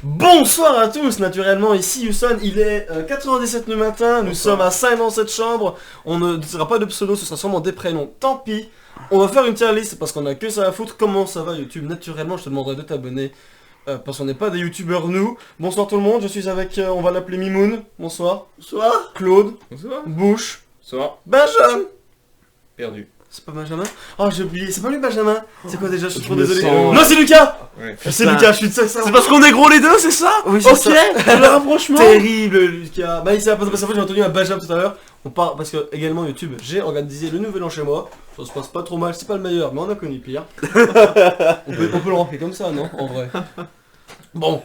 Bonsoir à tous, naturellement, ici Houston, il est 97 le matin, nous sommes à 5 dans cette chambre, on ne sera pas de pseudo, ce sera sûrement des prénoms, tant pis. On va faire une tier list parce qu'on a que ça à foutre. Comment ça va YouTube? Naturellement, je te demanderai de t'abonner parce qu'on n'est pas des youtubeurs nous. Bonsoir tout le monde, je suis avec, on va l'appeler Mimoun, bonsoir. Bonsoir. Claude. Bonsoir. Bouche. Bonsoir. Benjamin. Perdu. C'est pas Benjamin? Oh j'ai oublié, c'est pas lui Benjamin. C'est quoi déjà? Je suis trop me désolé. sens- Non c'est Lucas. Ouais. C'est Lucas, je suis de ça. C'est parce qu'on est gros les deux, c'est ça? Oui, c'est Ok, ça. le rapprochement. Terrible Lucas. Bah il s'est passé parce que j'ai entendu un Benjamin tout à l'heure. On part parce que également YouTube, j'ai organisé le nouvel an chez moi. Ça se passe pas trop mal, c'est pas le meilleur, mais on a connu pire. on peut le remplir comme ça, non? En vrai. Bon.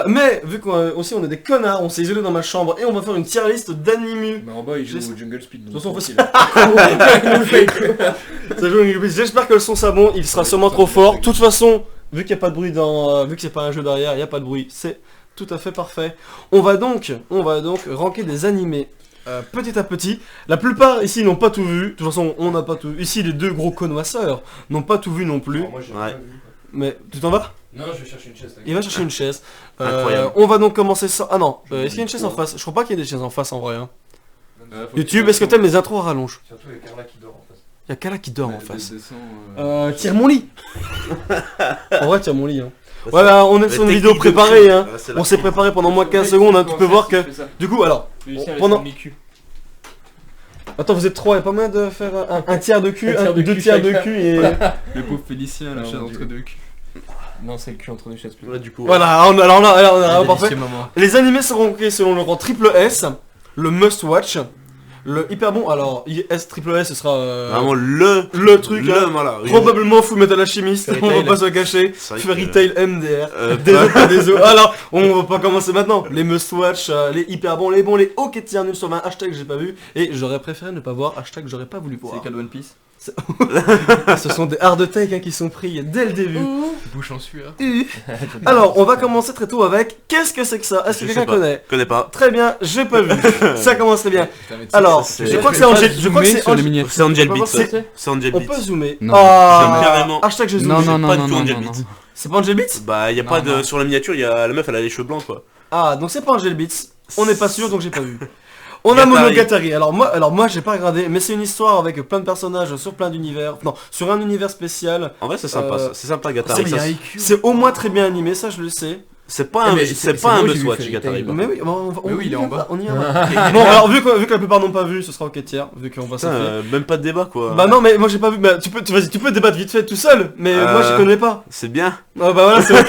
Mais vu qu'aussi on est des connards, on s'est isolé dans ma chambre et on va faire une tier list d'animus. Mais en bas, il joue J'es- au Jungle Speed. De toute façon, facile. Ça joue au Jungle Beat. J'espère que le son sera bon, il sera sûrement trop fort. De toute façon, vu qu'il n'y a pas de bruit dans, vu que c'est pas un jeu derrière, il n'y a pas de bruit, c'est tout à fait parfait. On va donc ranker des animés. Petit à petit, la plupart ici n'ont pas tout vu. De toute façon, on n'a pas tout vu. Ici, les deux gros connoisseurs n'ont pas tout vu non plus. Alors, moi, j'ai Ouais. rien vu. Mais tu t'en vas? Non, je vais chercher une chaise. Il va chercher une chaise. Incroyable. On va donc commencer ça. Ah non, est-ce qu'il y a une chaise en face? Je crois pas qu'il y ait des chaises en face en vrai. Hein. YouTube, est-ce que t'aimes les intros à rallonge? Surtout, il y a Carla qui dort en face. Il y a Kala qui dort en face. Descend, Tire mon lit. En vrai, tire mon lit. Hein. Voilà, on est sur une vidéo technique de préparée. cul. Hein. Ouais, c'est la- On s'est préparé pendant moins de 15 secondes. Hein. Tu peux voir que. Du coup, alors. pendant- Attends, vous êtes trois, il y a pas moyen de faire un tiers de cul, Un tiers de deux cul tiers de chacun. cul et. Le pauvre Félicien, la Non, chaise mon entre Dieu. deux culs. Non, c'est le cul entre deux chaises. Ouais, du coup. Voilà, alors là, on a parfait. Délicieux moment. Les animés seront rankés selon le rang triple S, le must watch, le hyper bon. Alors, S triple S, ce sera Vraiment le truc. le, Hein. voilà. Probablement Full Metal Alchemist, Fairy on va Tail. pas se cacher. C'est vrai que- Fairy Tail MDR. pas- Désolé. Alors, on va pas commencer maintenant. Les must watch, les hyper bons, les bons, les ok tiers nuls sur 20, hashtag j'ai pas vu. Et j'aurais préféré ne pas voir, hashtag j'aurais pas voulu voir. C'est quel One Piece? Ce sont des hard take hein, qui sont pris dès le début. Bouche en sueur. Alors, on va commencer très tôt avec qu'est-ce que c'est que ça? Est-ce que Je quelqu'un sais pas. connaît? Connais pas. Très bien, j'ai pas vu. Ça commence très bien. Putain, mais Alors, ça, je c'est- crois que c'est Angel. Je crois que c'est sur les Angel. miniatures. C'est Angel On peut Beats. voir, ouais. C'est Angel On Beats. peut zoomer. Non. J'aime carrément. Hashtag je zoome. Non, c'est non, non, pas non, du tout non, Angel non, Beats. non. C'est pas Angel Beats? Bah, y a pas Non, non. de. Sur la miniature, y a la meuf, elle a les cheveux blancs quoi. Ah, donc c'est pas Angel Beats. On n'est pas sûr, donc j'ai pas vu. On a Gatari. Monogatari. Alors moi j'ai pas regardé, mais c'est une histoire avec plein de personnages sur plein d'univers. Non, sur un univers spécial. En vrai, c'est sympa. Euh, ça. C'est sympa, c'est Gatari. bien. ça, C'est au moins très bien animé, ça je le sais. C'est pas Eh, un. mais C'est c'est pas un moi, j'ai must vu watch, Fairy Gatari. Tail. par Mais contre. oui, on oui, il y est en va, bas. on y va. Bon alors vu que la plupart n'ont pas vu, ce sera ok tiers, vu qu'on va Putain, s'en même pas de débat quoi. Bah non mais moi j'ai pas vu, bah, vas-y tu peux débattre vite fait tout seul, mais moi je connais pas. C'est bien. Ah bah voilà c'est ok,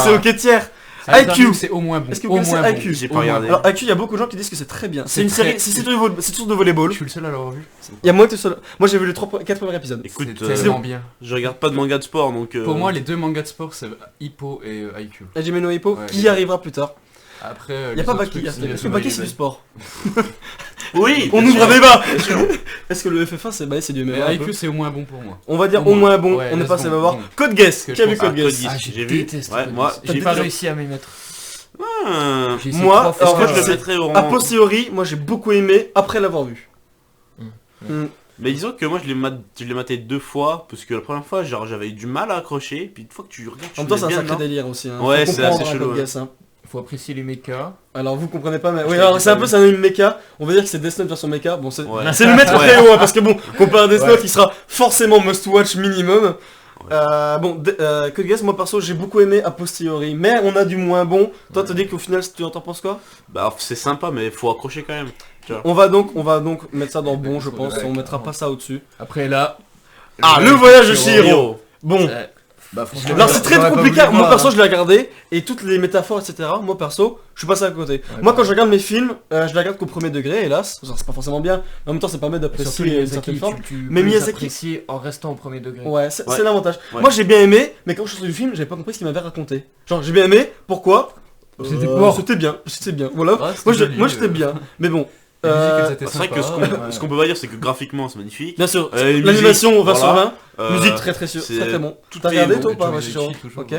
c'est ok tiers. IQ. C'est au moins bon. Est-ce que vous Au connaissez moins IQ? bon. J'ai Au pas moins regardé. bon. Alors IQ il y a beaucoup de gens qui disent que c'est très bien. C'est C'est une très- série, c'est toujours de volleyball. Je suis le seul à l'avoir vu. Il y a moins que seul. Moi j'ai vu les 4 premiers épisodes. Écoute, C'est tellement bien. je regarde pas de manga de sport donc. Pour moi, les deux mangas de sport, c'est Hippo et IQ. Hajime no Hippo Ouais. qui y arrivera plus tard. Après, Il y a pas Baki. Est-ce que Baki c'est du sport? Oui. On bien ouvre sûr. un débat. Est-ce que le FF1 c'est du Mais MMA un peu IQ, c'est au moins bon pour moi. On va dire au au moins bon, Ouais, on est laisse passé, bon, va voir. bon. Code Guess, Que qui a je vu pense- Code Ah, Guess? Code Geass, j'ai vu. déteste Ouais, Code moi, Geass. j'ai J'ai vu pas ça. réussi à m'y mettre. Ah. J'ai essayé Moi, trois fois. alors, Moi, je le c'est- mettrais au A rang. posteriori, moi j'ai beaucoup aimé après l'avoir vu. Hmm. Mais disons que moi je l'ai maté 2 fois parce que la première fois genre j'avais eu du mal à accrocher puis une fois que tu regardes tu En même temps, mets c'est un bien sacré dedans. délire aussi. Hein. Ouais, Faut c'est comprendre, assez hein, chelou, Code ouais. Geass, hein. Faut apprécier les mechas. Alors vous comprenez pas, mais oui, Je alors l'ai c'est un pas peu vu. c'est un anime mecha. On va dire que c'est Death Note version mecha. Bon, c'est Ouais. c'est le maître Ouais. très haut, hein, parce que bon, comparé à Death Ouais. Note, il sera forcément must watch minimum. Code Geass, moi perso, j'ai beaucoup aimé a posteriori, mais on a du moins bon. Toi, t'as dit qu'au final, tu en penses quoi? Bah c'est sympa mais faut accrocher quand même. On va donc mettre ça dans bon, je pense. Ouais, On mettra clairement. pas ça au-dessus. Après là. Ah, le voyage de Chihiro. Bon. Bah franchement. Alors c'est très j'aurais pas compliqué, voulu moi voir, perso hein. je l'ai regardé, et toutes les métaphores etc, moi perso, je suis passé à côté. Moi bah. quand je regarde mes films, je les regarde qu'au premier degré, hélas, genre, c'est pas forcément bien, mais en même temps ça permet Surtout d'apprécier les une certaine Miyazaki, forme. tu Mais peux les Miyazaki- apprécier en restant au premier degré. Ouais, c'est Ouais. c'est l'avantage. Ouais. Moi j'ai bien aimé, mais quand je suis sorti du film, j'avais pas compris ce qu'il m'avait raconté. Genre j'ai bien aimé, pourquoi C'était mort. C'était bien, voilà. Ouais, c'était Moi joli, j'étais bien, mais bon. Les musiques, euh, elles étaient C'est vrai que sympas. ce qu'on peut pas dire c'est que graphiquement c'est magnifique. Bien sûr, Les l'animation musiques, 20 sur voilà. 20, musique très très très bon. toutes T'as les- regardé bon, toi ou Et pas Joe moi, Hisaishi, Chihiro toujours, Ok.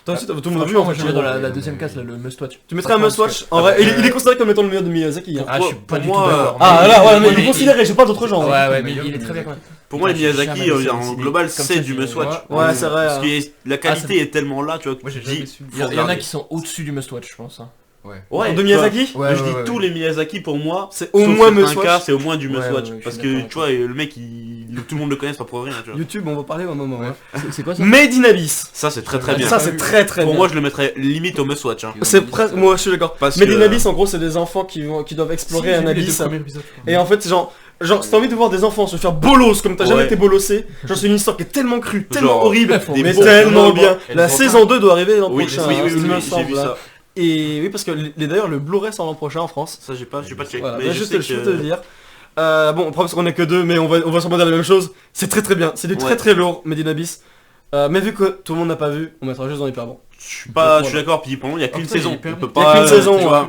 Toi aussi, tout le monde a vu Franchement, en moi fait. je mets dans Chihiro. la deuxième case là, le must watch. Tu mettrais un must watch En vrai, il est considéré comme étant le meilleur de Miyazaki. Hein. Ah, je suis pas pour du tout moi, d'accord. Ah là, ouais, mais il est il- considéré, je parle d'autres gens. Ouais, hein. ouais, le mais meilleur il est de très bien quand même. Pour moi, les J'ai jamais Miyazaki, vu ça, en mais global, comme c'est ça, du c'est- must-watch. Ouais, c'est vrai. Parce hein. que la qualité est tellement là, tu vois, que Moi j'ai tu dis... jamais su. Il y en a regarder. qui sont au-dessus du must-watch, je pense. hein. Ouais. Ouais, De tu Miyazaki vois, Ouais, je dis ouais, tous ouais. les Miyazaki pour moi, C'est au sauf moins certains must-watch. cas, c'est au moins du Ouais, must-watch. ouais, je Parce suis que d'accord tu vois, le mec, tout le monde le connaît, c'est pas pour rien, tu vois. YouTube, on va parler un moment. Ouais. hein. C'est quoi ça? Made in Abyss. Ça, c'est très très bien. Ça, pas c'est vu. très très Pour bien. moi, je le mettrais limite au must-watch. Hein. C'est presque. Moi, je suis d'accord. Parce Made que- in Abyss, en gros, c'est des enfants qui doivent explorer un abyss. Et en fait, genre, si t'as envie de voir des enfants se faire bolos comme t'as jamais Ouais. été bolossé, genre c'est une histoire qui est tellement crue, tellement Genre, horrible, des mais bons tellement moments, bien. elles La sont saison 2 doit arriver l'an Oui, prochain, oui, hein, oui, il me j'ai semble, vu hein. ça. Et oui, parce que d'ailleurs le Blu-ray sort l'an prochain en France. Ça, j'ai pas checké. Voilà, mais bah, je je sais peux te le que... dire. Bon, le problème c'est qu'on est que deux, mais on va sûrement dire la même chose. C'est très très bien, c'est du très Ouais. très lourd, Made in Abyss. Mais vu que tout le monde n'a pas vu, on mettra juste dans Hyper Bon. Je suis d'accord, puis pour moi, il y a qu'une saison. On peut Il y a pas... qu'une saison, tu ouais. vois.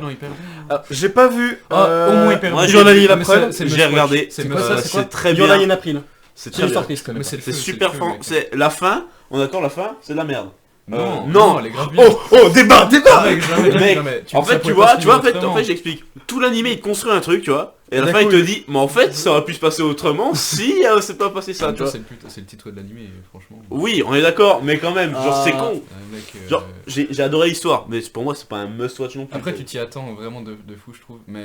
J'ai pas vu. Au moins Hyper Bon. Your Lie in Mais April. c'est le J'ai must-watch. regardé, C'est C'est le quoi ça, must-watch. c'est quoi c'est très Your Lie bien. in April. C'est C'est très une bien. histoire triste quand même. Mais c'est le C'est feu, super le feu, fort. mec. C'est la fin. On est d'accord, la fin, c'est de la merde. Non, non. elle est grave bien. Oh, débat. Mec, jamais, Mec, jamais. En fait, tu vois, en fait, j'explique. Tout l'animé, il te construit un truc, tu vois. Et à la D'un fin, il coup, te dit, mais en fait, ça aurait pu se passer autrement si c'est pas passé ça, tu vois. C'est le titre de l'animé, franchement. Oui, on est d'accord, mais quand même, genre, c'est Ah. con. Mec, Genre, j'ai adoré l'histoire, mais pour moi, c'est pas un must-watch non plus. Après, tu t'y attends vraiment de fou, je trouve. Mais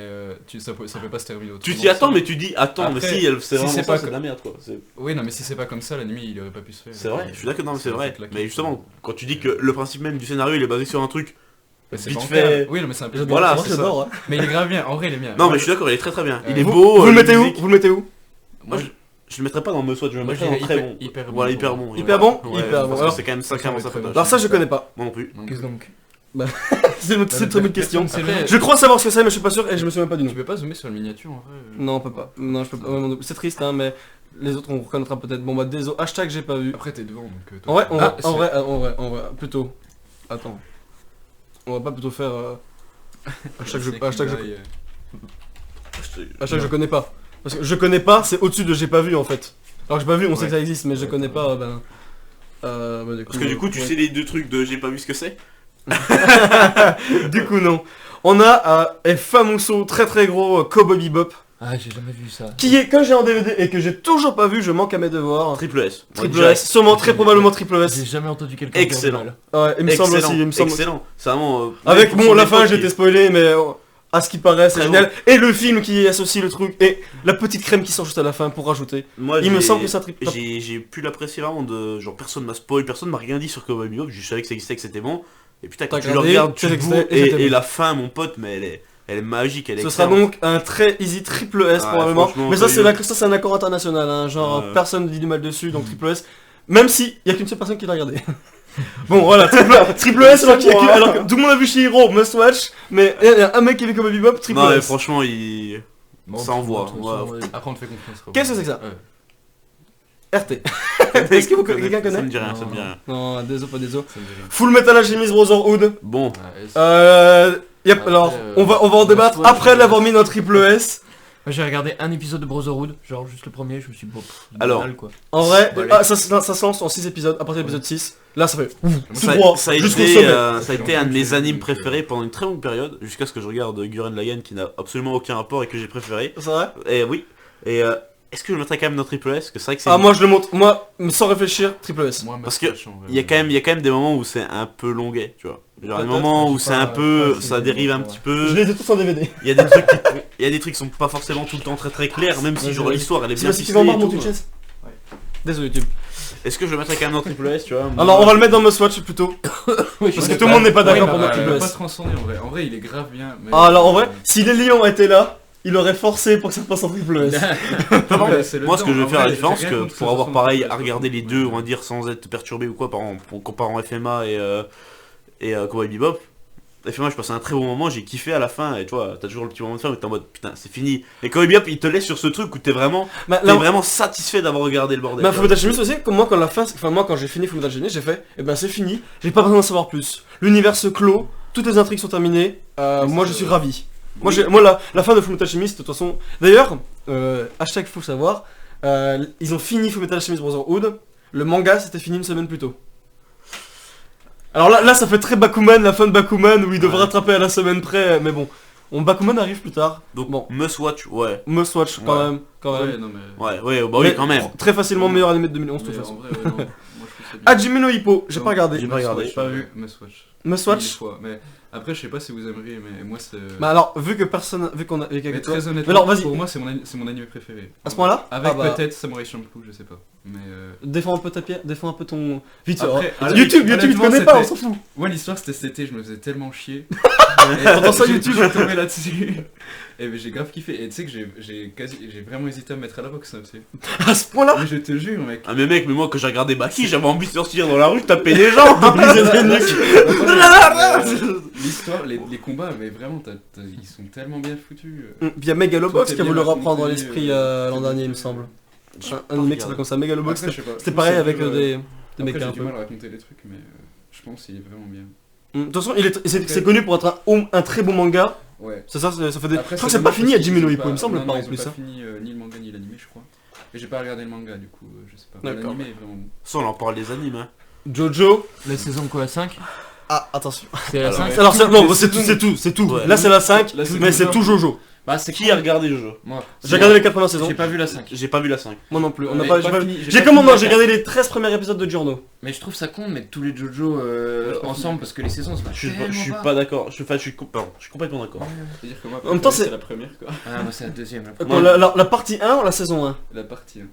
ça peut pas se terminer autrement. Tu t'y attends, mais tu dis, attends, mais Après, si, c'est si vraiment c'est ça, pas c'est de que- la merde, quoi. Oui, non, mais si c'est pas comme ça, l'animé il aurait pas pu se faire. C'est vrai, je suis d'accord, non, mais c'est vrai. claqué. Mais justement, quand tu dis que le principe même du scénario, il est basé sur un truc, Mais c'est vite pas fait. Oui, non, mais c'est un peu. Voilà, Moi, c'est ça. j'adore, hein. Mais il est grave bien, en vrai, il est bien. Non, Ouais. mais je suis d'accord, il est très très bien. Il est Vous- beau. Vous le la mettez où musique. Vous le mettez où Moi, je le mettrais pas dans must-watch, je le Moi, mettrais je dans dirais très bon. hyper bon. Voilà, hyper bon. Hyper bon Ouais, Hyper bon. parce Alors- que c'est quand même sacrément Ça, sa c'est très patoche. Alors ça, je connais pas. Moi non plus. Qu'est-ce donc? C'est une très bonne question. C'est Après, Je crois savoir ce que c'est, mais je suis pas sûr et je me souviens pas du nom. Tu peux pas zoomer sur le miniature en vrai. Non, on peut pas. Non, je peux pas. C'est triste, hein, mais les autres, on reconnaîtra peut-être. Bon, bah, désolé. Hashtag, j'ai pas vu. Après, t'es devant donc. En vrai, Ah, en vrai, plutôt. Attends. On va pas plutôt faire. Hashtag, je connais pas. Parce que je connais pas, c'est au-dessus de j'ai pas vu en fait. Alors que j'ai pas vu, on sait Ouais. que ça existe, mais je connais pas, ben. Parce que du coup, tu sais les deux trucs de j'ai pas vu ce que c'est. Du coup, non. On a un famoso très très gros Cowboy Bebop, Ah, j'ai jamais vu ça. qui est, que j'ai en DVD et que j'ai toujours pas vu, je manque à mes devoirs. Triple S. Triple S, sûrement très probablement Triple J'ai S. jamais entendu quelqu'un Excellent. dire du mal. Ouais, il me semble aussi, il me semble. Excellent. C'est vraiment. Avec pour bon, son la fin époque, j'ai été spoilé, mais à ce qui paraît, c'est Très génial. Et le film qui associe le truc, et la petite crème qui sort juste à la fin pour rajouter. Moi, Il me j'ai- semble que ça triple. J'ai pu l'apprécier vraiment de. Genre, personne m'a spoil, personne m'a rien dit sur Cowboy Bebop, je savais que ça existait, que c'était bon. Et putain, quand T'as tu le regardé, regardes, tu sais tu que te c'était- bourres, et c'était et bon. la fin, mon pote, mais elle est magique, elle est Ce sera excellente. donc un très easy triple S Ouais, probablement. franchement, Mais ça Cowboy c'est un accord international, hein, genre Ouais. personne ne dit du mal dessus, donc triple S. Même si il y a qu'une seule personne qui l'a regardé. Bon voilà, triple S alors, alors que tout le monde a vu Shihiro, must watch, mais il y a un mec qui a vu comme Bebop, triple Non, mais S. franchement, il. Ça envoie. Ouais. Après, on te fait confiance. Rob. Qu'est-ce que c'est que ça Euh, Ouais, RT. Est-ce que quelqu'un Ça connaît me dit rien, ça me dit rien. Non, désolé, pas désolé. ça me dit rien. Full Metal Alchemist Brotherhood. Bon, Ouais, Yep, Après, alors on va en débattre must watch, après l'avoir mis dans triple S. Moi, j'ai regardé un épisode de Brotherhood, genre juste le premier, je me suis dit, bon, Alors. banal, quoi. En vrai, Bon, ça se lance en 6 épisodes, à partir de l'épisode 6. Là ça fait tout ça, droit, ça a jusqu'au été, sommet. ça a été un de mes animes préférés pendant une très longue période, jusqu'à ce que je regarde Gurren Lagann qui n'a absolument aucun rapport et que j'ai préféré. C'est vrai? Et oui. Et est-ce que je le mettrais quand même dans Triple S? Parce que c'est vrai que c'est. Ah moi je le montre, moi sans réfléchir, triple S. Moi, Parce must-watch, que en vrai. il y a quand même des moments où c'est un peu longuet, tu vois. Genre des Peut-être, moments je où sais c'est un pas, peu, pas, ça c'est dérive un bon, petit Je peu. les ai tous en DVD. Il y a des trucs qui, il y a des trucs qui sont pas forcément tout le temps très très clairs, même si Ouais, genre ouais. l'histoire elle est C'est bien parce qu'il ficelée va voir et mon tout. Twitch S. Désolé YouTube. Est-ce que je le mettrais quand même dans Triple S, tu vois? Alors on va le mettre dans Must Watch plutôt. Oui, Parce que tout le monde n'est pas d'accord pour Ouais, mettre il triple va pas S. se transcender en vrai. En vrai, il est grave bien. Mais... Ah alors en vrai, si les lions étaient là, il aurait forcé pour que ça passe en triple S. Moi, ce que je vais faire la différence, que pour avoir ça pareil soit à regarder les deux, on va dire sans être perturbé ou quoi, par exemple, en comparant FMA et Cowboy Bebop. FMA, je passais un très bon moment, j'ai kiffé à la fin, et tu vois, t'as toujours le petit moment de fin où t'es en mode putain, c'est fini. Et Cowboy Bebop, il te laisse sur ce truc où t'es vraiment satisfait d'avoir regardé le bordel. Bah Fullmetal Alchemist aussi, comme moi quand la fin, enfin moi quand j'ai fini Fullmetal Alchemist, j'ai fait, eh ben c'est fini, j'ai pas besoin d'en savoir plus. L'univers se clôt, toutes les intrigues sont terminées, moi je suis ravi. Moi, la fin de Fullmetal Alchemist, de toute façon. D'ailleurs, hashtag faut savoir, ils ont fini Fullmetal Alchemist Brotherhood. Le manga c'était fini une semaine plus tôt. Alors là ça fait très Bakuman, la fin de Bakuman où il devrait Ouais. rattraper à la semaine près, mais bon. Bakuman arrive plus tard. Donc Bon. must watch, ouais. Must watch quand Ouais. même. Quand même. Ouais, non, mais. Ouais, bah oui, Mais quand même. Très facilement meilleur animé de 2011 de Mais toute en façon. vrai, ouais, non. Moi, je trouve ça bien. Hajime no Hippo, j'ai pas regardé. J'ai pas regardé. J'ai pas vu. Must watch. Must Mille watch. fois. Mais après, je sais pas si vous aimeriez, mais moi, c'est. Bah alors, vu que personne, vu qu'on a, avec Mais toi- très honnêtement, Mais alors, vas-y. pour moi, c'est mon anime préféré. À ce point-là Avec Ah bah. peut-être Samurai Champloo, je sais pas. Mais. Défends un peu ta pierre, défends un peu ton. Vite, Après, hein. à la- YouTube, tu honnêtement, connais pas, on c'était- s'en fout. Moi, l'histoire, c'était cet été, je me faisais tellement chier. Pendant ça, J'ai YouTube. toujours tombé là-dessus. Et mais j'ai grave kiffé. Et tu sais que j'ai vraiment hésité à me mettre à la boxe, là, tu sais. À ce point-là. Mais je te jure, mec. Ah mais mec, mais moi quand j'ai regardé Baki, j'avais envie de sortir dans la rue, taper des gens, briser des nuques. L'histoire, les combats, mais vraiment, ils sont tellement bien foutus. Puis il y a Megalobox Tout est qui a voulu bien reprendre raconté, l'esprit l'an dernier, il me semble. J'ai Un pas mec qui regardé. s'appelle comme ça, Megalobox. Après, je sais pas. C'était Moi, pareil c'est avec plus, des Après, mecs j'ai un du peu. mal à raconter les trucs, mais je pense qu'il est vraiment bien. De toute façon, c'est connu pour être un très bon manga. Ouais. Ça fait des. Après, Je crois que c'est pas fini à Hajime no Hippo, il me pas- semble non, pas non, en ils ont plus. pas hein. fini ni le manga ni l'anime, je crois. Mais j'ai pas regardé le manga, du coup, je sais pas. Mais D'accord. l'anime est vraiment bon. Ça on en parle des animes, hein. Jojo. La saison quoi, la 5? Ah, attention. C'est la Alors, 5? ouais. Alors, non, les c'est tout, saisons. c'est tout. Ouais. Là, c'est la 5, Là, c'est mais c'est Jojo. tout Jojo. Bah c'est Qui a regardé le jeu? Moi, J'ai regardé les 4 premières saisons. J'ai pas vu la 5. J'ai pas vu la 5. Moi non plus. On n'a Mais pas. j'ai j'ai pas pas- fini- j'ai J'ai pas comment fini non, la j'ai quatre. regardé les 13 premiers épisodes de Giorno. Mais je trouve ça con de mettre tous les JoJo ensemble parce que les saisons se passent Je tellement suis pas. pas d'accord. Pardon, je suis complètement d'accord. c'est-à-dire que moi, En même temps, préféré, c'est- la première, quoi. Ah moi c'est la deuxième. La Quand la partie 1 ou la saison 1 La partie. Hein.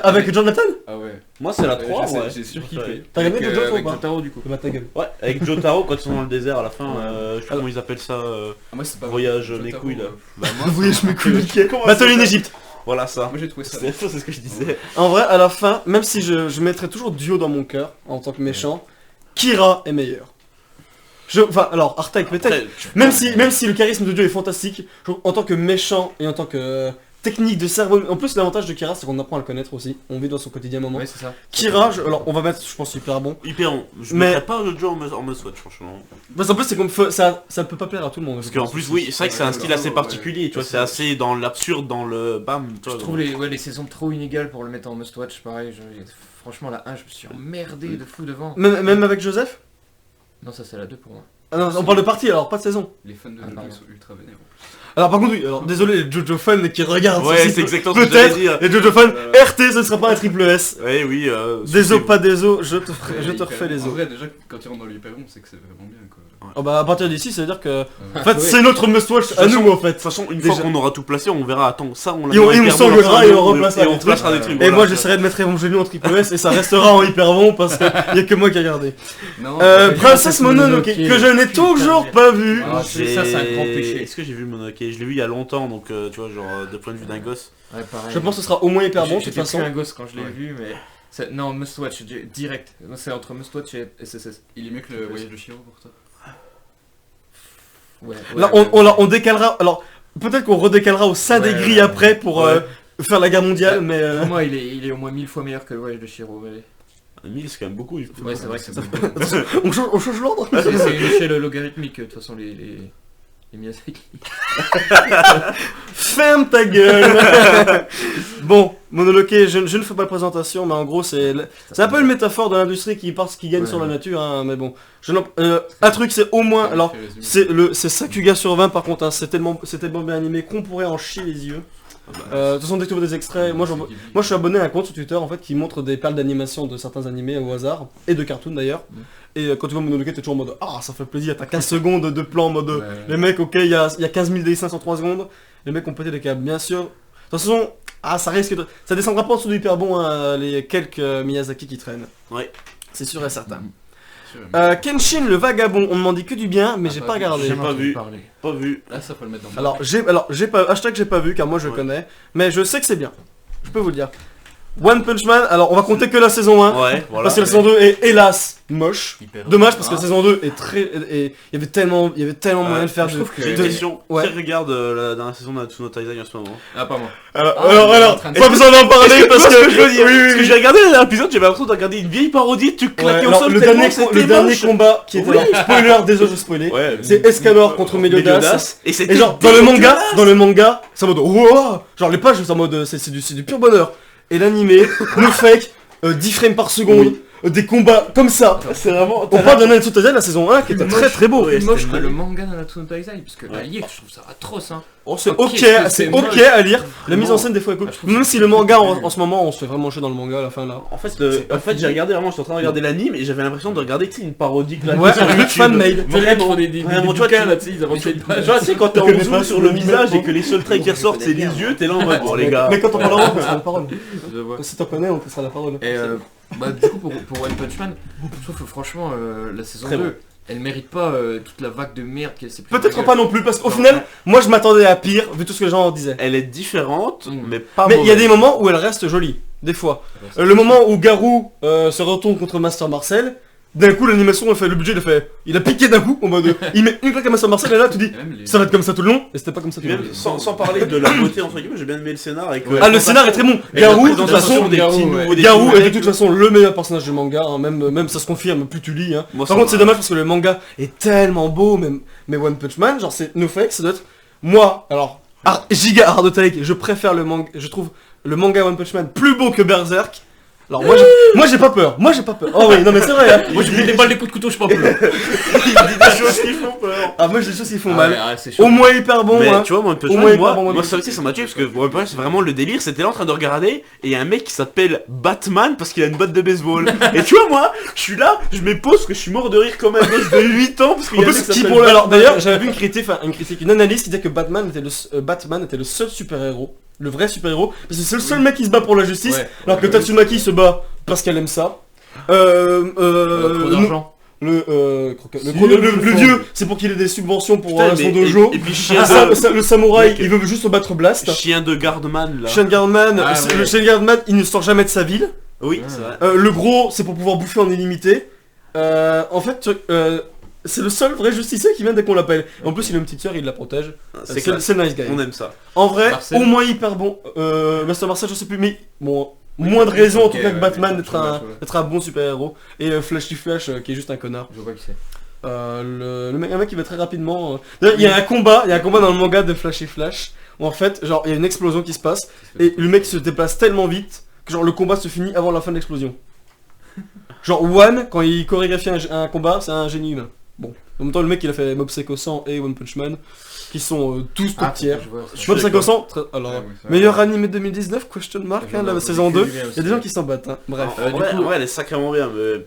Avec Jonathan Ah ouais. Moi c'est la 3, Je sais, ouais. j'ai surkiffé. T'as regardé Avec, Jojo ou avec pas Jotaro, du coup. Bah ta gueule. Ouais, avec Jotaro quand ils sont dans le désert à la fin, Ouais. je sais pas comment ils appellent ça. Ah, moi, c'est pas Voyage Jotaro, mes couilles, là. Bah, moi, Vous voyez, je me couille. Comment Battle ça in s'appelle Egypt. Voilà ça. moi j'ai trouvé ça. C'est ce que je disais. En vrai, à la fin, même si je mettrais toujours Dio dans mon cœur en tant que méchant, Kira est meilleur. Enfin, alors, Artec peut-être. Après, Même si le charisme de Dio est fantastique, en tant que méchant et en tant que technique de cerveau. En plus, l'avantage de Kira, c'est qu'on apprend à le connaître aussi. On vit dans son quotidien moment. Ouais c'est ça. Kira, alors on va mettre, je pense, hyper bon. hyper bon. Je Mais- mettrais pas le jeu en must watch, franchement. Parce qu'en plus, c'est comme ça peut pas plaire à tout le monde. Parce qu'en plus, oui, c'est vrai que c'est un style assez particulier, tu vois, c'est assez dans l'absurde, dans le bam, tu Je vois. trouve les saisons trop inégales pour le mettre en must watch pareil. Franchement la 1 je me suis emmerdé de fou devant. Même avec Joseph. Non ça c'est la 2 pour moi. Ah non, on parle de partie alors, pas de saison. Les fans de Ah, Jojo pardon. ils sont ultra vénères. Alors par contre, oui, alors désolé les Jojo fans qui regardent. Ouais, ceci, c'est exactement ce que peut-être. j'allais dire. Les Jojo fans, Euh, RT, ce ne sera pas un triple S. Ouais, oui, Déso, c'est- pas déso, je te Hyper refais les bon. En os. vrai, déjà, quand ils rentrent dans l'hyperon, c'est que c'est vraiment bien, quoi. Oh bah à partir d'ici, ça veut dire que... Ah En fait, c'est notre must-watch à façon- nous en fait. De toute façon, une fois Déjà. qu'on aura tout placé, on verra, attends, ça on l'a Et on- mis en et on hyper s'engueulera bon, et on ça, replacera et on des trucs. placera des trucs. Et voilà. moi j'essaierai de mettre Evangelion en triple S et ça restera en hyper bon parce qu'il y a que moi qui a regardé. Non, Princesse Mononoke, que je n'ai toujours pas vu. Ah, ça, c'est un grand péché. Est-ce que j'ai vu Mononoke? Je l'ai vu il y a longtemps, donc tu vois, genre de point de vue d'un gosse. Ouais pareil. Je pense que ce sera au moins hyper bon de toute J'étais plus façon. un gosse quand je l'ai Ouais. vu mais... Non must watch direct. Moi, c'est entre must watch et SSS. Il est mieux que le voyage de Shiro pour toi. Ouais, Là on décalera, alors peut-être qu'on redécalera au sein des Ouais, grilles ouais, après pour ouais. faire la guerre mondiale, mais... Pour moi il est au moins 1000 fois meilleur que le voyage de Shiro. Ouais, 1000 c'est quand même beaucoup. ouais c'est vrai que c'est on change l'ordre. C'est une échelle logarithmique de toute façon les Miyazaki. Ferme ta gueule. Bon, Mononoke, je ne fais pas de présentation, mais en gros c'est un peu une métaphore de l'industrie qui gagne Ouais, sur la ouais. Ah, nature, hein, mais bon. Un truc c'est au moins, alors c'est Sakuga sur 20 par contre, hein, c'est tellement bien animé qu'on pourrait en chier les yeux. De toute façon dès que tu vois des extraits, moi je suis abonné à un compte sur Twitter en fait qui montre des perles d'animation de certains animés au hasard, et de cartoons d'ailleurs. Et quand tu vois Mononoke t'es toujours en mode ah ça fait plaisir, t'as 15 secondes de plan en mode les mecs ok il y a 15 000 dessins en 3 secondes, les mecs ont pété des câbles bien sûr. De toute façon, ça risque de... Ça descendra pas en dessous du hyper bon les quelques Miyazaki qui traînent. Ouais. C'est sûr et certain. Kenshin le vagabond, on ne m'en dit que du bien mais Ah, j'ai pas pas vu. regardé. J'ai pas vu. Parler. Pas vu. Là, ça faut le mettre dans le Alors j'ai pas hashtag j'ai pas vu car moi je Ouais. connais, mais je sais que c'est bien. Je peux vous le dire. One Punch Man, alors on va compter que la saison 1. Ouais, voilà. Parce que la saison 2 est hélas moche. Hyper. Dommage parce que Ah. la saison 2 est très... et il y avait tellement moyen de faire je de... trouve que- J'ai une de- question. Ouais. Qui regarde la dernière saison de Natsuno Taizai en ce moment? Ah, pas moi. Alors, Ah, il est en train de- pas besoin d'en parler parce que... je veux dire. Oui, oui, Parce que oui. j'ai regardé l'épisode, j'avais l'impression de regarder une vieille parodie, tu Ouais, claquais au alors, sol le tellement dernier, c'était le dernier moche. combat qui était... Oui. alors, spoiler, désolé je spoilais. Ouais. C'est Escanor contre Meliodas. Et c'était Et genre dans le manga, c'est en mode wow, genre les pages c'est en mode c'est du pur bonheur. Et l'animé nous fake 10 frames par seconde, des combats comme ça. C'est vraiment... On parle de Nanatsu no Taizai, la saison 1 qui était très très beau. Ouais, Plus moche c'était que le mal. manga Nanatsu no Taizai, parce que la Ouais. lire, je trouve ça atroce, hein. Oh, c'est Ok, ok, c'est c'est moche. ok à lire. La mise en Vraiment. scène des fois est cool. Ah, je trouve Même que si c'est le manga nul. en ce moment on se fait vraiment chier dans le manga à la fin là. En fait, j'ai regardé vraiment, j'étais en train de regarder l'anime et j'avais l'impression de regarder tu sais, une parodie classique Ouais, sur un truc YouTube. fan-made. Tu sais, ils font des Vraiment, tu vois, bouquins, tu- là, tu sais, ils avancent les pages. Genre, tu sais, quand t'es Je en connais zoom pas sur ce le que visage tu et que les seuls traits qui ressortent c'est les yeux, t'es là en mode bon les gars. Mais quand on parlera, on passera la parole. Je vois. Si t'en connais, on passera la parole. Et bah, du coup, pour One Punch Man, je trouve que franchement, la saison Très 2, bon. elle mérite pas toute la vague de merde qu'elle s'est pris. Peut-être dans la pas gueule. non plus, parce qu'au Non. final, moi je m'attendais à pire, vu tout ce que les gens en disaient. Elle est différente, Mm. mais pas Mais il y a mauvaise. des moments où elle reste jolie, des fois. Le moment où Garou se retourne contre Master Marcel, d'un coup l'animation a fait le budget, il a piqué d'un coup en mode il met une claque à Master Marcel et là tu dis Et même les- ça va être comme ça tout le long et c'était pas comme ça tout le long. Même sans parler de la beauté entre guillemets, j'ai bien aimé le scénar avec Ah le scénar est très bon. et la Garou, de toute présentation façon, des Garou, petits ouais. nouveaux, des Garou petits est de mecs. toute façon le meilleur personnage du manga, hein, même ça se confirme plus tu lis. Hein. Moi, Par ça contre c'est m'a- dommage parce que le manga est tellement beau, mais One Punch Man, genre c'est no fake, ça doit être moi, alors giga hard take, je préfère le manga, je trouve le manga One Punch Man plus beau que Berserk. Alors moi j'ai pas peur, Oh oui, non mais c'est vrai. Hein. Moi, je mets des balles, des coups de couteau, je peux pas plus. Il dit des choses qui font peur. Ah moi j'ai des choses qui font Ah mal. ouais, ah, c'est chaud. Au moins hyper bon. Mais Hein. tu vois, moi, One Punch Au Man, moins, moi, pardon, moi One ça aussi ça m'a tué parce que One Punch Man, c'est vraiment le délire, c'était là en train de regarder et il y a un mec qui s'appelle Batman parce qu'il a une batte de baseball. Et tu vois moi, je suis là, je m'épose parce que je suis mort de rire comme un gosse de 8 ans parce qu'il En y a un mec plus, qui qui s'appelle pour le... Alors Batman. d'ailleurs, j'avais vu une analyse qui disait que Batman était le seul super-héros, le vrai super-héros, parce que c'est le seul mec qui se bat pour la justice, Ouais. alors que Tatsumaki se bat parce qu'elle aime ça. Trop d'argent. Le vieux, c'est pour qu'il ait des subventions pour Putain, son mais- dojo. et puis chien Le samouraï, Mec. il veut juste se battre Blast. Chien de Guardman là. Shen Guardman, Ah, ouais. le Shen Guardman, il ne sort jamais de sa ville. Oui, Ah. c'est vrai. Le gros, c'est pour pouvoir bouffer en illimité. En fait, c'est le seul vrai justicier qui vient dès qu'on l'appelle. En plus, il a une petite sœur, il la protège. C'est classe. C'est nice guy. On aime ça. En vrai, Marcel. au moins hyper bon. Master Marcel, je sais plus, mais bon, moins de raison en ok, tout cas que ouais, Batman je d'être vois, un, je vois. d'être un bon super-héros. Et Flashy Flash qui est juste un connard. Je vois pas qui c'est. Un mec qui va très rapidement. D'ailleurs, il y a un combat dans le manga de Flashy Flash où en fait, genre, il y a une explosion qui se passe et le mec se déplace tellement vite que genre le combat se finit avant la fin de l'explosion. Genre One, quand il chorégraphie un combat, c'est un génie humain. Bon, en même temps, le mec il a fait Mob Psycho 100 et One Punch Man, qui sont tous top tier. je vois. suis Mob Psycho d'accord. 100, alors Ouais, ouais, ça va. meilleur anime 2019, question mark, Je hein, la vois, saison j'ai 2. vu bien Il y a aussi. des gens qui s'en battent, hein. Bref. En vrai, en vrai, elle est sacrément bien, mais...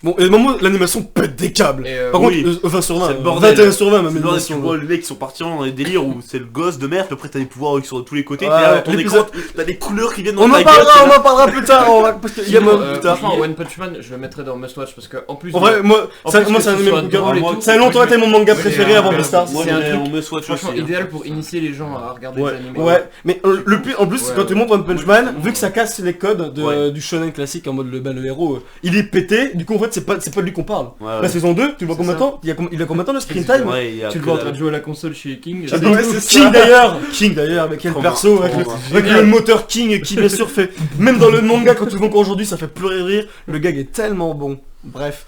Bon, et au moment où l'animation pète des câbles. Et, Par oui. contre, 20 sur 20, C'est le bordel. 21 sur 20 même C'est le bordel, tu l'animation. vois le mec qui sont partis dans les délires où c'est le gosse de merde, puis après t'as des pouvoirs sur tous les côtés, Ouais, t'es là dans ton l'épisode- écran, t'as des couleurs qui viennent dans On ta en gueule, parlera, t'es on là. en parlera plus tard, parce qu'il y a Sinon, plus tard. franchement, One Punch Man, je le mettrais dans Must Watch parce que en plus. En vrai, moi, en ça- plus moi que c'est un ce de mes soit coups de cœur. drôle et Moi, tout, Ça a longtemps été mon manga Ouais, préféré mais, avant euh, Beastars. Moi C'est un j'aurais truc- on me swatch franchement aussi. hein. idéal pour initier les gens à regarder Ouais. des animés. Ouais, mais en plus, Ouais, quand tu ouais. montres One Punch Man, vu que ça casse les codes Ouais. du shonen classique en mode le héros, il est pété, du coup en fait c'est pas de lui qu'on parle. Ouais, La ouais. saison 2, tu le vois C'est combien de ça. temps il a combien de temps le screen time Ouais, il y a Tu le que vois en dalle. train de jouer à la console chez King. Ah, Ouais, c'est c'est King d'ailleurs, avec quel Trop perso, marrant, avec, trop avec le moteur King qui bien sûr fait, même dans le manga quand tu le vois encore aujourd'hui ça fait pleurer de rire, le gag est tellement bon, bref.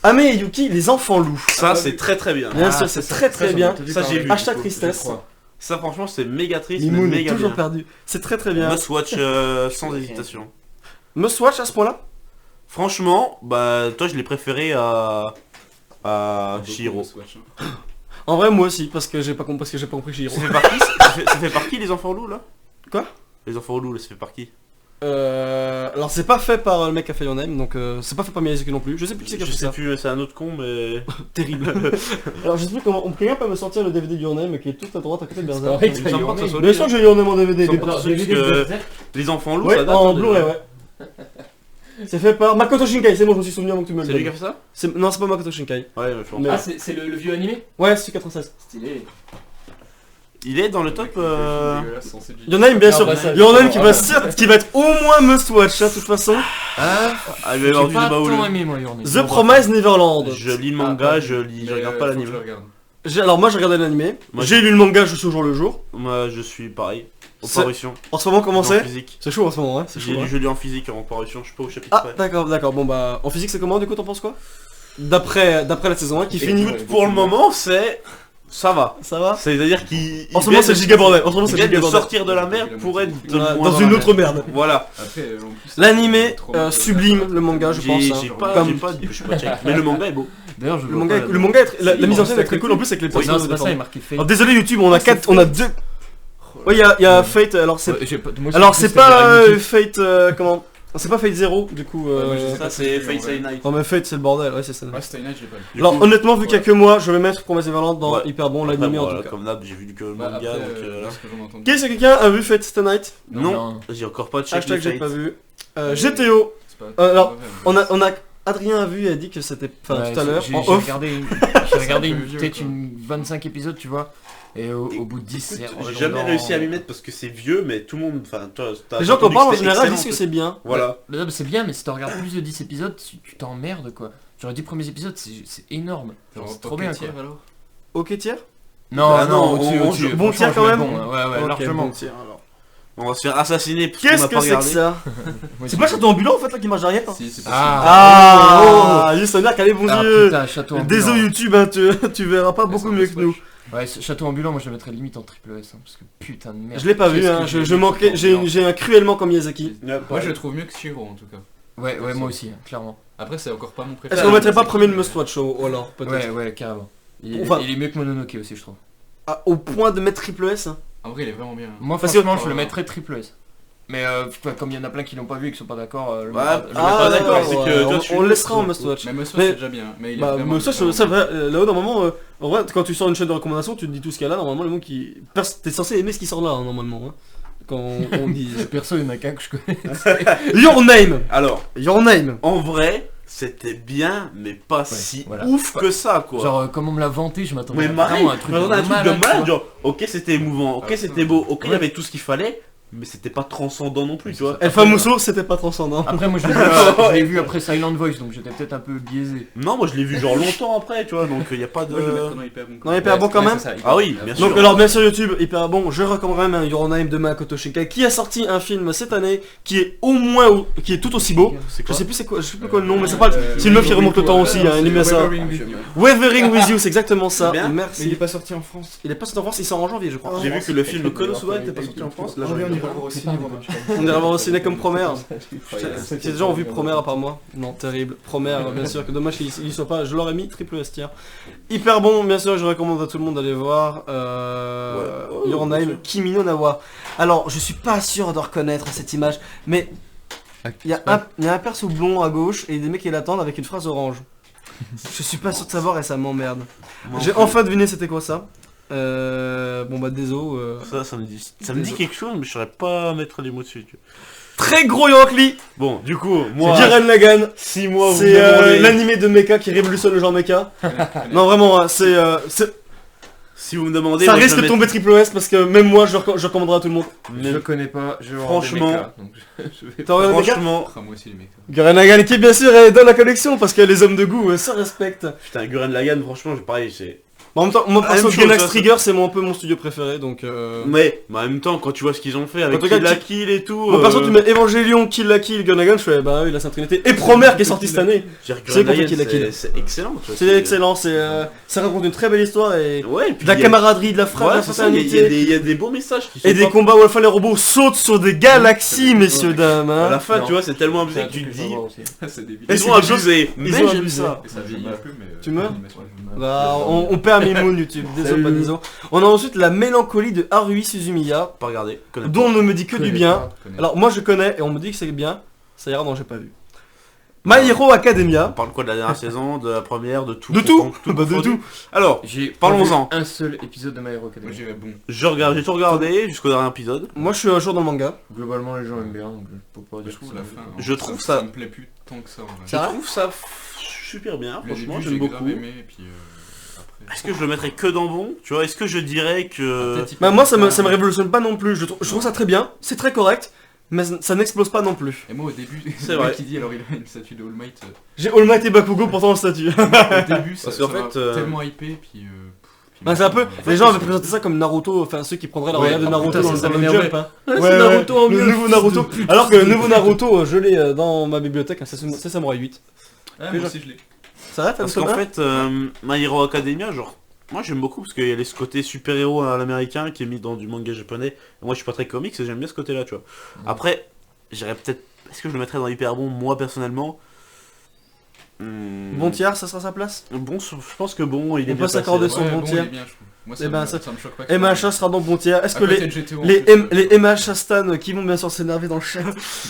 Ame et Yuki, les enfants loups. Ça c'est très très bien. Bien Ah, sûr, ça, c'est très très ça, bien. j'en ai entendu Ça, j'ai parler. vu. Hashtag Je tristesse. crois. Ça franchement c'est méga triste, mais Mimoun, méga toujours bien. perdu. C'est très très bien. Must watch sans hésitation. Must watch à ce point-là. Franchement, bah toi je l'ai préféré à Beaucoup Shiro. de Swatch, hein. En vrai, moi aussi, parce que j'ai pas compris Shihiro. Ça fait par qui ça fait par qui les enfants loups là Quoi Les enfants loups là, ça fait par qui Alors c'est pas fait par le mec qui a fait Your Name, donc c'est pas fait par Miyazaki non plus. Je sais plus qui c'est qui a Je fait sais ça. plus, mais c'est un autre con, mais... Terrible. Alors je sais plus comment. Quelqu'un peut me sortir le DVD de Your Name qui est tout à droite à côté de Berserk. pareil que Il me t'as semble Your pas que ça Name. soit Bien lui, sûr hein. que j'ai Your Name en DVD. Sans mais- doute. Alors, parce DVD que- de Berserk. Les enfants loups, Ouais, ça date en hein, Blu-ray, déjà. ouais. C'est fait par Makoto Shinkai, c'est bon, je me suis souvenu avant que tu me le C'est lui qui a donnes. fait ça Non, c'est pas Makoto Shinkai. Ouais, je pense. Mais- Ah, c'est le vieux animé. Ouais, c'est 96. Stylé. Il est dans le top... Dégueulasse, sans CGI. Your Name, bien sûr. bah, ça- Your Name qui va être au moins must watch, hein, de toute façon. Ah, il va y avoir J'ai du pas débat au tant lieu. aimé moi Your Name. The Promised Neverland. Je lis le manga, je regarde pas l'anime. Alors moi j'ai regardé l'animé. Moi, J'ai lu le manga, je suis au jour le jour. Moi, je suis pareil. En C'est- parution. En ce moment, comment En c'est physique. C'est chaud en ce moment, hein. C'est chaud. J'ai hein. lu, je lis en physique, en parution, je suis pas au chapitre Ah, près. d'accord. Bon bah, en physique c'est comment du coup, t'en penses quoi D'après la saison 1 qui finit. Écoute, pour le moment, c'est Ça va. Ça va? C'est-à-dire qu'il... En ce moment, c'est le giga bordel. En ce moment, c'est Il le vient giga de bordel. sortir de la merde pour être Ouais, moins dans une la autre merde. merde. Voilà. Après, en plus, L'animé trop mal. sublime, le manga, je pense. hein. J'ai pas, Comme- je suis pas check. Mais le manga est beau. D'ailleurs, je Le manga, le manga est la mise en scène est très cool en plus avec les Non, personnages. c'est pas ça, il est marqué Fate. Alors désolé YouTube, on a 4, on a 2. Ouais, il y a Fate, alors c'est... Ouais, j'ai pas- moi, Alors je c'est sais que c'était pas YouTube. Fate, comment... C'est pas Fate 0 du coup. Ouais, moi, je sais Ça c'est Fate Stay Night. Non mais Fate c'est le bordel, ouais c'est ça. Ouais, Stay Night, je l'ai pas lu. Alors honnêtement vu qu'il y a que moi, je vais mettre Promesse Valente dans Ouais. Hyper Bon Après, l'animé en voilà, tout cas. comme d'hab, j'ai vu que le Bah, manga, après, donc là. ce que j'en ai entendu. Qu'est-ce que quelqu'un a vu Fate Stay Night? Non, j'ai encore pas checké Hashtag j'ai Fate. pas vu. GTO, C'est pas- alors, c'est pas vrai, on a Adrien a vu et a dit que c'était... Enfin Ouais, tout à l'heure, j'ai en j'ai off. regardé, j'ai regardé un peu vieux, peut-être quoi. une 25 épisodes, tu vois, et au bout de 10, c'est J'ai jamais réussi à m'y mettre parce que c'est vieux, mais tout le monde. Enfin, toi, t'as Les gens qui en entendu parlent en c'était général excellent, disent que c'est bien. Voilà. C'est bien, mais si tu regardes plus de 10 épisodes, tu t'emmerdes quoi. Genre les 10 premiers épisodes, c'est énorme. Genre, c'est trop bien quoi. alors. Ok tiers? Non, Ah non, au-dessus, on- au-dessus. bon Franchement, tiers quand je mets même. bon, hein. Ouais, Ok, largement. bon tiers, alors. On va se faire assassiner parce qu'on Qu'est-ce a que pas c'est que regardé. ça? Moi, C'est pas Château Ambulant en fait là qui marche derrière? Si, c'est Ah. Ah, juste à dire qu'elle est bon Ah Dieu. putain, Château Ambulant. Désolé YouTube, hein, tu verras pas beaucoup Ouais, mieux c'est que nous. Ouais, ce Château Ambulant, moi je le mettrais limite en triple S, hein, parce que putain de merde. Je l'ai pas vu, Qu'est-ce hein, que j'ai je vu, manquais, Château Ambulant. j'ai un cruellement comme Miyazaki. Moi, je le trouve mieux que Shiro en tout cas. Ouais, moi aussi, hein, clairement. Après, c'est encore pas mon préféré. Est-ce qu'on mettrait pas premier le must-watch ou alors peut-être? Ouais, carrément. Enfin- Il est mieux que Mononoke aussi, je trouve. Ah, au point de mettre triple S hein. En vrai, il est vraiment bien. Moi, Parce que- franchement, je le mettrais triple S. Mais comme il y en a plein qui l'ont pas vu et qui sont pas d'accord, je le Ouais, mettrai- je je mets le pas mettrai- d'accord, c'est que toi, on le laissera en must-watch. Mais Must Mais- c'est déjà bien. Mais il est Bah, vraiment. must-watch, ça va, là-haut normalement, en vrai, quand tu sors une chaîne de recommandations, tu te dis tout ce qu'il y a là, normalement, le mot qui. T'es censé aimer ce qui sort là, hein, normalement, hein, quand on dit. Perso, il y en a qu'un que je connais. Your name! Alors, Your name! en vrai, c'était bien, mais pas si voilà. ouf que ça, quoi. Genre, comme on me l'a vanté, je m'attendais mais Marie, vraiment à un truc un truc de malade, tu malade, vois. genre, ok c'était émouvant, ok Ah, c'était beau, ok il y Ouais. avait tout ce qu'il fallait, mais c'était pas transcendant non plus, tu vois. El Famoso, c'était pas transcendant. Après, moi, je l'ai vu après Silent Voice, donc j'étais peut-être un peu biaisé. Non, moi je l'ai vu genre longtemps après, tu vois, donc il y a pas de... Moi, je le mettrais dans Hyper Bon. Non, Hyper Bon quand même. Ah oui, bien sûr. Donc alors bien sûr YouTube, hyper bon, je recommande quand même Your Name de Makoto Shinkai qui a sorti un film cette année qui est au moins, qui est tout aussi beau. C'est Je quoi sais plus c'est quoi, je sais plus quoi le nom, mais c'est pas, c'est une meuf qui remonte le temps aussi, hein, il aimait ça. Weathering with You. Weathering with You, c'est exactement ça. C'est bien. Mais il Merci. est pas sorti en France. Il est pas sorti en France, il sort en janvier je crois. J'ai vu que le film Konosuba était pas sorti en France, là j'en ai voir au cinéma. On ira voir au ciné comme Promère. Ces gens ont vu Promère à part moi. Non, terrible. Promère, bien sûr, que dommage qu'il y soit pas. Je l'aurais mis triple S tiers. Hyper bon, bien sûr, je recommande à tout le monde d'aller voir. Ouais. Your bien Name, sûr. Kimi no Nawa. Alors, je suis pas sûr de reconnaître cette image, mais il y a un perso blond à gauche et des mecs qui l'attendent avec une phrase orange. Je suis pas sûr de savoir et ça m'emmerde. J'ai enfin deviné c'était quoi ça. Bon bah désolé. Ça me dit quelque chose, mais je saurais pas mettre les mots dessus. Tu vois. Très gros Yankee. Bon, du coup, moi, C'est Gurren Lagann. 6 mois vous C'est me demandez- l'animé de mecha qui révolutionne le genre mecha. Non vraiment, hein, Si vous me demandez, ça moi, je risque de vais tomber triple S parce que même moi je recommanderais à tout le monde. mettre- Je le connais pas, je vais Franchement- regarder Mecha, donc je vais... T'as regardé mecha? Franchement, Ah, moi aussi, les mecs. Gurren Lagann qui bien sûr est dans la collection parce que les hommes de goût se respectent. putain, Gurren Lagann, franchement, pareil, c'est... En même temps, moi Ah, perso même chose, Gainax ça, Trigger c'est un peu mon studio préféré donc Mais en même temps, quand tu vois ce qu'ils ont fait avec En tout cas, Kill la tu- Kill et tout... Moi perso tu mets Evangelion, Kill la Kill, Gurren Lagann, je fais bah oui la Sainte Trinité et Promère qui est sortie cette année. je veux dire, c'est Gurren Lagann, pour Kill la Kill. c'est excellent. tu vois, C'est excellent, ça raconte une très belle histoire et Ouais, et puis de la il y a- camaraderie, de la frappe, de Ouais, la c'est ça, il y a fraternité. il y a des beaux messages qui sont Et des pas- combats où à la fin les robots sautent sur des galaxies, messieurs, dames. À la Hein. fin, Non. tu vois, c'est tellement C'est abusé un que tu truc te que je dis... vais voir aussi. C'est débile. Ils c'est ont quelque chose- abusé, ils mais ont j'aime abusé. ça. Et ça vieillit un peu, mais. Tu meurs l'animation, Bah, on perd Mimoun YouTube, désolé, pas désolé. On a ensuite la mélancolie de Haruhi Suzumiya, Pas regarder, connais dont on pas. ne me dit que du Connais bien. pas. je connais. Alors moi je connais et on me dit que c'est bien, ça ira, non j'ai pas vu. My Hero On Academia, parle quoi de la dernière saison, de la première, de tout de tout, confond- bah de confondu. tout. Alors, J'ai Parlons-en. pas vu un seul épisode de My Hero Moi, Academia. j'irais bon. j'ai tout regardé jusqu'au dernier épisode. Moi je suis un jour dans le manga. Globalement, les gens aiment bien, donc je peux pas Je dire trouve que la ça- fin. Je trouve ça- Ça me plaît plus tant que ça. en vrai. Je C'est vrai trouve ça super bien, Le franchement, début, j'aime j'ai beaucoup. grave aimé, et puis après. Est-ce que je le mettrais que dans bon? Tu vois, est-ce que je dirais que... Peut-être il Bah peut moi ça me faire- révolutionne pas non plus, je trouve ça très bien, c'est très correct, mais ça n'explose pas non plus. Et moi au début, C'est le vrai. mec qui dit alors il a une statue de All Might. J'ai All Might et Bakugo pourtant le statut. Au début, ça Parce qu'en ça m'a fait, tellement hypé, puis. Bah, c'est un peu, les gens avaient présenté ça comme Naruto, enfin ceux qui prendraient la Ouais, relève de ah, Naruto putain, dans le ça Shonen m'énervait. Jump. Hein. Ouais, c'est Naruto en le mieux, nouveau fils Naruto. de pute. Alors que le nouveau Naruto, je l'ai dans ma bibliothèque, hein, c'est Samurai 8. Ah, moi aussi je l'ai. Ça va, t'as Parce vu qu'en ça fait, My Hero Academia, genre, Moi j'aime beaucoup parce qu'il y a ce côté super-héros à l'américain qui est mis dans du manga japonais. Et moi je suis pas très comics et j'aime bien ce côté-là, tu vois. Après, j'irais peut-être... Est-ce que je le mettrais dans hyper bon, moi personnellement? Bon tiers, ça sera sa place. Bon, je pense que bon, il est On bien peut s'accorder placé, son ouais. bon il tiers. est bien, je trouve. Moi, Eh ben, ça me choque pas. MHA sera dans bon tiers. Est-ce que Après, les... GTO, en Les, plus, les MHA Stan qui vont bien sûr s'énerver dans le chat.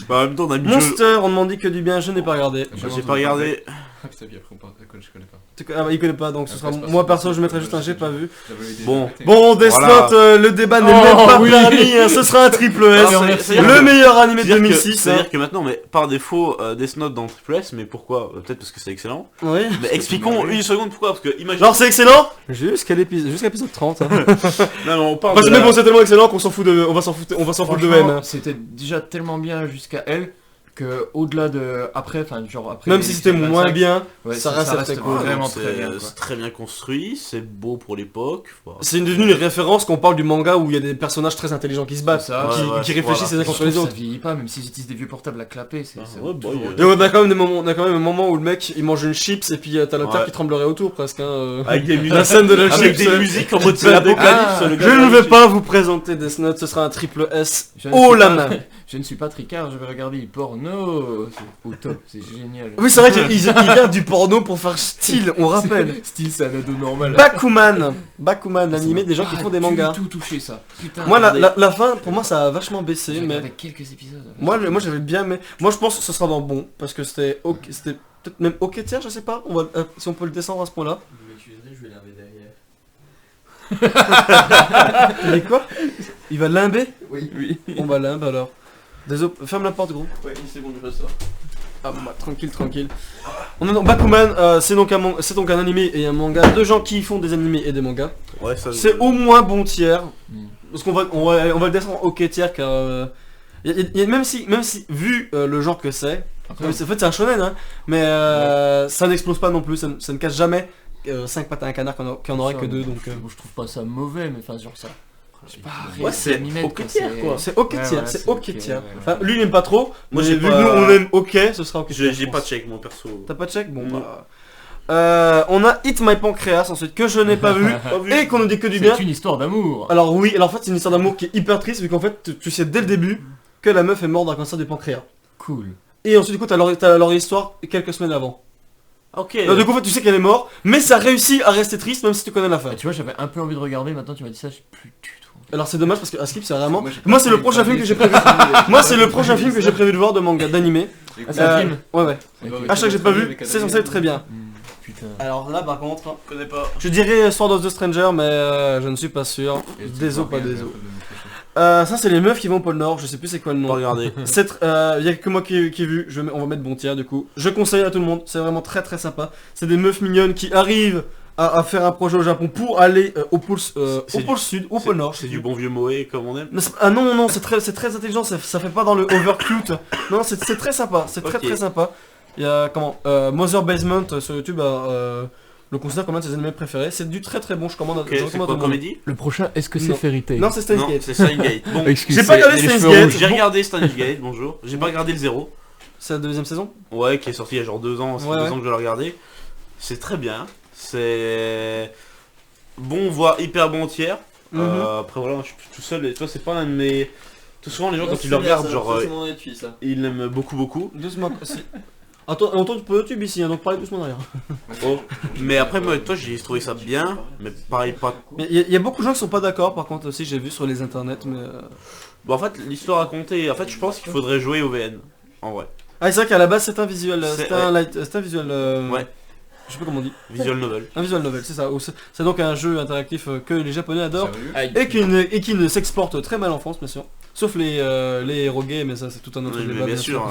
Bah, en même temps, on a mis le jeu... Monster, on m'en dit que du bien, je n'ai pas regardé. J'ai pas regardé. Ah putain, puis après on parle. Je connais pas. Ah bah il connaît pas donc ce Après, sera... c'est pas Moi ça. perso je mettrais juste un j'ai pas vu. J'avais l'idée de Bon. répéter. Bon Death Voilà. Note, le débat n'est Oh, même pas oui. permis, hein, ce sera un triple S. Ah, c'est-à-dire Le que- meilleur animé de C'est-à-dire que- 2006. C'est-à-dire que maintenant, mais par défaut, Death Note dans Triple S, mais pourquoi? Peut-être parce que c'est excellent. Oui. Mais expliquons une seconde pourquoi, parce que imagine... Genre c'est excellent jusqu'à l'épisode 30. Hein. Non, non, on parle Parce de que mais la- bon c'est tellement excellent qu'on s'en fout de... On va s'en foutre de Franchement, M. Hein. c'était déjà tellement bien jusqu'à elle que au-delà de après, enfin genre après. Même les si c'était épisodes moins 25, bien, ouais, ça reste très cool. vraiment c'est- très bien. Quoi. C'est très bien construit, c'est beau pour l'époque. Voilà. c'est devenu une référence qu'on parle du manga où il y a des personnages très intelligents qui se battent, C'est ça, qui, ouais, qui réfléchissent les uns Je contre trouve les que autres. ça vieillit pas, même s'ils utilisent des vieux portables à clapper. C'est Ah, c'est ouais, bah, toujours- il y Et on a quand même des moments, on a quand même un moment où le mec il mange une chips et puis t'as la terre Ouais. qui tremblerait autour presque. Hein, Avec des musiques, La scène de la avec chips. des musiques en mode C'est l'apocalypse. Ah, le Je gars ne de- vais pas vous présenter Death Note, ce sera un triple S Je ne haut suis la pas- main. Je ne suis pas tricard, je vais regarder du porno. C'est au top, c'est génial. Oui, c'est vrai qu'il vient du porno pour faire style, on rappelle. Style, c'est un ado normal. Bakuman, l'animé des gens qui font des mangas. Tout touché ça. Putain. Moi, regardez. la fin, pour moi, ça a vachement baissé, mais Avec quelques épisodes. moi j'avais bien, mais moi je pense que ce sera dans bon parce que c'était ok, c'était peut-être même ok tiers, je sais pas. On va, si on peut le descendre à ce point-là. Vous m'excuserez, je vais l'enlever derrière. Mais quoi Il va limber Oui. On va limber alors. Désolé, ferme la porte gros. Ouais, une seconde, je ressors. Ah bon bah tranquille. On est dans Bakuman, c'est donc un animé et un manga de gens qui font des animés et des mangas. Ouais, ça, C'est au moins bon tiers. Mm. Parce qu'on va le descendre en ok tiers car même si vu le genre que c'est, Après, en fait c'est un shonen hein, mais ça n'explose pas non plus, ça ne casse jamais 5 pattes à un canard qui en aurait ça, que 2 moi, donc je trouve pas ça mauvais, mais enfin, genre ça. Je sais pas, Ouais, c'est ok tiers, quoi. c'est ok Ouais, tiers, ouais, c'est c'est ok ok, tiers. ouais, ouais. Enfin lui il aime pas trop, Moi, mais j'ai vu pas- que nous on aime ok, ce sera ok tiers. J'ai je pas pense. check mon perso. T'as pas de check Bon Non. bah... on a Hit My Pancreas ensuite que je n'ai pas vu et qu'on nous dit que du bien. C'est une histoire d'amour. Alors oui, alors en fait c'est une histoire d'amour qui est hyper triste vu qu'en fait tu sais dès le début que la meuf est morte d'un cancer du pancréas. Cool. Et ensuite du coup t'as leur histoire quelques semaines avant. Ok. Donc, du coup en fait tu sais qu'elle est morte, mais ça réussit à rester triste même si tu connais la fin. Bah, tu vois, j'avais un peu envie de regarder, maintenant tu m'as dit ça, je sais plus du tout. Alors c'est dommage parce que Askip c'est vraiment... j'ai Moi pas c'est le envie de prochain film parler, que j'ai j'ai prévu. pas Moi c'est le prochain film que j'ai prévu de voir de manga, d'animé. Ah, c'est un film Ouais ouais. Ça va Ok. avec À chaque que j'ai notre pas ami vu, avec c'est Adrien. censé être très bien. Putain. Alors là par contre, Je connais pas. je dirais Sword of the Stranger mais je ne suis pas sûr. Et tu Désolé vois pas rien, désolé. de mon prochain. Ça c'est les meufs qui vont au pôle Nord, je sais plus c'est quoi le Pas nom. regarder. Il y a que moi qui ai vu, on va mettre bon tiers du coup. Je conseille à tout le monde, c'est vraiment très très sympa. C'est des meufs mignonnes qui arrivent à faire un projet au Japon pour aller au pôle sud, au pôle Nord. C'est du bon vieux Moé comme on aime. Ah non, c'est très intelligent, ça fait pas dans le overcute. Non, c'est très sympa, c'est très Ok. très sympa. Il y a Mother Basement sur YouTube, le considère comme un de ses animés préférés. C'est du très très bon, je commande Ok, je c'est recommande à quoi tout le monde. comédie? Le prochain, est-ce que Non. c'est Fairy Tail Non, c'est Steins Non, Gate. c'est Steins Gate. Bon. Excuse, J'ai pas regardé les Steins cheveux Gate. rouges. J'ai regardé Steins Gate, bonjour. J'ai pas regardé le 0. C'est la deuxième saison. Ouais, qui est sorti il y a genre 2 ans. C'est Ouais, 2 ouais. ans que je l'ai regardé. C'est très bien. C'est bon, voire hyper bon tiers. Mhm. Après voilà, je suis tout seul. Et toi, c'est pas un de mes. Tout souvent, les gens quand ils le regardent, genre, ils l'aiment beaucoup. Doucement, si. Attends, on tourne pour YouTube ici, hein, donc parlez doucement derrière. Oh. Mais après, moi, toi, j'ai trouvé ça bien. Mais pareil, pas. Mais il y a beaucoup de gens qui sont pas d'accord, par contre aussi j'ai vu sur les internets, mais... Bon, en fait, l'histoire racontée. En fait, je pense qu'il faudrait jouer au VN. En vrai. Ah c'est vrai qu'à la base c'est un visuel, C'est- c'est un visuel... Ouais. Je sais pas comment on dit. Visual novel. Un visual novel, c'est ça. C'est donc un jeu interactif que les japonais adorent. Sérieux Et qui ne s'exporte très mal en France, bien sûr. Sauf les héros gays, mais ça c'est tout un autre Oui, débat. mais bien sûr.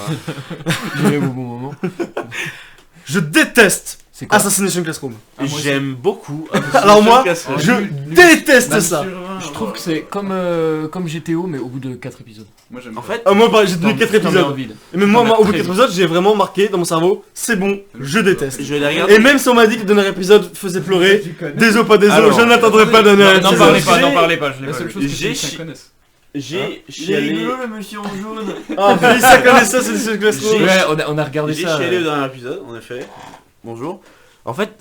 J'irai au bon moment. Je déteste C'est quoi Assassination Classroom. Ah, moi, J'aime beaucoup. Alors moi, Classroom. je nul. déteste Même ça. sur un, Je trouve que c'est comme GTO, mais au bout de 4 épisodes. Moi j'aime En pas. fait, Moi pareil, j'ai tenu 4 Je t'en mets en épisodes. vide. Et même moi, T'en mets au bout de très 4 épisodes, j'ai vraiment marqué dans mon cerveau, c'est bon, je déteste. je vais les regarder. Et même si on m'a dit que le dernier épisode faisait pleurer, désolé pas désolé, Alors, je n'attendrai pas d'un dernier N'en épisode. parlez pas, n'en parlez pas, je l'ai La pas seule vu. chose que J'ai Félicien chi- connaisse. J'ai chialé. le monsieur en jaune. Ah, Félicien connaît ça, c'est Assassination Classroom. J'ai- Ouais, on a regardé J'ai ça. chialé le dernier épisode, en effet. Bonjour. En fait,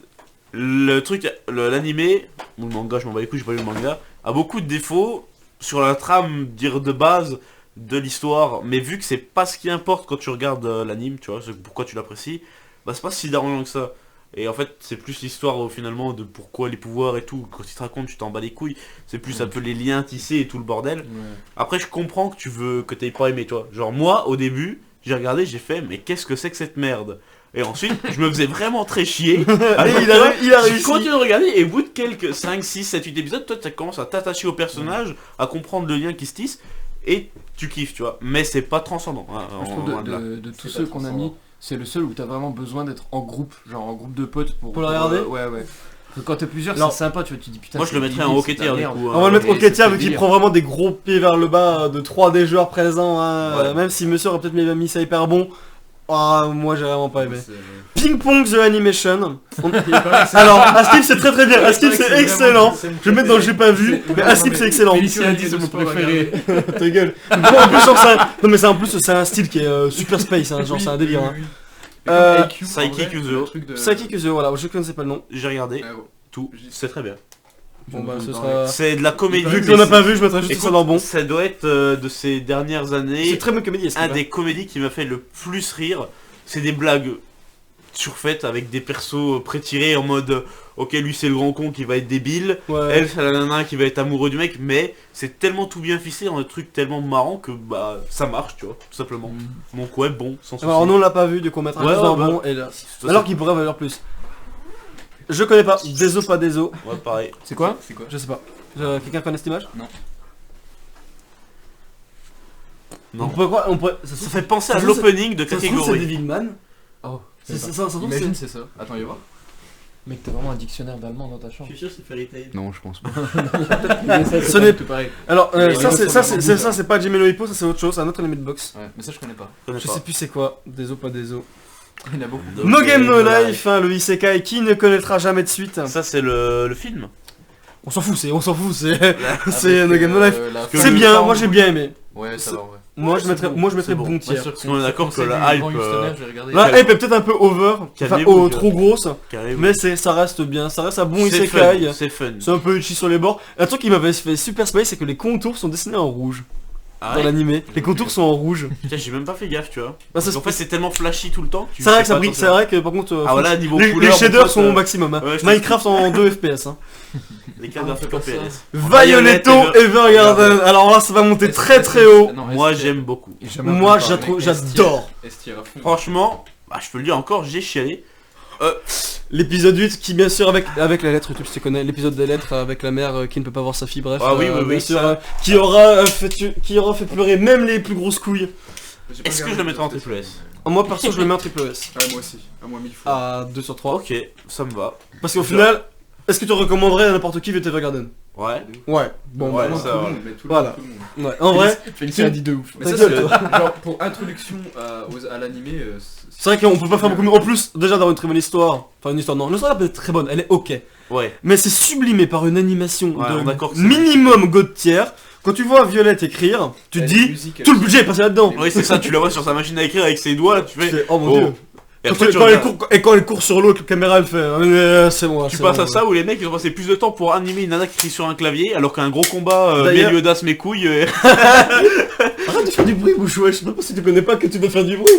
le truc, l'animé, ou le manga, je m'en bats les couilles, j'ai pas lu le manga, a beaucoup de défauts sur la trame, dire de base, de l'histoire, mais vu que c'est pas ce qui importe quand tu regardes l'anime, tu vois, c'est pourquoi tu l'apprécies, bah c'est pas si dérangeant que ça. Et en fait, c'est plus l'histoire finalement de pourquoi les pouvoirs et tout, quand ils te racontent, tu t'en bats les couilles, c'est plus un peu les liens tissés et tout le bordel. Ouais. Après, je comprends que t'aies pas aimé, toi. Genre, moi, au début, j'ai regardé, j'ai fait, mais qu'est-ce que c'est que cette merde? Et ensuite, je me faisais vraiment très chier. Et il a Je réussi. continue de regarder, et au bout de quelques 5, 6, 7, 8 épisodes, toi, tu commences à t'attacher au personnage, à comprendre le lien qui se tisse, et tu kiffes, tu vois. Mais c'est pas transcendant. Hein, Je trouve loin de là. de tous C'est ceux pas qu'on a transcendant. mis, c'est le seul où t'as vraiment besoin d'être en groupe, genre en groupe de potes pour le regarder. Ouais. Quand t'es plusieurs, Alors, c'est sympa, tu vois, tu dis putain. Moi, je le c'est mettrais en débile, haut c'est de la tier, du merde. coup. On va le mettre au Et Ketia c'est vu qu'il délire. prend vraiment des gros pieds vers le bas de 3 des joueurs présents. Hein, Ouais. même si monsieur aurait peut-être mis ça hyper bon. Ah, moi j'ai vraiment pas aimé. C'est- Ping Pong The Animation. Il paraît que c'est- Alors, Askip c'est très très bien. il Askip paraît que c'est excellent. vraiment- c'est Je vais mettre dans le j'ai pas vu, mais Askip c'est excellent. Félicie a dit c'est mon préféré. Ta gueule. Bon, en plus, genre, non mais c'est en plus c'est un style qui est super space, hein, genre c'est un délire. Hein. Psychic Uzo. Psychic Uzo, voilà, je connaissais pas le nom. J'ai regardé Ah, tout, c'est très bien. Bon bah ce sera... C'est de la comédie. Vu mais qu'on n'a c'est- pas vu, je mettrai juste Écoute, ça dans bon. ça doit être de ces dernières C'est années, très bonne comédie, est-ce un que des comédies qui m'a fait le plus rire. C'est des blagues surfaites avec des persos pré-tirés en mode ok, lui c'est le grand con qui va être débile, Ouais. elle c'est la nana qui va être amoureux du mec, mais c'est tellement tout bien ficelé dans des trucs tellement marrants que bah ça marche, tu vois, tout simplement. Donc ouais, bon, sans souci. Alors nous on l'a pas vu, du coup on mettra Ouais, juste dans ouais, bon et là. Ça, Alors qu'il pourrait valoir plus. Je connais pas, déso pas déso. ouais, pareil. C'est quoi? C'est quoi? Je sais pas. Quelqu'un connaît cette image? Non. On pourrait... Ça fait penser Ça à se trouve, l'opening de Ça se trouve c'est catégorie. Devilman. Oh, Ça se trouve Imagine c'est... c'est ça. Attends, il va voir. Mec, t'as vraiment un dictionnaire d'allemand dans ta chambre. sûr c'est Fairy Tail. Non, je pense pas. Ce n'est- tout pareil. Alors Mais ça les c'est autres ça sont c'est vraiment ça c'est pas Jimmy Hippo, ça c'est autre chose, c'est un autre anime de boxe. Ouais, mais ça je connais pas. Je connais Je pas. sais plus c'est quoi, déso pas déso. Il y en a beaucoup. Donc, No Game No voilà. Life, hein, le isekai qui ne connaîtra jamais de suite. Ça c'est le film. On s'en fout, c'est c'est No Game No Life. Que C'est le bien, temps- moi j'ai bien aimé. Ouais, ça va en vrai. Moi je c'est mettrais bon, bon c'est bon. tiers. Parce qu'on est d'accord que la hype, La hype est peut-être un peu over, enfin Calmez-vous, trop grosse, carré, mais ça reste bien, ça reste un bon c'est isekai. fun, c'est fun. C'est un peu utchi sur les bords. Un truc qui m'avait fait super space, c'est que les contours sont dessinés en rouge Ah dans ouais l'animé. Les contours sont en rouge. Putain, j'ai même pas fait gaffe, tu vois. Bah, ça Parce qu'en fait, c'est tellement flashy tout le temps. que tu C'est vrai fais que ça pas brille, attention. c'est vrai que par contre, Ah voilà, niveau les couleur, shaders mon sont au pote, maximum. Hein. ouais, je Minecraft en 2 FPS. Hein. les cartes graphiques en PLS. Violetto Evergarden. Alors là, ça va monter très très haut. Moi, j'aime beaucoup. Moi, j'adore. Estir à fond. Franchement, bah, je peux le dire encore, j'ai chialé. L'épisode 8 qui bien sûr avec la lettre, YouTube si tu connais, l'épisode des lettres avec la mère qui ne peut pas voir sa fille, bref. Ah oui, oui, bien oui, sûr, ça. qui aura fait pleurer même les plus grosses couilles. Est-ce que je le mettrai en triple S? Moi perso je le mets en triple S. Ouais, moi aussi. À moi 1000 fois. À 2 sur 3. Ok, ça me va. Parce qu'au final, est-ce que tu recommanderais à n'importe qui Violet Evergarden? Ouais. Ouais. Bon Ouais, bah, ça, Tout le voilà. monde, mais tout le Voilà. monde, tout le monde. ouais. En vrai, Félicie a dit de ouf. Mais ça, Ta c'est gueule, genre pour introduction à l'animé. c'est vrai qu'on peut pas faire beaucoup mieux. En plus, déjà d'avoir une très bonne histoire. Enfin une histoire non, l'histoire elle est très bonne, elle est ok. Ouais. Mais c'est sublimé par une animation Ouais, on est de d'accord que c'est- minimum God tier. Quand tu vois Violette écrire, tu te dis tout le budget est passé là-dedans. Oui, c'est ça, tu la vois sur sa machine à écrire avec ses doigts, là, tu Tu fais. fais, oh mon Oh. dieu. Et Quand, après, tu quand elle regardes. court, et quand elle court sur l'autre, la caméra elle fait c'est bon. Tu c'est passes bon. à ça où les mecs ils ont passé plus de temps pour animer une nana qui crie sur un clavier alors qu'un gros combat D'ailleurs- milieu d'as mes couilles. Arrête de faire du bruit, bouche, ouais. Je sais pas si tu connais pas que tu dois faire du bruit.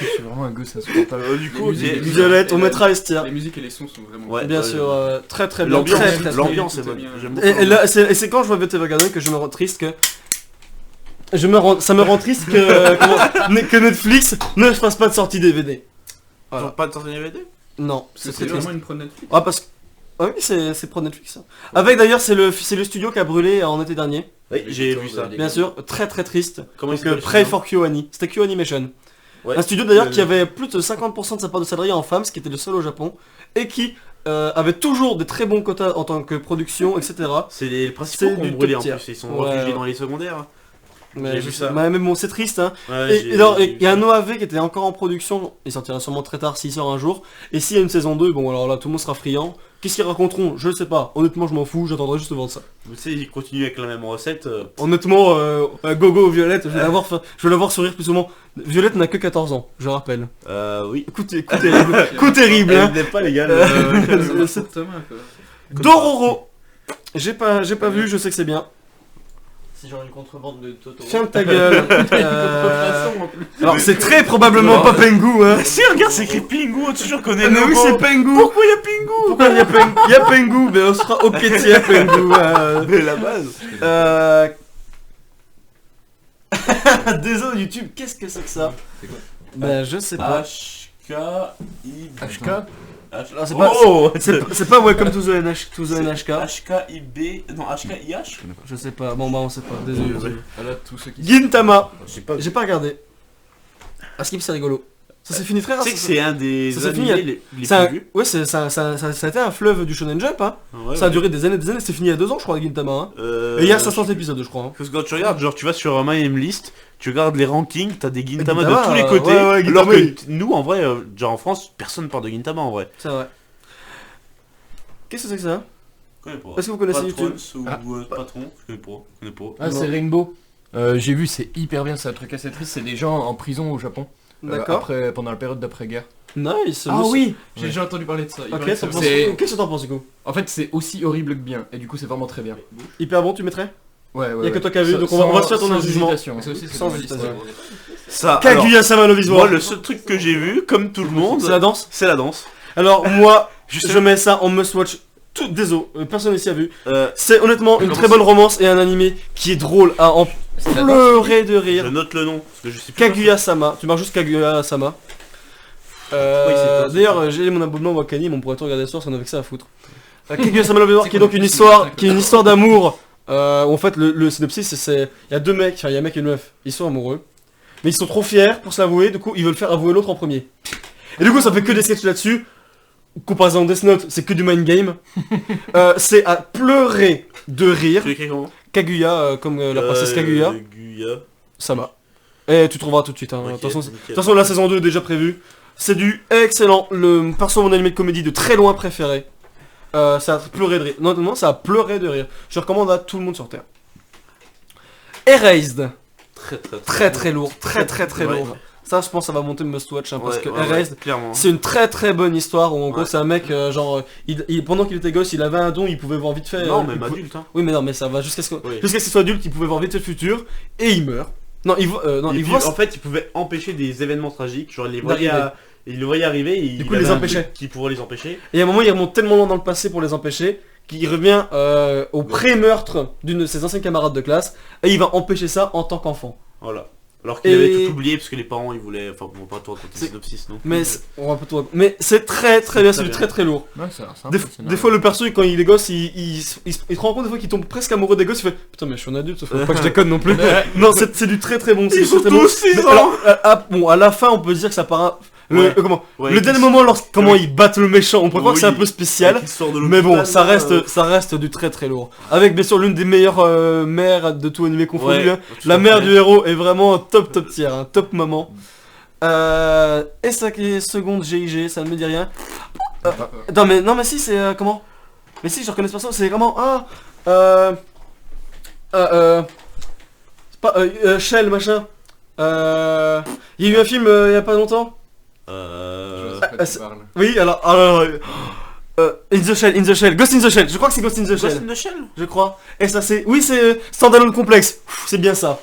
Je suis vraiment un gosse insupportable. Du coup, Les musiques, j'ai- les Violette, on Et mettra Estia. Les musiques et les sons sont vraiment. Ouais. Bien sûr, très très bien. L'ambiance, très, très, l'ambiance très est bonne. bien. J'aime beaucoup. Et là, et c'est quand je vois Violet Evergarden que je me rends triste que... ça me rend triste que Netflix ne fasse pas de sortie DVD. Ils ont Voilà. pas de sortie DVD? Non, Parce c'est que très c'est triste. vraiment une prod Netflix. Ah parce que... Ah oui, c'est pro Netflix. Ça. Avec d'ailleurs, c'est le studio qui a brûlé en été dernier. Oui, j'ai vu ça. Bien sûr, très très triste. Comment Donc il s'appelle, Pray ce for KyoAni. C'était KyoAnimation. Ouais. Un studio d'ailleurs Le- qui avait plus de 50% de sa part de salariés en femmes, ce qui était le seul au Japon, et qui avait toujours des très bons quotas en tant que production, etc. C'est les principaux C'est qui ont du brûlé en top tier. plus, ils sont Ouais, réfugiés ouais. dans les secondaires. Mais, J'ai vu ça. mais bon, c'est triste, hein. Ouais, Et alors, il y a un OAV qui était encore en production, il sortira sûrement très tard s'il sort un jour. Et s'il y a une saison 2, bon alors là tout le monde sera friand. Qu'est-ce qu'ils raconteront? Je sais pas. Honnêtement, je m'en fous, j'attendrai juste de voir ça. Tu sais, ils continuent avec la même recette. Honnêtement, Gogo Violette, je vais la voir sourire plus souvent. Violette n'a que 14 ans, je rappelle. Oui. Coup terrible, coup terrible, hein. Elle n'est pas légale. Euh, C'est Thomas quoi. Dororo. J'ai pas vu, je sais que c'est bien. C'est genre une contrebande de Totoro. Ferme ta gueule. Alors c'est très probablement pas Pengu, hein. Si, regarde, c'est écrit Pingu, on toujours connaît Ah, le mais oui, logo. c'est Pengu. Pourquoi y a Pingu? Pourquoi il y a Pengu? Mais on sera au pied de tiers, Pengu. Mais la base. Désolé YouTube, qu'est-ce que c'est que ça? C'est quoi? Ben je sais pas. HKIB. Alors, c'est pas, Oh, c'est pas Welcome to the NHK. HKIB. Non, HKIH. Je sais pas, bon bah on sait pas, désolé. Ah là, tous ceux qui... Gintama, Je sais pas. j'ai pas regardé. À Skip c'est rigolo. Ça s'est fini très Tu rare. sais que c'est un des ça s'est animés fini, les ça, plus vus. ouais, ça a été un fleuve du Shonen Jump, hein. Ouais, Ça a ouais. duré des années, c'est fini il y a 2 ans je crois Gintama. Hein. Et il y a 500 épisodes je crois. Hein. Parce que quand tu regardes, genre tu vas sur My Name List, tu regardes les rankings, t'as des Gintama de Gintama, tous les côtés. ouais, ouais, alors Gintama, que nous en vrai, genre en France, personne parle de Gintama en vrai. C'est vrai. Qu'est-ce que c'est que ça? Je connais pas. Est-ce que vous connaissez Patrons YouTube? ou patron, je connais pas. Ah, c'est Rainbow. J'ai vu, c'est hyper bien, c'est un truc assez triste, c'est des gens en prison au Japon. D'accord. Pendant la période d'après-guerre. Nice. Ah oui, j'ai Ouais. déjà entendu parler de ça. Il Ok, paraît que t'en c'est- penses- c'est- qu'est-ce que t'en penses du coup? En fait, c'est aussi horrible que bien, et du coup, c'est vraiment très bien. Hyper bon, tu mettrais? Ouais, ouais. Y a que ouais. toi qui as vu, Sans- donc on va se faire ton sans jugement. hésitation. Mais ça aussi, c'est Sans dans ma liste. hésitation. Ça, alors, Kaguya-sama no moi le seul truc que j'ai vu, comme tout le monde, C'est la danse? c'est la danse. Alors moi, Je je sais. mets ça en must-watch. Tout, désolé, personne ici a vu. Euh, C'est honnêtement une Comment très bonne romance et un animé qui est drôle à en C'est la pleurer de je rire. note le nom, parce que je sais plus. Kaguya-sama, tu marques juste Kaguya-sama. Oui, c'est toi, D'ailleurs, j'ai mon abonnement Wakani, mais on pourrait tout regarder ce soir, ça n'a avec ça à foutre. Kaguya-sama Love War, qui est donc une histoire, qui est une histoire d'amour. Où en fait, le synopsis, c'est il y a deux mecs, enfin il y a un mec et une meuf, ils sont amoureux, mais ils sont trop fiers pour se l'avouer, du coup ils veulent faire avouer l'autre en premier. Et du coup, ça fait que des sketchs là-dessus. Comparaison Death Note, c'est que du mind game. C'est à pleurer de rire. Tu l'écris comment Kaguya, comme la princesse Kaguya, Kaguya. Sama. Et tu trouveras tout de suite. Hein. Ok, De toute nickel. façon, la saison 2 est déjà prévue. C'est du excellent. Le perso mon animé de comédie de très loin préféré. Ça a pleuré de rire. Non, non, ça a pleuré de rire. Je recommande à tout le monde sur Terre. Erased. Très très lourd. Très très très Ouais. lourd. Ça, je pense, ça va monter le must-watch. Hein, parce Ouais, que ouais, ouais, Erased, clairement. c'est une très très bonne histoire où en gros Ouais. c'est un mec pendant qu'il était gosse il avait un don, il pouvait voir vite fait Non, il même pouvait- adulte, hein. oui mais non mais ça va jusqu'à ce Oui. qu'il soit adulte il pouvait voir vite fait le futur et il meurt. Non il voit non Et il puis, voit en fait, il pouvait empêcher des événements tragiques, genre D'arriver. il le voyait arriver et Du coup, il il les avait un empêchait. truc qui pourrait les empêcher. et à un moment il remonte tellement loin dans le passé pour les empêcher qu'il revient au pré-meurtre d'une de ses anciennes camarades de classe et il va empêcher ça en tant qu'enfant. Voilà. Alors qu'il Et- avait tout oublié parce que les parents ils voulaient. Enfin, bon, pas toi quand C'est- t'es synopsis, non. Mais on va pas tout mais c'est très très bien, c'est très du bien. très très lourd. Ouais, ça a l'air sympa, Des, le scénario. des fois le perso quand il est gosse il se rend compte des fois qu'il tombe presque amoureux des gosses, il fait putain mais je suis un adulte, faut pas que je déconne non plus. Non c'est du très très bon, c'est Ils du sont très, très bon. tous 6 Mais ans. alors, bon à la fin on peut se dire que ça part Ouais. comment Ouais, le dernier moment comment ils battent le méchant, on peut croire que c'est un peu spécial. Qui sort de Mais bon, l'hôpital, ça là, reste du très très lourd. Avec bien sûr l'une des meilleures mères de tout animé confondu. ouais, Hein. tout La à mère fait. du héros est vraiment top tier, hein, top maman. Et ça qui est seconde GIG, ça ne me dit rien. Non mais si c'est comment? Mais si je reconnais ce perso, c'est comment? C'est pas Shell machin. Il y a eu un film il y a pas longtemps. Je vois Euh... pas de quoi tu c'est- parles. Oui alors In the Shell, Ghost in the Shell, je crois que c'est Ghost in the Ghost Shell, in the Shell. je crois. Et ça c'est, oui c'est Standalone Complexe, c'est bien ça.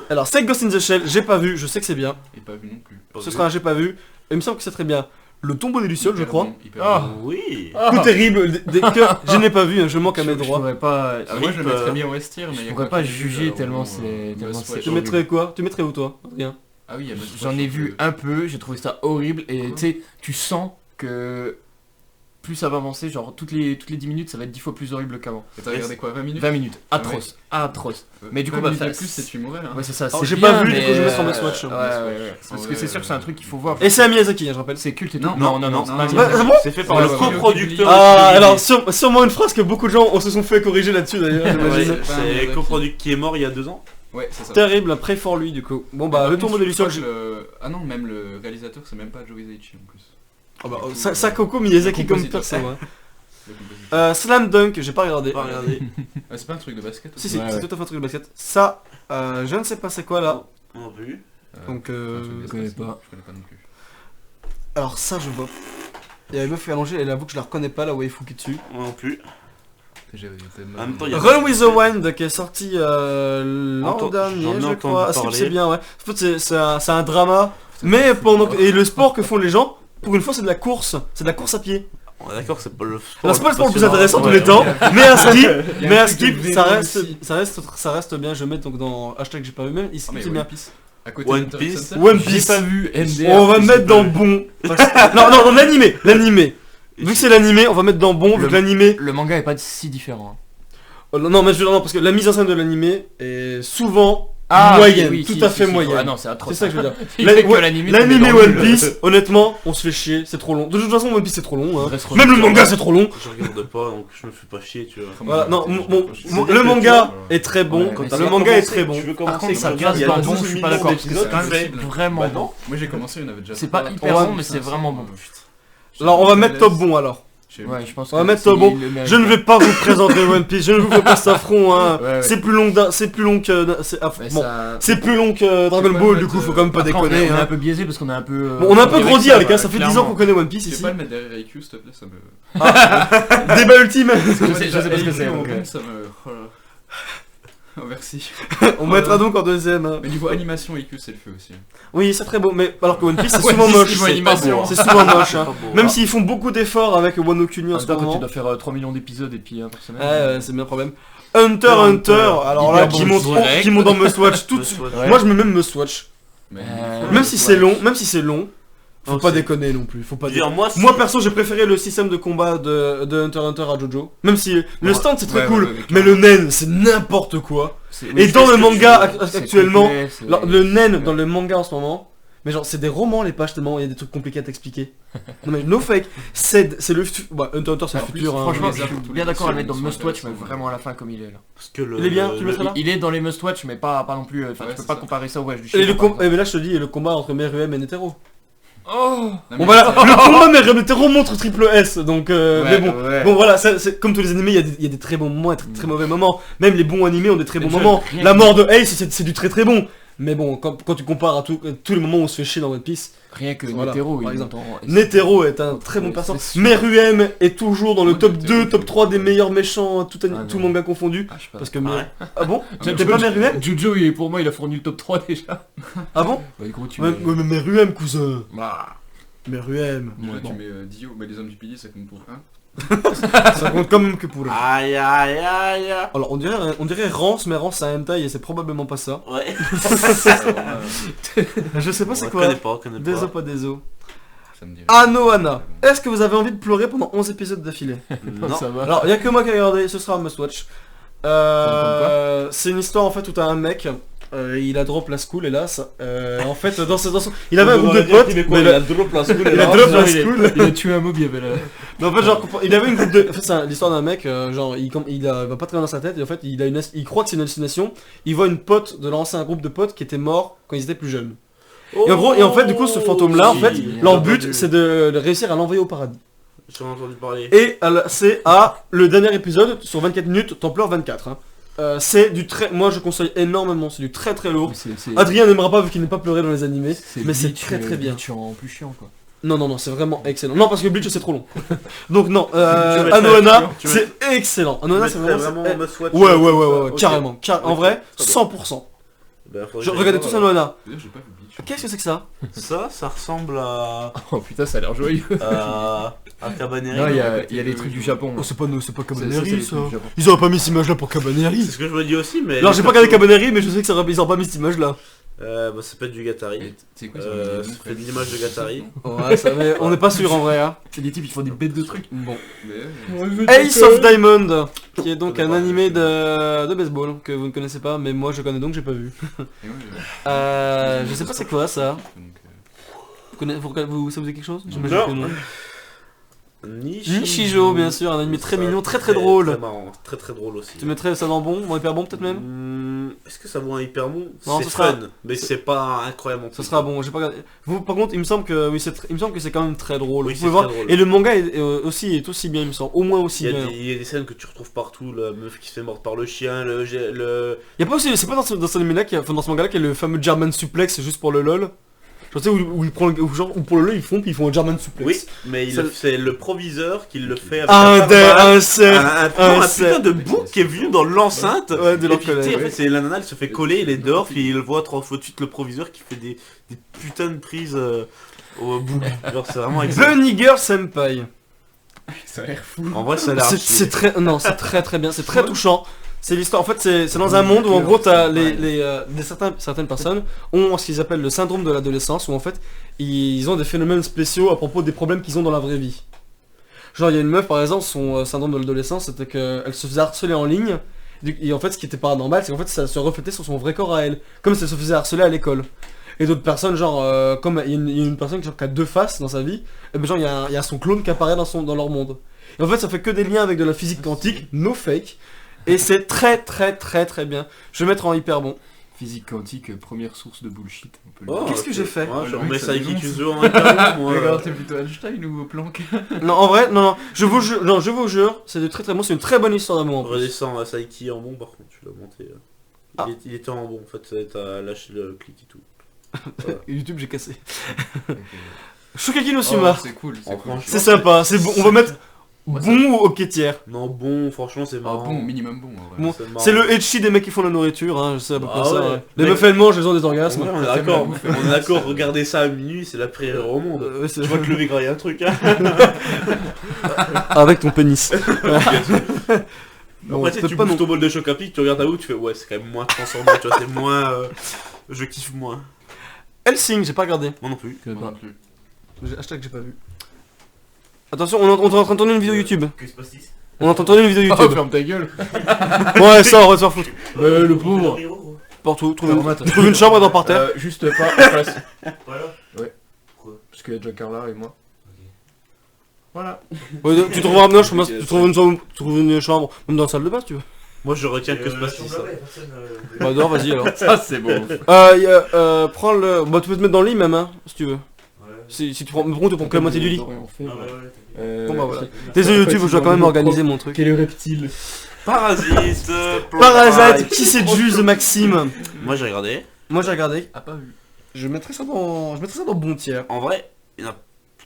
Alors c'est Ghost in the Shell, j'ai pas vu, je sais que c'est bien, Et pas vu non plus. ce sera un j'ai pas vu, et il me semble que c'est très bien. Le tombeau des Lucioles je Hyper crois, bon, hyper Ah. bon. Oui. tout terrible, dès que je n'ai pas vu, hein, je manque à mes Je droits. pourrais pas. Ah, moi je le Rip, mettrais bien au S tier, mais je il y a pourrais quoi pas qui est vu, juger alors, tellement bon, c'est- tellement Must c'est Watch. Tu mettrais quoi? Tu mettrais où toi? Rien. Ah oui, il y a Must J'en Watch, ai vu un peu, j'ai trouvé ça horrible et Quoi tu sais, tu sens que plus ça va avancer, genre toutes les 10 minutes ça va être 10 fois plus horrible qu'avant. Et t'as regardé quoi, 20 minutes 20 minutes, atroce, atroce. Mais du coup, 20 bah, minutes ça- de plus c'est tu mourrais hein. Ouais, c'est ça, Alors, c'est j'ai bien, pas vu, du mais, coup, je vais mettre en Must Watch. ouais, Must ouais, Watch. ouais. Parce Ouais, que c'est sûr que c'est un truc qu'il faut voir. Et c'est à Miyazaki, hein, je rappelle. C'est culte et tout. Non, non, non, non, non, c'est non, pas non, Miyazaki. Ah bon? C'est fait par Ouais, le ouais, coproducteur. Ah de alors Studio sûrement une phrase que beaucoup de gens se sont fait corriger là-dessus d'ailleurs, Ghibli. j'imagine. Ouais, Pas un c'est Miyazaki. coproducteur qui est mort il y a 2 ans. Ouais, c'est ça. Terrible, après for lui du coup. Bon bah Par le contre, tombeau des je crois Lucioles, que Ah non, même le réalisateur c'est même pas Joe Hisaichi en plus. Ah bah, Du coup, ça Coco Miyazaki le comme compositeur. perso. Hein. Le compositeur. Slam Dunk, j'ai pas regardé. Pas regardé. Ah, c'est pas un truc de basket Si aussi si, Ouais, c'est ouais. tout à fait un truc de basket. Ça, je ne sais pas c'est quoi là. On a vu. Donc c'est un truc de je connais basket, pas. Je connais pas non plus. alors ça je vois. Il y a une meuf qui est allongée, elle avoue que je la reconnais pas la waifu qui est dessus. Moi non plus. En même temps, il y a- Run with the Wind qui est sorti l'an Attends, dernier, j'en ai je entendu crois. Ah, parler. c'est bien, ouais. En fait, c'est un drama. Mais pendant et le sport que font les gens, pour une fois, c'est de la course. C'est de la course à pied. On est d'accord, c'est pas le Alors, c'est pas le sport le plus passionnant. intéressant de tous Ouais, les temps, mais un skip, Il y a mais un un truc de skip, vélo aussi. ça reste bien. Je vais mettre donc dans hashtag j'ai pas vu même. Ici, Ah, mais c'est One bien. Piece. À côté One de Piece. Hunter x Hunter. One J'ai Piece. pas vu MDR. On va je sais mettre pas. dans bon. Non, l'animé, l'animé. Vu que c'est l'animé, on va mettre dans bon, vu Le- que l'animé. Le manga est pas si différent. Oh, non, mais je veux dire, non, parce que la mise en scène de l'animé est souvent moyenne, tout à fait moyenne. Ah non, c'est atroce. C'est ça que je veux dire. Il fait que Ouais, l'animé, L'animé c'est One nul. Piece, honnêtement, on se fait chier, c'est trop long. De toute façon, One Piece c'est trop long. Hein. Reste Même le relecteur. manga c'est trop long. Je regarde pas, donc je me fais pas chier, tu vois. Voilà, non, C'est-à-dire le que manga tu est très bon. Ouais, mais Le manga est très bon. Tu veux Par commencer contre, ça comme classe il y a dans 12 bon, je suis pas millions d'accord. Parce que d'épisodes, c'est quand tu même fais- vraiment Bah bon. non. Moi j'ai commencé, il y en avait déjà. C'est pas 3, hyper 3, bon, mais c'est 500, vraiment bon. Alors on va mettre top bon alors. Ouais, je pense On va que mettre c'est- top bon. il le mérite Je ne bien. vais pas vous présenter One Piece, je ne vous fais pas cet affront. Hein. Ouais, ouais. C'est plus long que Mais bon, ça- c'est plus long que Dragon peux pas Ball. le Du coup, mettre, faut quand même pas Après, on est déconner. un Hein. peu biaisé parce qu'on est un peu. Bon, on a un peu direct, grandi ça, avec, ouais, ça fait 10 ans clairement. qu'on connaît One Piece Tu peux ici. pas le mettre derrière IQ s'il te plaît, ça me. Débat ultime. Je sais pas ce que c'est. donc, Ça me. Oh là. Oh merci. On mettra donc en deuxième. Hein. Mais niveau animation, IQ c'est le feu aussi. Oui, c'est très beau, mais alors que One Piece c'est One souvent Piece, moche. niveau C'est animation. pas beau. C'est souvent moche. Hein. Pas beau, Même hein. s'ils font beaucoup d'efforts avec Wano Kuni en ce Attends, quand tu moment. dois faire 3 millions d'épisodes et puis un par semaine. Ouais, c'est bien le problème. Hunter Hunter, alors là, Hyper qui bon monte, direct. qui monte dans Must Watch tout. Ouais. Moi je mets même Must Watch. Mais Même si c'est long, faut Non, pas c'est- déconner non plus. Faut pas Je veux dire, déconner. moi, Moi perso j'ai préféré le système de combat de Hunter Hunter à Jojo. Même si le stand c'est très ouais, cool, ouais, ouais, mais le nen c'est n'importe quoi. C'est- Et oui, dans je le pense que manga c'est actuellement, complet, c'est- alors, le nen Ouais. dans le manga en ce moment, mais genre c'est des romans les pages tellement il y a des trucs compliqués à t'expliquer. Non mais no fake, c'est le bah, Hunter Hunter c'est le En futur. hein. Franchement, les je suis arcs, tous bien les d'accord à le mettre dans sont Must Watch, mais intéressants. vraiment à la fin comme il est là. Parce que le. Il est bien, tu le mettrais là Il est dans les Must Watch, mais pas non plus. Enfin, Ouais, tu peux c'est pas ça. comparer ça au Wesh du Et le Chien, par exemple. mais là je te dis le combat entre Meruem et Netero. Oh Non, Bon mais- voilà, le combat Meruem Netero montre triple S donc Ouais, mais bon. ouais. Bon voilà, c'est comme tous les animés, il y a des très bons moments et très, très mauvais moments. Même les bons animés ont des très bons Déjà, moments. rien La que- mort de Ace, c'est du très très bon. Mais bon, quand tu compares à tous les moments où on se fait chier dans One Piece, Rien que Voilà, Netero, par il exemple. entend- Netero est un très bon Ouais, personnage. c'est sûr. Meruem est toujours dans le Ouais, top Netero, 2, top 3 des meilleurs méchants, tout Ah, tout non. manga confondu. Ah, je sais pas. Parce que Ah ouais. Ah bon Ah, T'es mais pas Jojo- Meruem Jojo, pour moi, il a fourni le top 3 déjà. Ah bon Bah, gros, tu Ouais, mets- ouais, mais Meruem, cousin. Bah, Meruem. Déjà, bon. tu mets Dio, mais les hommes du pilier ça compte pour 1. Ça compte quand même que pour le. Aïe aïe aïe. Alors on dirait Rance, mais Rance c'est un hentai et c'est probablement pas ça. Ouais. Je sais pas c'est On quoi. connaît pas, connaît Déso pas. pas déso. Ça me dit. Anohana. Est-ce que vous avez envie de pleurer pendant 11 épisodes d'affilée? Non. ça va. Alors, il y a que moi qui ai regardé, ce sera un must-watch. C'est une histoire en fait où t'as un mec, il a drop la school hélas. En fait, dans son... il avait un groupe de potes, mais il a drop la school. il a drop la school. Il a tué un mob, il y avait la... Mais en fait, genre, il avait une groupe de. En fait, c'est l'histoire d'un mec, genre, va pas très bien dans sa tête, et en fait, il croit que c'est une hallucination. Il voit une pote de lancer un groupe de potes qui étaient morts quand ils étaient plus jeunes. Et en fait, du coup, ce fantôme-là, en fait, leur but, c'est de réussir à l'envoyer au paradis. J'en ai entendu parler. Et c'est le dernier épisode, sur 24 minutes, t'en pleures 24. Hein. C'est du très... Moi je conseille énormément, c'est du très très lourd. Adrien n'aimera pas vu qu'il n'est pas pleuré dans les animés, mais c'est très très bien. Bleach en plus chiant quoi. Non, c'est vraiment excellent. Non, parce que Bleach c'est trop long. Donc non, mettrais- Anohana, tu c'est excellent. Anohana c'est vraiment... must-watch. Ouais, Ok. carrément. En Ok, vrai, ça va. 100%. Ben, faudrait Je que regardais j'aille tous voir, Anohana. D'ailleurs, j'ai pas vu Bleach. Qu'est-ce que c'est que ça? Ça ressemble Oh putain, ça a l'air joyeux. à Cabaneri. Non, il y a les trucs du Japon. Oh, c'est pas C'est Cabaneri les ça. trucs du Japon. Ils auraient pas mis cette image là pour Cabaneri. C'est ce que je me dis aussi, mais. Alors j'ai pas regardé Cabaneri, mais je sais que ça aurait... ils auraient pas mis cette image là. Bah, ça peut être du Gatari. Et c'est quoi Ça fait de l'image de Gatari. Ouais, ça, mais on n'est pas sûr en vrai. Hein. C'est des types, ils font des bêtes de trucs. Bon. Mais Ace of Diamond, qui est donc un animé de baseball que vous ne connaissez pas, mais moi je connais donc j'ai pas vu. et ouais, Je sais pas c'est quoi ça. donc, Ça vous dit quelque chose? Non. J'imagine que non. Nishijo, bien sûr, un anime très mignon, très très drôle. Très marrant, très très drôle aussi. Tu mettrais ça dans bon, dans hyper bon peut-être même? Est-ce que ça vaut un hyper bon? Non, C'est ce sera- fun, mais c'est pas incroyable. Ça sera bon, j'ai pas regardé. Vous, par contre, il me semble que oui, il me semble que c'est quand même très drôle. Oui, Vous c'est pouvez voir. très drôle. Et le manga est aussi bien, il me semble, au moins aussi Il y, bien. il y a des scènes que tu retrouves partout, la meuf qui se fait mordre par le chien, le... Y a pas aussi, c'est pas dans ce anime là, dans ce manga là, qu'il y a le fameux German suplex juste pour le lol. tu sais, où ils prennent, où pour le lait, ils font un German suplex. Oui, mais Ça- c'est le proviseur qui le fait avec Un cerf. un putain de bouc qui est venu dans l'enceinte. Ouais, de Et leur puis, tu sais, collègue. en fait, c'est la nana, elle se fait coller, il est dehors, puis il voit 3 fois de suite le proviseur qui fait des putains de prises au bouc. Genre, c'est vraiment excellent. Bunny Girl Senpai. Ça a l'air fou. En vrai, ça a l'air C'est très, non, c'est très bien, c'est très touchant. C'est l'histoire, en fait, c'est dans un monde où en gros, t'as certaines personnes ont ce qu'ils appellent le syndrome de l'adolescence, où en fait, ils ont des phénomènes spéciaux à propos des problèmes qu'ils ont dans la vraie vie. Genre, il y a une meuf, par exemple, son syndrome de l'adolescence, c'était qu'elle se faisait harceler en ligne, et en fait, ce qui était paranormal, c'est qu'en fait, ça se reflétait sur son vrai corps à elle, comme si elle se faisait harceler à l'école. Et d'autres personnes, genre, comme il y a une personne qui a 2 faces dans sa vie, et ben genre, il y a son clone qui apparaît dans leur monde. Et en fait, ça fait que des liens avec de la physique quantique, no fake, et c'est très bien. Je vais mettre en hyper bon. Physique quantique, première source de bullshit. On peut le Oh, dire. Qu'est-ce que j'ai fait? Ouais, Le on met mec, ça ça avec dénonce. Ikuzo en interview, moi. Regarde, t'es plutôt Einstein ou Planck? Non, en vrai, non, je vous jure, c'est de très bon, c'est une très bonne histoire d'amour en plus. Redescends à Saiki en bon, par contre, tu l'as monté. Ah. Il était en bon, en fait, t'as lâché le clic et tout. Voilà. YouTube, j'ai cassé. Shokeki no Suma, Oh, c'est cool, c'est En cool. France, c'est sympa, c'est bon, on va mettre bon ou ok tiers. Non, bon, franchement, c'est Ah marrant. bon, minimum bon. En vrai. Bon, C'est marrant. c'est le etchi des mecs qui font la nourriture, hein, je sais à peu près Ah ça. ouais. Ouais. Les Mec- meufs elles mangent, elles ont des En orgasmes. vrai, on est T'aimes d'accord, la bouffe, on est d'accord, regardez ça à minuit, c'est la prière au monde. C'est- Je vois te lever quand il y a un truc, hein. Avec ton pénis. Bon, Après, tu sais, peut-être tu pas bouffes non. ton bol de choc à pic, tu regardes ta bouffe, tu fais ouais, c'est quand même moins transcendant, tu vois, c'est moins. Je kiffe moins. Helsing, j'ai pas regardé. Moi non plus. Moi non plus. Hashtag j'ai pas vu. Attention, on est en train de tourner une vidéo YouTube. Que se passe-t-il On est en train de tourner une vidéo Oh, YouTube. ferme ta gueule. Ouais, ça, on va se faire foutre. Le pauvre. Partout, trouve Alors, attends. une chambre dans par terre. Juste pas en face. Voilà. Ouais. Pourquoi Parce qu'il y a déjà Carla et moi. Voilà. Ouais, tu trouveras non, tu trouves une chambre, même dans la salle de bain si tu veux. Moi je retiens que se passe-t-il ça. Bah dehors, vas-y alors. Ça, c'est bon. Prends le. Bah tu peux te mettre dans le lit même, hein, si tu veux. Si tu prends. Mais pourquoi tu prends que la moitié du lit? Bon bah voilà. Désolé YouTube, je dois quand même organiser mon truc. Quel reptile. Parasite. Parasite, qui séduise Maxime? Moi j'ai regardé. Moi j'ai regardé. Ah, pas vu. Je mettrais ça dans bon tiers. En vrai,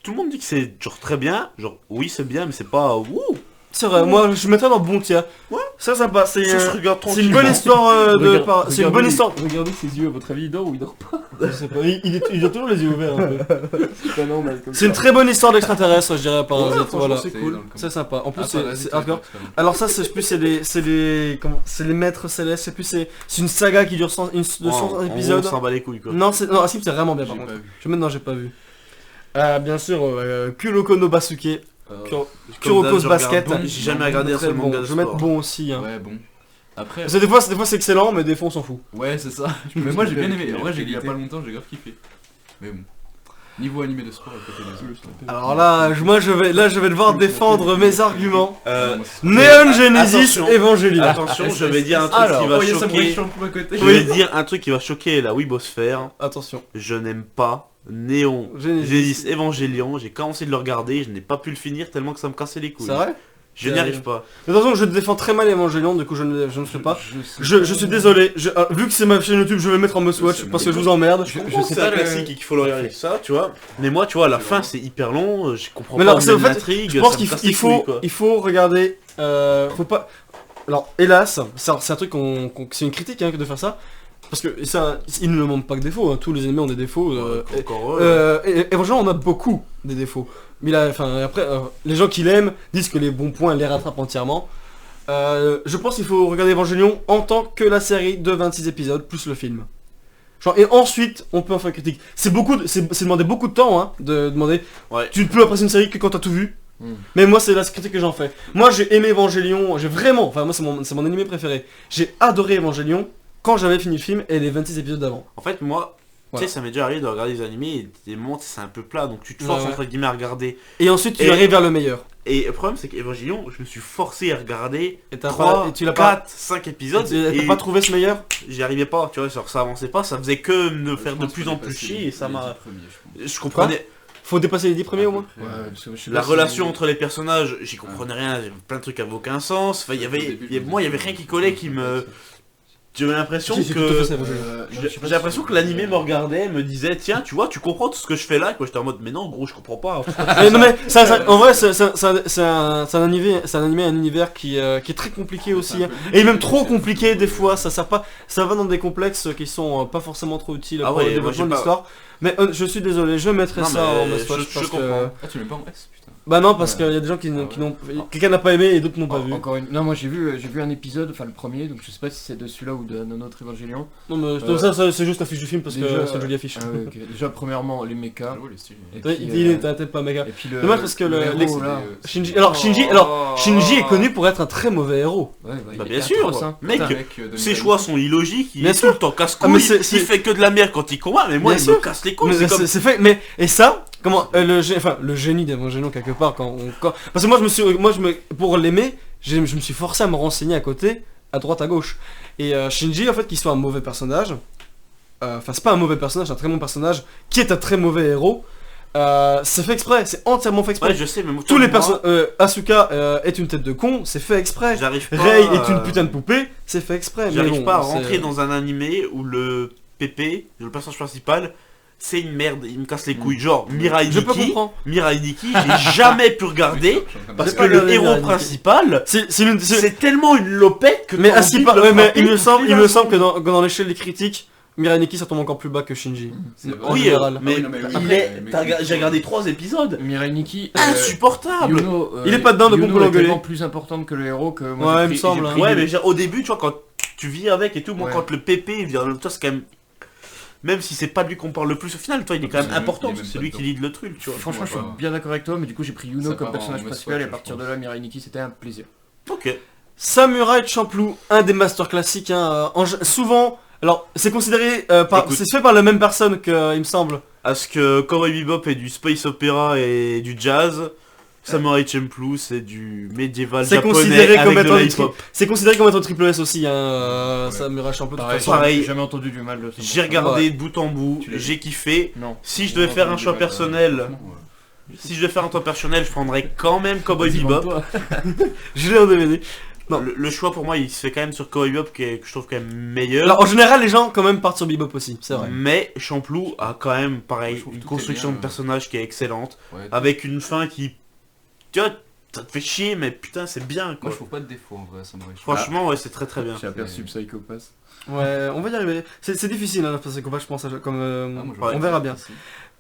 tout le monde dit que c'est genre très bien. Genre oui c'est bien mais c'est pas wouh. C'est vrai, moi je mettrais dans bon tiers. Ouais. Ça sympa, c'est Ça se regarde c'est une bonne histoire de. C'est une bonne histoire. Regardez ses yeux, à votre avis, il dort ou il dort pas? Je sais pas, il a toujours les yeux ouverts un peu. C'est pas normal comme ça. C'est une très bonne histoire d'extraterrestre, je dirais, Parasite. franchement, Voilà. c'est cool. C'est sympa. En plus, Ah, c'est hardcore. Alors ça, c'est plus c'est les maîtres célestes. C'est plus c'est une saga qui dure 100 épisodes. On s'en bat les couilles quoi. Non, Asim, c'est vraiment bien J'ai par contre. pas vu. Je non, j'ai pas vu. Bien sûr, Kuroko no Basuke, Comme Kuroko's d'hab, je Basket. regarde bon, j'ai jamais regardé un Très seul bon. manga de Je vais mettre sport. bon aussi. Hein. Ouais, bon. Après. Parce que des fois c'est excellent, mais des fois on s'en fout. Ouais, c'est ça. Mais moi j'ai bien aimé. En vrai, il y a qualité. pas longtemps, j'ai grave kiffé. Mais bon. Niveau animé de sport à côté des autres. Alors là, moi je vais devoir défendre mes arguments. Non, Neon Genesis attention. Evangelion. Attention, je vais dire un truc Alors, qui va voyez ça choquer. brille à côté. Je vais dire un truc qui va choquer la Webosphère. Attention. Je n'aime pas Néon Genesis Evangelion. J'ai commencé de le regarder, je n'ai pas pu le finir tellement que ça me cassait les couilles. C'est vrai? Je n'y arrive pas. De toute façon, je défends très mal Evangelion, du coup je ne le ferai pas. Je suis désolé, vu que c'est ma chaîne YouTube, je vais le mettre en must-watch parce que je vous emmerde. Je sais pas, classique et qu'il faut le regarder ça, tu vois. Mais moi, tu vois, à la fin, c'est hyper long. Je comprends Mais pas alors, c'est au fait, l'intrigue. je pense ça me casse qu'il les couilles, quoi. faut regarder. Faut pas. Alors, hélas, c'est un truc c'est une critique hein, de faire ça. Parce que ça, il ne manque pas que défauts, hein, tous les animés ont des défauts. Encore heureux. Et Evangelion on a beaucoup des défauts. Mais là, enfin, après, les gens qui l'aiment disent que les bons points les rattrapent entièrement. Je pense qu'il faut regarder Evangelion en tant que la série de 26 épisodes plus le film. Genre, et ensuite, on peut en faire une critique. C'est demander beaucoup de temps, hein, de demander. Ouais. Tu ne peux apprécier une série que quand t'as tout vu. Mais moi, c'est la critique que j'en fais. Moi, j'ai aimé Evangelion, j'ai vraiment, enfin, moi, c'est mon animé préféré. J'ai adoré Evangelion quand j'avais fini le film et les 26 épisodes d'avant. En fait, moi, Voilà. tu sais, ça m'est déjà arrivé de regarder des animés et des moments, tu sais, c'est un peu plat, donc tu te forces Ouais. entre guillemets à regarder. Et ensuite, tu Et- arrives vers le meilleur. Et le problème, c'est qu'Evangelion, je me suis forcé à regarder Et t'as 3, pas- et tu l'as 4, pas- 5 épisodes Et et t'as pas trouvé ce meilleur? j'y arrivais pas, tu vois, genre, ça avançait pas, ça faisait que me faire de plus en plus chier et ça m'a... Je comprenais... Faut dépasser les 10 premiers au moins. Ouais, parce que je sais La pas si- relation entre les personnages, j'y comprenais rien, il y avait plein de trucs qui avaient aucun sens, enfin, il y avait rien qui collait qui me... J'avais l'impression Si, c'est tout à fait que... ça, vas-y. J'ai l'impression que l'animé me regardait, me disait tiens tu vois tu comprends tout ce que je fais là, et moi j'étais en mode mais non gros je comprends pas. Mais non mais en vrai c'est un univers qui est très compliqué aussi hein. Et même trop compliqué des fois, ça va dans des complexes qui sont pas forcément trop utiles Ah pour ouais, le moi, développement j'ai de pas- l'histoire. Mais je suis désolé, je mettrai Non, ça mais en must-watch je parce que... comprends. Ah, tu mets pas en S, putain. Bah non parce Ouais. qu'il y a des gens qui Ah n'ont... ouais. Quelqu'un n'a pas aimé et d'autres n'ont pas vu. Encore une... Non, moi j'ai vu un épisode, enfin le premier, donc je sais pas si c'est de celui-là ou d'un autre Évangélion. Non mais ça c'est juste l'affiche du film parce que c'est une jolie affiche. Ah ouais, ok. Déjà, premièrement, les mechas. J'avoue, les styles. Et Ouais, puis, il est peut-être pas méga. et puis Dommage parce que le héros, là. Shinji Shinji est connu pour être un très mauvais héros. Ouais, il Bah est bien sûr, atroce, hein. mec, de ses choix sont illogiques, il Bien est sûr. tout le temps casse-couille, Ah, mais c'est- il fait que de la merde quand il combat, mais moi Bien il sûr. me casse les couilles, Mais c'est comme... c'est fait, mais et ça, comment le génie d'Evangélion quelque part parce que moi pour l'aimer, je me suis forcé à me renseigner à côté, à droite à gauche. Et Shinji en fait qu'il soit un mauvais personnage, enfin c'est pas un mauvais personnage, c'est un très bon personnage qui est un très mauvais héros. C'est fait exprès, c'est entièrement fait exprès. Ouais je sais, mais moi, Tous les moi, personnages, Asuka est une tête de con, c'est fait exprès. j'arrive pas... Rei est une putain de poupée, c'est fait exprès. J'arrive mais bon, pas à c'est- rentrer dans un animé où le PP, le personnage principal, c'est une merde, il me casse les couilles. Genre Mirai Je peux Nikki, comprendre. j'ai jamais pu regarder parce J'ai que pas le regardé héros Mirai Nikki. principal, C'est tellement une lopette que mais t'as à envie de le ouais, mais frapper il me toutes semble, les il me secondes. semble que dans l'échelle des critiques, Mirai Nikki ça tombe encore plus bas que Shinji. C'est vrai. En Oui, général. mais, Ah oui, non, mais oui, il mais- est... mais- j'ai regardé 3 épisodes. Mirai Nikki, Insupportable. Yuno, Il est pas dedans, donc on Yuno peut est l'engueuler. tellement plus importante que le héros que Ouais, moi il me semble, Ouais, mais genre, au début, tu vois, quand tu vis avec et tout, moi, Ouais. quand le PP vient, toi, c'est quand même. Même si c'est pas lui qu'on parle le plus au final, toi, il est quand même Il est important, même parce que c'est pas lui qui dedans. lead le truc, tu vois. Franchement, je suis Ouais. bien d'accord avec toi, mais du coup j'ai pris Yuno Ça comme part personnage en principal et à must-watch, partir je de là, Mirai Nikki c'était un plaisir. Ok. Samurai Champloo, un des masters classiques. Hein, souvent, alors c'est considéré, Écoute. c'est fait par la même personne que, il me semble. À ce que Cowboy Bebop est du space opéra et du jazz, Samurai Champloo c'est du médiéval C'est japonais considéré comme avec de étant la du hip-hop. C'est considéré comme étant triple S aussi. Ouais. Samurai Champloo. De toute Pareil, façon. Pareil. j'ai jamais entendu du mal de ça. J'ai regardé de bout en bout, Tu l'as vu. j'ai kiffé. Non. Si je devais faire un choix personnel, si je devais faire un choix personnel, je prendrais quand même Cowboy Vas-y, Bebop. vends-toi. Je l'ai en DVD. Non. Le choix pour moi, il se fait quand même sur Cowboy Bebop que je trouve quand même meilleur. Alors en général, les gens quand même partent sur Bebop aussi. C'est vrai. Mais Champloo a quand même, pareil, Je trouve une tout est construction bien, de personnage qui est excellente, Ouais, avec une fin qui... Tu vois, ça te fait chier, mais putain, c'est bien, Moi quoi. je trouve pas de défaut en vrai, ça m'aurait Franchement, ouais, c'est très très bien. J'ai aperçu Psycho Pass. Ouais, on va y arriver. C'est difficile, hein, parce qu'on va, je pense, comme Ah, moi, je Ouais. on verra bien.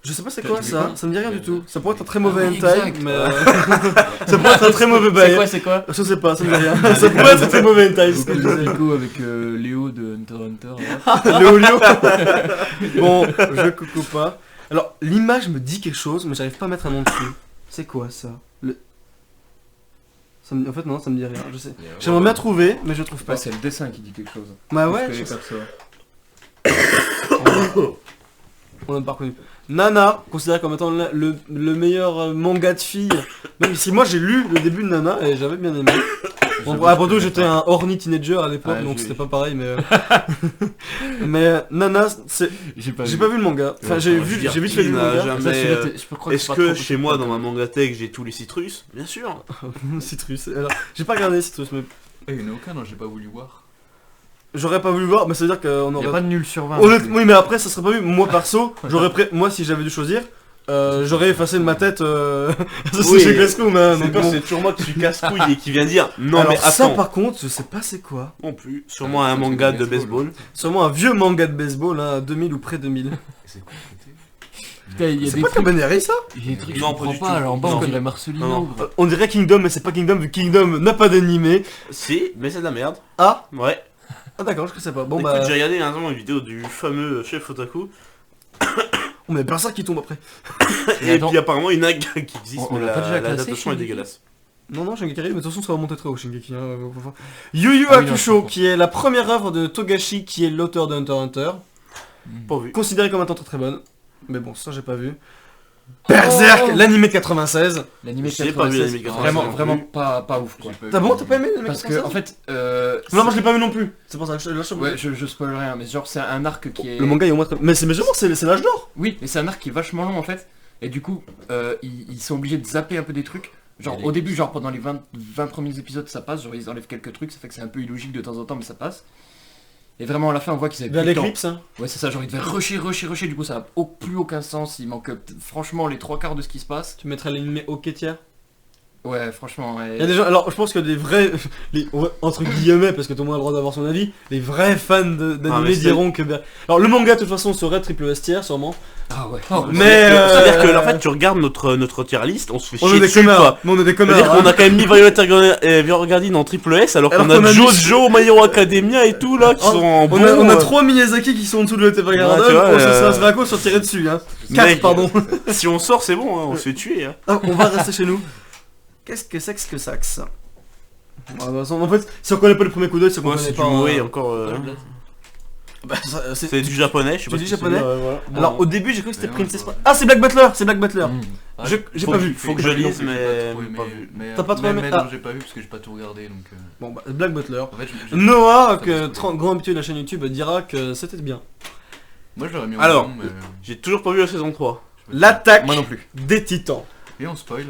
Je sais pas c'est Tu quoi l'as ça, vu ça me dit rien du Mais- tout. Ça pourrait être un très mauvais Ah oui, hentai, exact. mais ça pourrait être un très mauvais bail. C'est quoi Je sais pas, ça me dit rien. Ça pourrait être un très mauvais hentai, c'est ce que je disais. Psycho avec Léo de Hunter x Hunter. là. Le Olio. Bon, je coucou pas. Alors, l'image me dit quelque chose, mais j'arrive pas à mettre un nom dessus. C'est quoi ça En fait, non, ça me dit rien, je sais. J'aimerais bien trouver, mais je trouve pas. Ouais, c'est le dessin qui dit quelque chose. Bah ouais, Plus que je les sais. persos. On l'a pas reconnu. Nana, considéré comme étant le meilleur manga de filles. Même si moi j'ai lu le début de Nana et j'avais bien aimé. Bon, après tout, j'étais un horny teenager à l'époque, Ouais, donc j'ai- c'était pas pareil, mais. Mais Nana, c'est. J'ai pas J'ai pas vu le manga. Enfin, Ouais, j'ai je veux vu, dire, j'ai vite fait qui le n'a manga. jamais- Ça, Mais, celui-là, je crois Est-ce c'est pas que trop chez possible. moi, dans ma mangatech, j'ai tous les citrus? Bien sûr. Citrus. Alors, j'ai pas regardé Citrus, mais Il y en a aucun, non, j'ai pas voulu voir. j'aurais pas voulu voir, mais ça veut dire qu'on Y a aurait. pas de nul sur 20. Honnêtement, oui, mais après, ça serait pas vu. Moi perso, moi si j'avais dû choisir, j'aurais effacé de ma tête. Ça c'est Oui. chez Glasgow, mais. C'est donc bon. c'est toujours moi qui suis casse-couille et qui vient dire non Alors mais ça attends. par contre, je sais pas c'est quoi. Non plus. Sûrement un manga de baseball. Sûrement un vieux manga de baseball, hein, 2000 ou près 2000. C'est quoi côté Putain, il y a C'est des pas trucs. Cabaneri ça Il y a des trucs que je Non, pas comprends du pas. tout. Alors en bas, Non. on dirait Marcelino. Non. gros. On dirait Kingdom, mais c'est pas Kingdom vu que Kingdom n'a pas d'animé. Si, mais c'est de la merde. Ah Ouais. Ah d'accord, je sais pas. Bon Écoute, bah. j'ai regardé un moment une vidéo du fameux chef Otaku. On met personne qui tombe après. Et Et attends. puis apparemment une nague qui existe, On mais l'a pas déjà classé, l'adaptation est Shingeki dégueulasse. Non, non, Shingeki, mais de toute façon, ça va monter très haut, Shingeki. Hein, Yu Yu Ah oui, non, je Hakusho, comprends. qui est la première œuvre de Togashi, qui est l'auteur de Hunter x Hunter. Pas vu. Considérée comme étant très très bonne. Mais bon, ça j'ai pas vu. Berserk, l'animé de 96. L'animé de J'ai pas vu 96. l'animé de 96 Vraiment, non vraiment plus. pas ouf quoi. T'as bon, t'as pas aimé l'animé de Parce que 96? en fait, Non, moi je l'ai pas vu non plus. C'est pour ça que ouais, je spoil rien, mais genre c'est un arc qui est. Le manga est au moins très. Mais c'est justement, c'est l'âge d'or. Oui, mais c'est un arc qui est vachement long en fait. Et du coup, ils sont obligés de zapper un peu des trucs. Genre Et les- au début, genre pendant les 20 premiers épisodes ça passe, genre ils enlèvent quelques trucs, ça fait que c'est un peu illogique de temps en temps mais ça passe. Et vraiment à la fin on voit qu'ils avaient Vers plus le temps. l'éclipse, hein. Ouais c'est ça, genre ils devaient rusher, du coup ça a plus aucun sens, il manque franchement les 3 quarts de ce qui se passe. Tu mettrais l'animé au tiers. Ouais franchement, ouais. Il y a des gens, alors je pense que des vrais, entre guillemets, parce que tout le monde a le droit d'avoir son avis, les vrais fans d'anime mais c'est- diront que... Alors le manga de toute façon serait triple S tiers sûrement. Ah ouais. Mais C'est-à-dire que en fait tu regardes notre tier list, on se fait on chier est des dessus connards, quoi. mais on est des connards. C'est-à-dire qu'on hein. a quand même mis Violet Evergarden en triple S alors qu'on a mis- Jojo, My Hero Academia et tout là qui Oh, sont en On bon. a 3 Miyazaki qui sont en dessous de l'ET Garden, Ouais, tu vois, ça serait à cause sur tirer dessus hein. 4 Mec, pardon. Si on sort c'est bon, hein, on se fait tuer. Hein. Ah, on va rester chez nous. Qu'est-ce que c'est que ça Ah, de toute façon, en fait, si on connaît pas le premier coup d'œil, c'est qu'on Moi connaît c'est du pas... Moe encore. Bah, c'est C'est du japonais, je sais Tu pas dis si japonais voilà. Alors au début j'ai cru que c'était Mais non, Princess... je vois. Ah c'est Black Butler, c'est Black Butler. Mm. J'ai Faut pas que- vu. faut que je lise, mais J'ai pas pas trop vu. aimé, T'as pas trop aimé non, Ah. j'ai pas vu parce que j'ai pas tout regardé donc. Bon bah Black Butler. En fait, Noah, Ça que passe pas. grand habitué de la chaîne YouTube, dira que c'était bien. Moi je l'aurais mis en Alors, avant, mais. J'ai toujours pas vu la saison 3. L'attaque Moi non plus. des titans. Et on spoil.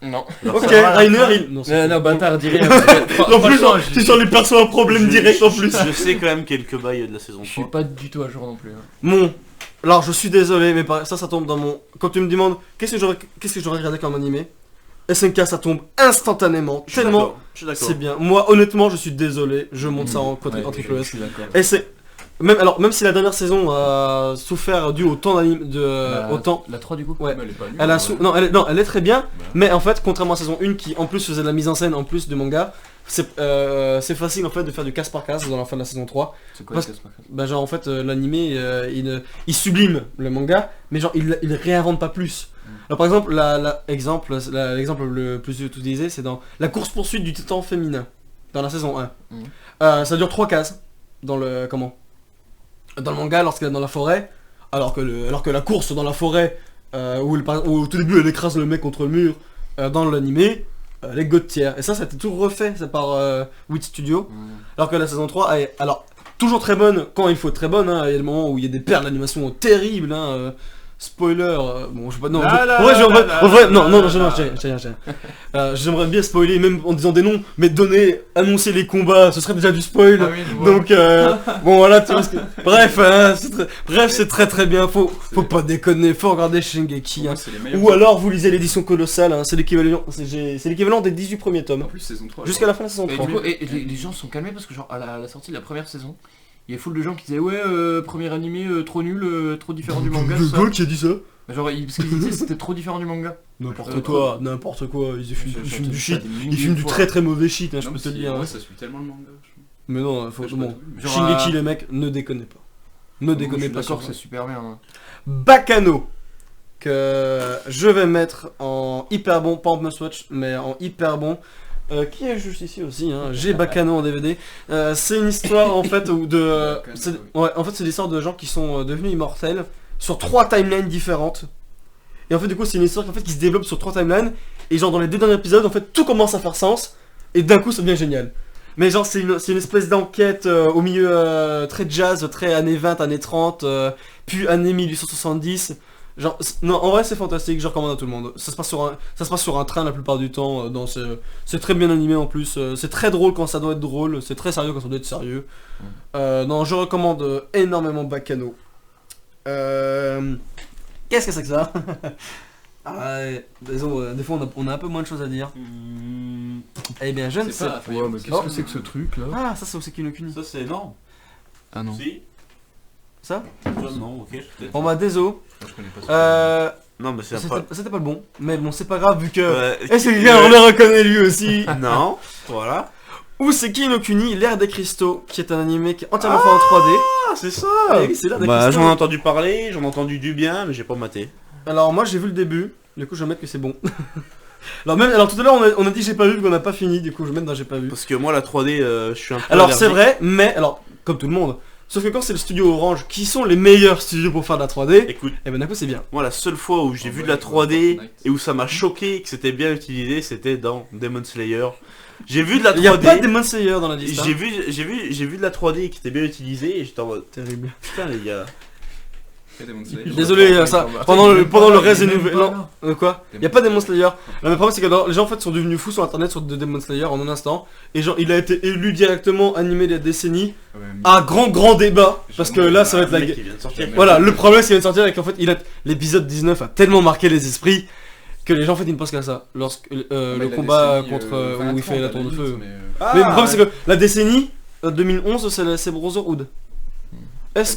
Non. Ok, Rainer il... Non, Non, bâtard, dis rien. En plus, tu sur les persos un problème direct en plus. Je sais quand même quelques bails de la saison Je suis 3. pas du tout à jour non plus. Hein. Bon, alors je suis désolé, mais ça tombe dans mon... Quand tu me demandes qu'est-ce que j'aurais regardé comme animé, SNK ça tombe instantanément, Je suis tellement d'accord, je suis d'accord. c'est bien. Moi honnêtement je suis désolé, je monte ça en Ouais, triple je S. suis d'accord. Et c'est... Même si la dernière saison a souffert dû au temps d'anime... au temps... La 3 du coup. Ouais. Mais elle est pas nulle. Elle a ouais. non, elle est très bien, Bah. mais en fait, contrairement à saison 1 qui en plus faisait de la mise en scène en plus du manga, c'est facile en fait de faire du casse par casse dans la fin de la saison 3. C'est quoi Parce- le casse-marque Bah genre en fait l'animé il sublime le manga, mais genre il réinvente pas plus. Alors par exemple l'exemple le plus utilisé c'est dans la course poursuite du titan féminin dans la saison 1. Ça dure 3 cases dans le dans le manga lorsqu'elle est dans la forêt, alors que la course dans la forêt où au tout début elle écrase le mec contre le mur dans l'animé elle est god tier. Et ça a été tout refait c'est par Wit Studio. Alors que la saison 3 est alors toujours très bonne quand il faut être très bonne, hein. Il y a des moments où il y a des perles d'animation terribles, hein. Spoiler, bon je sais pas, non, en vrai, non, j'aimerais bien spoiler même en disant des noms, mais annoncer les combats, ce serait déjà du spoil. Ah oui, je vois. Donc bon voilà, tu vois bref, hein, c'est très très bien, faut pas déconner, faut regarder Shingeki, Pour hein. moi, c'est les meilleurs. Ou alors vous lisez l'édition colossale, hein. C'est l'équivalent des 18 premiers tomes, En plus, saison 3. jusqu'à la fin de la saison Et 3. du coup, les gens sont calmés parce que genre à la sortie de la première saison, il y a full de gens qui disaient ouais premier animé trop nul, trop différent du manga. tout ça. qui a dit ça? Genre parce qu'ils disaient c'était trop différent du manga. N'importe quoi, ils fument du shit. Ils Ils fument du très très mauvais shit, hein, je Non, peux mais te le dire. Ouais, hein. ça suit tellement le manga. Mais non, faut Je sais bon. pas tout. Genre, Shingeki les mecs, ne déconnez pas. Ne déconnez pas D'accord, sur c'est super bien. Hein. Bacano que je vais mettre en hyper bon, pas en must-watch, mais en hyper bon. Qui est juste ici aussi, hein. J'ai Bacano en DVD. C'est une histoire en fait c'est l'histoire de gens qui sont devenus immortels sur 3 timelines différentes. Et en fait du coup c'est une histoire qui se développe sur 3 timelines. Et genre dans les 2 derniers épisodes en fait tout commence à faire sens. Et d'un coup ça devient génial. Mais genre c'est une espèce d'enquête au milieu très jazz, très années 20, années 30, puis années 1870. Genre, non, en vrai c'est fantastique, je recommande à tout le monde. Ça se passe sur un train la plupart du temps, c'est très bien animé en plus, c'est très drôle quand ça doit être drôle, c'est très sérieux quand ça doit être sérieux. Non, je recommande énormément Bacano. Qu'est-ce que c'est que ça? Désolé, des fois on a un peu moins de choses à dire. Eh bien je ne sais pas. Ouais, mais qu'est-ce que c'est que ce truc là? Ah, ça c'est Oseki no Kuni. Ça c'est non. Ah non. Si. Ça? Non, ok. peut-être. Bon bah désolé. Je connais pas ça. Non mais c'est pas. C'était pas le bon, mais bon c'est pas grave vu que... Ouais. Et c'est bien, on le reconnaît lui aussi. Non. Voilà. Useki no Kuni, l'ère des cristaux, qui est un animé qui est entièrement fait en 3D. Ah c'est ça. Oui, c'est l'ère des Bah cristaux. j'en ai entendu parler, j'en ai entendu du bien, mais j'ai pas maté. Alors moi j'ai vu le début, du coup je vais mettre que c'est bon. alors tout à l'heure on a dit j'ai pas vu, qu'on n'a pas fini, du coup je vais mettre dans j'ai pas vu. Parce que moi la 3D, je suis un peu. Alors c'est allergique. vrai, mais alors comme tout le monde, sauf que quand c'est le studio Orange qui sont les meilleurs studios pour faire de la 3D, Écoute, et ben d'un coup c'est bien. moi la seule fois où j'ai En vu de vrai, la 3D Fortnite. et où ça m'a choqué que c'était bien utilisé, c'était dans Demon Slayer. J'ai vu de la 3D. Il y a pas de Demon Slayer dans la liste. hein. J'ai vu de la 3D qui était bien utilisée et j'étais en mode Terrible. putain les gars. Il y a Demon Slayer. Désolé, ça, Attends, pendant le reste des même nouvelles... pas Non, là. quoi? Demon Y a pas Demon Slayer. Slayer. Non, mais le problème c'est que les gens en fait sont devenus fous sur internet sur de Demon Slayer en un instant. Et genre, il a été élu directement animé de la décennie Ouais, à grand débat. Parce que là, ça va être Le la... mec qui vient de sortir. Voilà, le problème c'est qu'il vient de sortir et qu'en fait, l'épisode 19 a tellement marqué les esprits que les gens en fait ils ne pensent qu'à ça. Lorsque le combat contre où il fait la tour de feu. Ah, Mais le problème c'est que la décennie 2011 c'est Brotherhood. Est-ce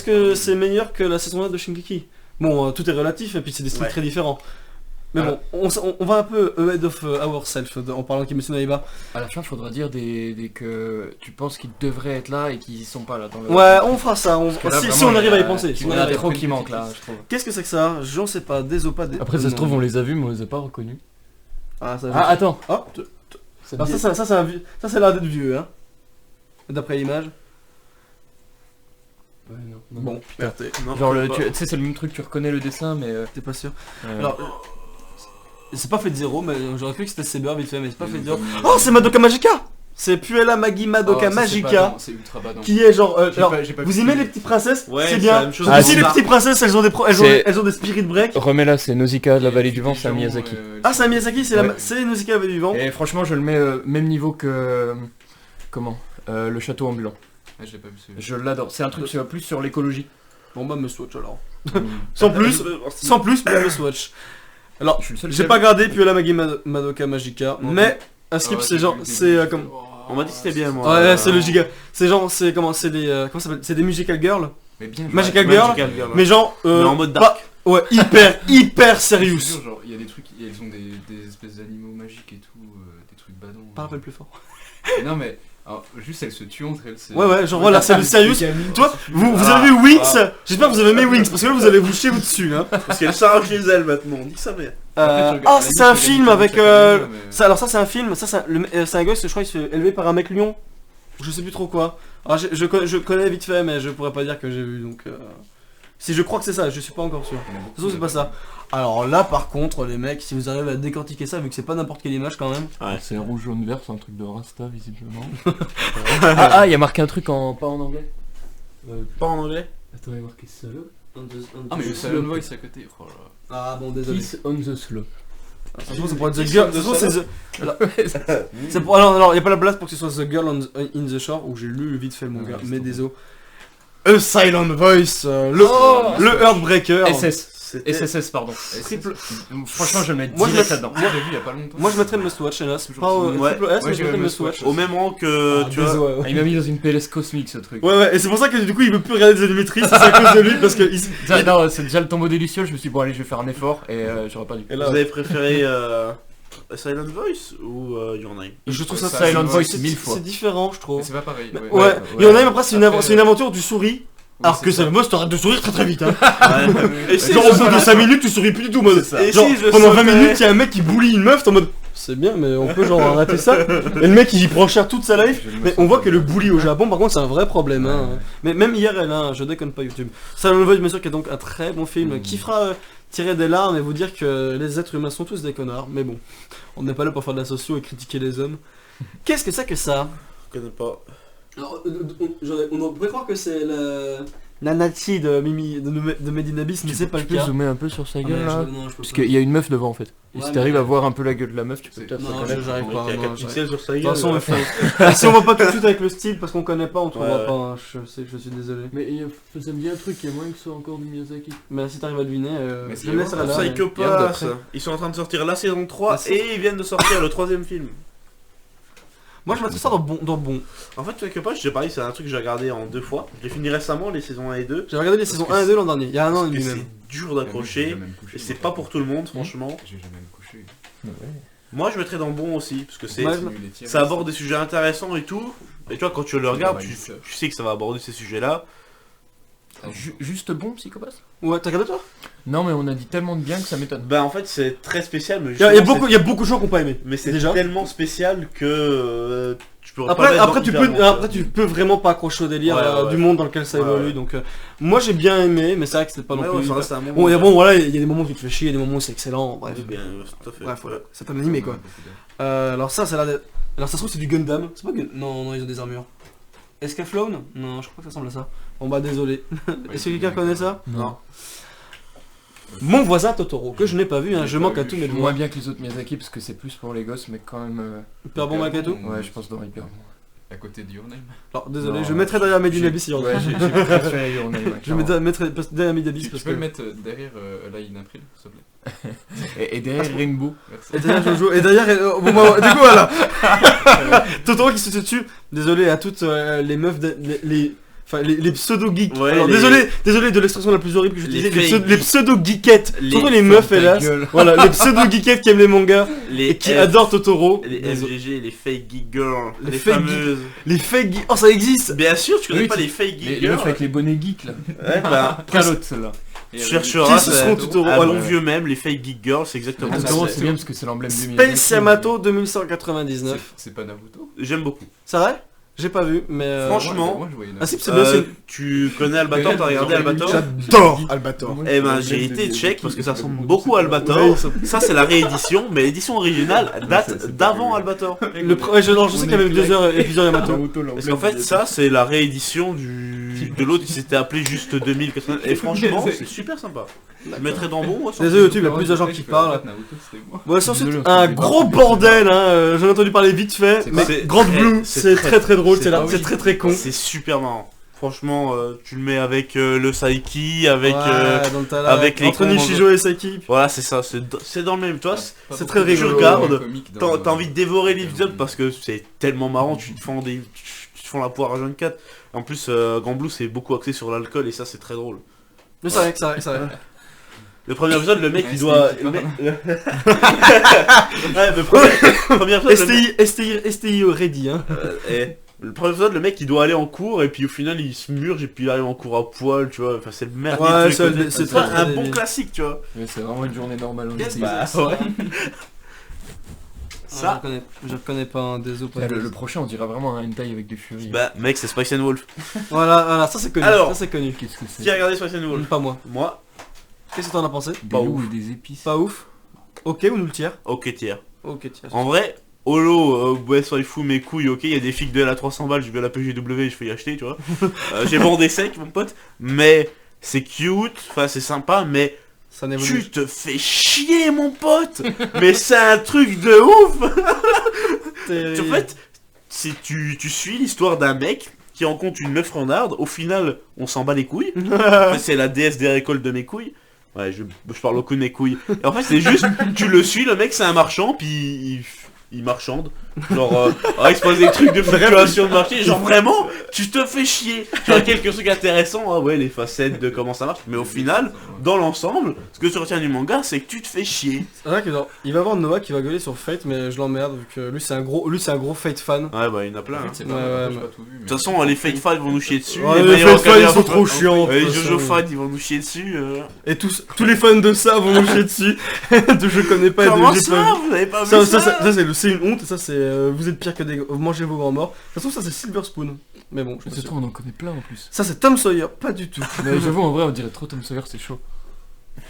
que c'est meilleur que la saison 1 de Shingeki? Bon, tout est relatif et puis c'est des styles Ouais. très différents. Mais Ah. bon, on va un peu ahead of ourselves en parlant de Kimetsu no Yaiba. À la fin, faudra dire que tu penses qu'ils devraient être là et qu'ils sont pas là dans le. Ouais, on fera ça. que là, Si vraiment, on arrive à y il y a- penser. Si Il on y en a arrive- trop qui manquent là, je trouve. Qu'est-ce que c'est que ça? J'en sais pas. Des pas des. Après, ça se non. trouve, on les a vus, mais on les a pas reconnus. Ah, ça. Ah, attends. Ah, alors ça c'est un vieux. Ça c'est l'air d'être vieux, hein. D'après l'image. Ouais, non. Bon, putain, Non, Genre, je sais tu pas. sais, c'est le même truc, tu reconnais le dessin, mais. t'es pas sûr. euh, Alors, c'est pas fait de zéro, mais j'aurais cru que c'était Saber vite fait, mais c'est pas fait de zéro. Oh, Oh, c'est Madoka Magica! C'est Puella Magi Madoka Magica, C'est ultra badant. qui est genre. J'ai Alors, pas- j'ai pas vous vu. aimez les petites princesses? Ouais, c'est c'est bien. la même chose Ah, que Si les Honda. petites princesses, elles ont des spirit break. Remets-la, c'est Nausicaa de la vallée du vent, c'est un Miyazaki. Ah, c'est un Miyazaki, Ouais. c'est Nausicaa du vivant. Et franchement, je le mets même niveau que. Comment Le château ambulant. Ah, je l'ai pas vu celui-là. Je l'adore. C'est un truc qui va plus sur l'écologie. Bon bah me swatch alors. Mm. Sans plus, mais me swatch. Alors, Je suis le seul. j'ai pas gardé Puella Magi Madoka Magica, Non, mais un skip Ah ouais, c'est j'ai genre, vu le c'est début, comme. On m'a dit que c'était bien, moi. Ouais, c'est le giga. C'est genre, c'est comment, c'est des, comment ça s'appelle? C'est des musical girls. Mais bien joué. Magical Ouais, Girl, Magical Girl, ouais. mais genre, Mais en mode pas- dark. ouais, hyper Je serious. te jure, genre, il y a des trucs, elles ont des espèces d'animaux magiques et tout, des trucs badants. Parle plus fort. Non mais, alors, juste elles se tuent entre elles. c'est- Ouais, genre voilà, c'est le serious. Toi, vous avez vu Wings? J'espère que vous avez aimé Wings, parce que là vous allez vous chier dessus, hein. Parce qu'elle s'arrache les ailes maintenant, on dit ça, mais. Ah, c'est un film avec. Ça, alors ça c'est un film, ça c'est un gosse, je crois qu'il se fait élever par un mec lion. Je sais plus trop quoi. Alors je connais vite fait, mais je pourrais pas dire que j'ai vu, donc. Si je crois que c'est ça, je suis pas encore sûr. De toute façon c'est pas ça. Alors là par contre les mecs, si vous arrivez à décortiquer ça, vu que c'est pas n'importe quelle image quand même. Ouais. C'est rouge, jaune, vert, c'est un truc de Rasta visiblement. Ah, il y a marqué un truc pas en anglais. Pas en anglais. Attends, il y a marqué solo. Ah mais le Silent Voice à côté, oh là là. Ah bon désolé. Kiss on the slope. De toute façon c'est pour être The Kiss Girl. on De the toute façon Slope. c'est pour. Alors y a pas la place pour que ce soit The Girl in the Shore où j'ai lu vite fait le manga, Ouais, mais c'est désolé. A Silent Voice, le Heartbreaker. SS. C'était. SSS, pardon. Triple- Franchement, je vais le mettre Moi, je direct mets- là-dedans. Moi je l'ai vu il y a pas longtemps. Moi je mettrais Must Watch hélas. Toujours Pas ouais. triple S, Ouais, mais je j'ai mettrais le Must Watch. Au même rang que. Tu vois. Désolé, Ah, il m'a mis dans une PLS cosmique ce truc. Ouais, et c'est pour ça que du coup il peut plus regarder des animatrices, c'est à cause de lui parce que Non, c'est déjà le tombeau délicieux, je me suis dit bon allez je vais faire un effort et j'aurais pas dû. Et Vous là, avez préféré Silent Voice ou Your Name? je trouve ça Silent Silent Voice c'est- 1000 fois. C'est différent, je trouve. Mais c'est pas pareil. Mais- Ouais. Ouais, il y en a même après c'est Après, une aventure où tu souris. Oui, Alors c'est que ça. ça, moi, t'arrêtes de sourire très très vite. Hein. Et si Genre je au bout de sautais- 5 minutes, tu souris plus du tout. Mode. C'est ça. Et Genre si je pendant 20 sautais- minutes, il y a un mec qui bully une meuf, t'es en mode. C'est bien, mais on peut genre arrêter ça. Et le mec il y prend cher toute sa life. Je me Mais sens on voit pas que le bien. bully au Japon, par contre, c'est un vrai problème. Hein. Ouais. Mais même IRL, hein, je déconne pas YouTube. Silent Voice, bien sûr, qui est donc un très bon film qui fera tirer des larmes et vous dire que les êtres humains sont tous des connards. Mais bon, on n'est pas là pour faire de la socio et critiquer les hommes. Qu'est-ce que c'est que ça? Je connais pas. Alors, on pourrait croire que c'est la Nati de Mimi de Made in Abyss, mais c'est pas le Tu peux cas. zoomer un peu sur sa Ah, gueule mais là non, je peux Parce pas. qu'il y a une meuf devant en fait. Et Ouais, si mais- t'arrives à voir un peu la gueule de la meuf, tu peux C'est- peut-être Non, reconnaître. j'arrive pas. Il y a non, 4 pixels sur sa De toute gueule. façon, si on voit pas tout de suite avec le style parce qu'on connaît pas, on trouvera Ouais. pas. Hein. Je sais que je suis désolé. Mais ça me dit un truc, il y a moyen que ce soit encore du Miyazaki. Mais si t'arrives à deviner, Mais je c'est me laisserai bon, là. ça, mais- Psycho Et un Pass. d'après. Ils sont en train de sortir la saison 3 La saison- et ils viennent de sortir le 3ème film. Moi, je mettrais ça dans bon. En fait, Psycho Pass, je sais pas, c'est un truc que j'ai regardé en 2 fois. J'ai fini récemment les saisons 1 et 2. J'ai regardé les saisons 1 et 2 l'an dernier, il y a un an et Et demi c'est même. dur J'ai d'accrocher. jamais me couché, Et c'est moi. pas pour tout le monde, franchement. J'ai jamais me couché. Moi, je mettrais dans bon aussi, parce que c'est. Ouais, Continue les tirs, Ça aborde des sujets intéressants et tout. Et tu vois, quand tu le regardes, tu sais que ça va aborder ces sujets-là. Juste bon, Psychopathe? Ouais, t'as regardé toi? Non, mais on a dit tellement de bien que ça m'étonne. Bah, en fait, c'est très spécial, mais Il y a justement, beaucoup de gens qui ont pas aimé. mais c'est déjà. tellement spécial que tu peux pas Après, mettre après, dans tu différents, peux, après, tu peux vraiment pas accrocher au délire Ouais, ouais. du monde dans lequel ça Ouais, évolue. ouais. Donc, moi j'ai bien aimé, mais c'est vrai que c'était pas Ouais, non ouais, plus. ça reste un bon Bon, moment. bon, voilà, il y a des moments où tu te fais chier, il y a des moments où c'est excellent. Bref, Oui, bien, tout à fait. bref, voilà. C'est pas animé quoi. Alors, ça, c'est là. Alors, ça se trouve, c'est du Gundam. C'est pas Gundam. Non, ils ont des armures. Escaflowne? Non, je crois que ça ressemble à ça. Bon bah désolé. Est-ce que quelqu'un connaît ça? Non. Mon voisin Totoro, que je n'ai pas vu, hein, je manque à tous mes Moins devoirs. bien que les autres Miyazaki parce que c'est plus pour les gosses, mais quand même. Hyper bon Makato. Ouais, je pense dans hyper bon. À côté de Your Name. Alors désolé, Non, je mettrai derrière Made in j'ai- Abyss si Ouais, j'ai préféré Your Name. Je mettrai derrière Made in Abyss Tu parce peux le que... mettre derrière Line April, s'il te plaît. Et derrière Rainbow. Merci. Et derrière Jojo, et derrière... bon bah, du coup voilà. Totoro qui se tue. Désolé à toutes les meufs, enfin les pseudo-geeks. Ouais, Alors les- désolé de l'expression la plus horrible que Les j'utilisais, fake les pseudo-geekettes. Les- Surtout les meufs Ta hélas. gueule. Voilà, les pseudo-geekettes qui aiment les mangas Les et qui F- adorent Totoro. Les Désolé. FGG, les fake geek girls, Les les fake fameuses. Les fake geeks. Oh ça existe. Bien sûr, tu connais Oui, pas tu- les fake Les geek les meufs girls. avec les bonnets geeks là. Ouais, bah, Calotte celle-là. Et tu elle- chercheras, Qui ce seront Totoro? un Ah, bon ouais. vieux même, les fake geek girls, c'est exactement Ah, ça. Totoro, c'est. c'est bien parce que c'est l'emblème du Miyazaki. Space Yamato 2199. C'est pas Naruto. J'aime beaucoup. C'est vrai? J'ai pas vu, mais... Franchement, Moi je voyais Ah si, Naruto. c'est bien, c'est... Tu connais Albator, t'as regardé Albator? J'adore Albator. Eh ben j'ai été check parce que ça ressemble beaucoup à Albator. Ouais, Ça c'est la réédition, mais l'édition originale date d'avant Albator. Ouais, je sais qu'il y avait plusieurs Yamato. Parce qu'en fait ça c'est la réédition de l'autre qui s'était appelé juste 2080. Et franchement c'est super sympa. Je mettrais dans bon. Ouais, Désolé YouTube, il y a plusieurs gens qui parlent. Naruto, c'était moi. Bon, c'est ensuite Désolé, un c'est gros bordel, hein. J'en ai entendu parler vite fait, C'est mais c'est Grand très- Blue, c'est c'est très- très très drôle, c'est- c'est là, ah c'est oui. très très con. C'est super marrant. Franchement tu le mets avec le Saiki, avec Ouais, dans le tas là, avec les entre combos. Nishijo et Saki. voilà c'est ça, c'est dans le même. Toi C'est très rigolo. Tu regardes, T'as t'as envie de dévorer l'épisode parce que c'est tellement marrant, tu te fends la poire à 24. En plus, Grand Blue c'est beaucoup axé sur l'alcool et ça c'est très drôle. Mais c'est vrai, c'est vrai, c'est vrai. Le premier épisode, le mec Ouais, il c'est doit. lui qui parle. Ouais, le premier épisode, le mec- STI ready, hein. le premier épisode, le mec il doit aller en cours et puis au final il se murge et puis il arrive en cours à poil, tu vois. Enfin, c'est le merde. Ouais, c'est très, un très bon débile. classique, tu vois. Mais c'est vraiment une journée normale en Yes, été. bah, ouais. Ça, je reconnais pas un des autres. Là, le prochain on dirait vraiment un hentai avec des furies. Bah, mec, c'est Spice and Wolf. Voilà, ça c'est connu. Alors. Ça c'est connu. Qu'est-ce que Qui a c'est? regardé Spice and Wolf? Pas moi. Moi, Qu'est-ce que t'en as pensé? Des Pas loups ouf. et des épices. Pas ouf. Ok, ou nous le tire? ok, tiers. Ok, tiens. En vrai, Holo, ouais, soit il fout mes couilles, ok, il y a des figues de à 300 balles, je vais à la PGW, je fais y acheter, tu vois. J'ai vendu sec, mon pote, mais c'est cute, enfin c'est sympa, mais Ça n'évolue. tu te fais chier, mon pote. Mais c'est un truc de ouf. En fait, tu suis l'histoire d'un mec qui rencontre une meuf renarde, au final, on s'en bat les couilles. En fait, c'est la déesse des récoltes de mes couilles. Ouais, je parle beaucoup de mes couilles. Et en fait, c'est juste, tu le suis, le mec, c'est un marchand, puis il marchande. Genre, il se passe des trucs de fluctuation de marché. Genre, vraiment, tu te fais chier. Tu as quelques trucs intéressants, ah ouais, les facettes de comment ça marche. Mais au final, dans l'ensemble, ce que tu retiens du manga, c'est que tu te fais chier. C'est vrai que il va y avoir Noah qui va gueuler sur Fate, mais je l'emmerde vu que lui c'est un gros Fate fan. Ouais, bah, il y en a plein. En hein. fait, c'est Ouais, pas, ouais, j'ai mais- pas tout vu. mais- De toute façon, les Fate fans vont nous chier dessus. Ouais, les les Mario Fate fans ils Kart, sont trop chiants. Les de toute Jojo façon. fans, ils vont nous chier dessus. Et tous les fans de ça vont nous chier dessus. De je connais pas. Comment j'ai ça pas vu. Vous avez pas vu Ça, ça, c'est une honte, et ça c'est vous êtes pire que des mangez vos grands morts. De toute façon ça c'est Silver Spoon. Mais bon, je Mais suis c'est sûr. toi, on en connaît plein en plus. Ça c'est Tom Sawyer, pas du tout. Mais j'avoue, en vrai, on dirait trop Tom Sawyer, c'est chaud.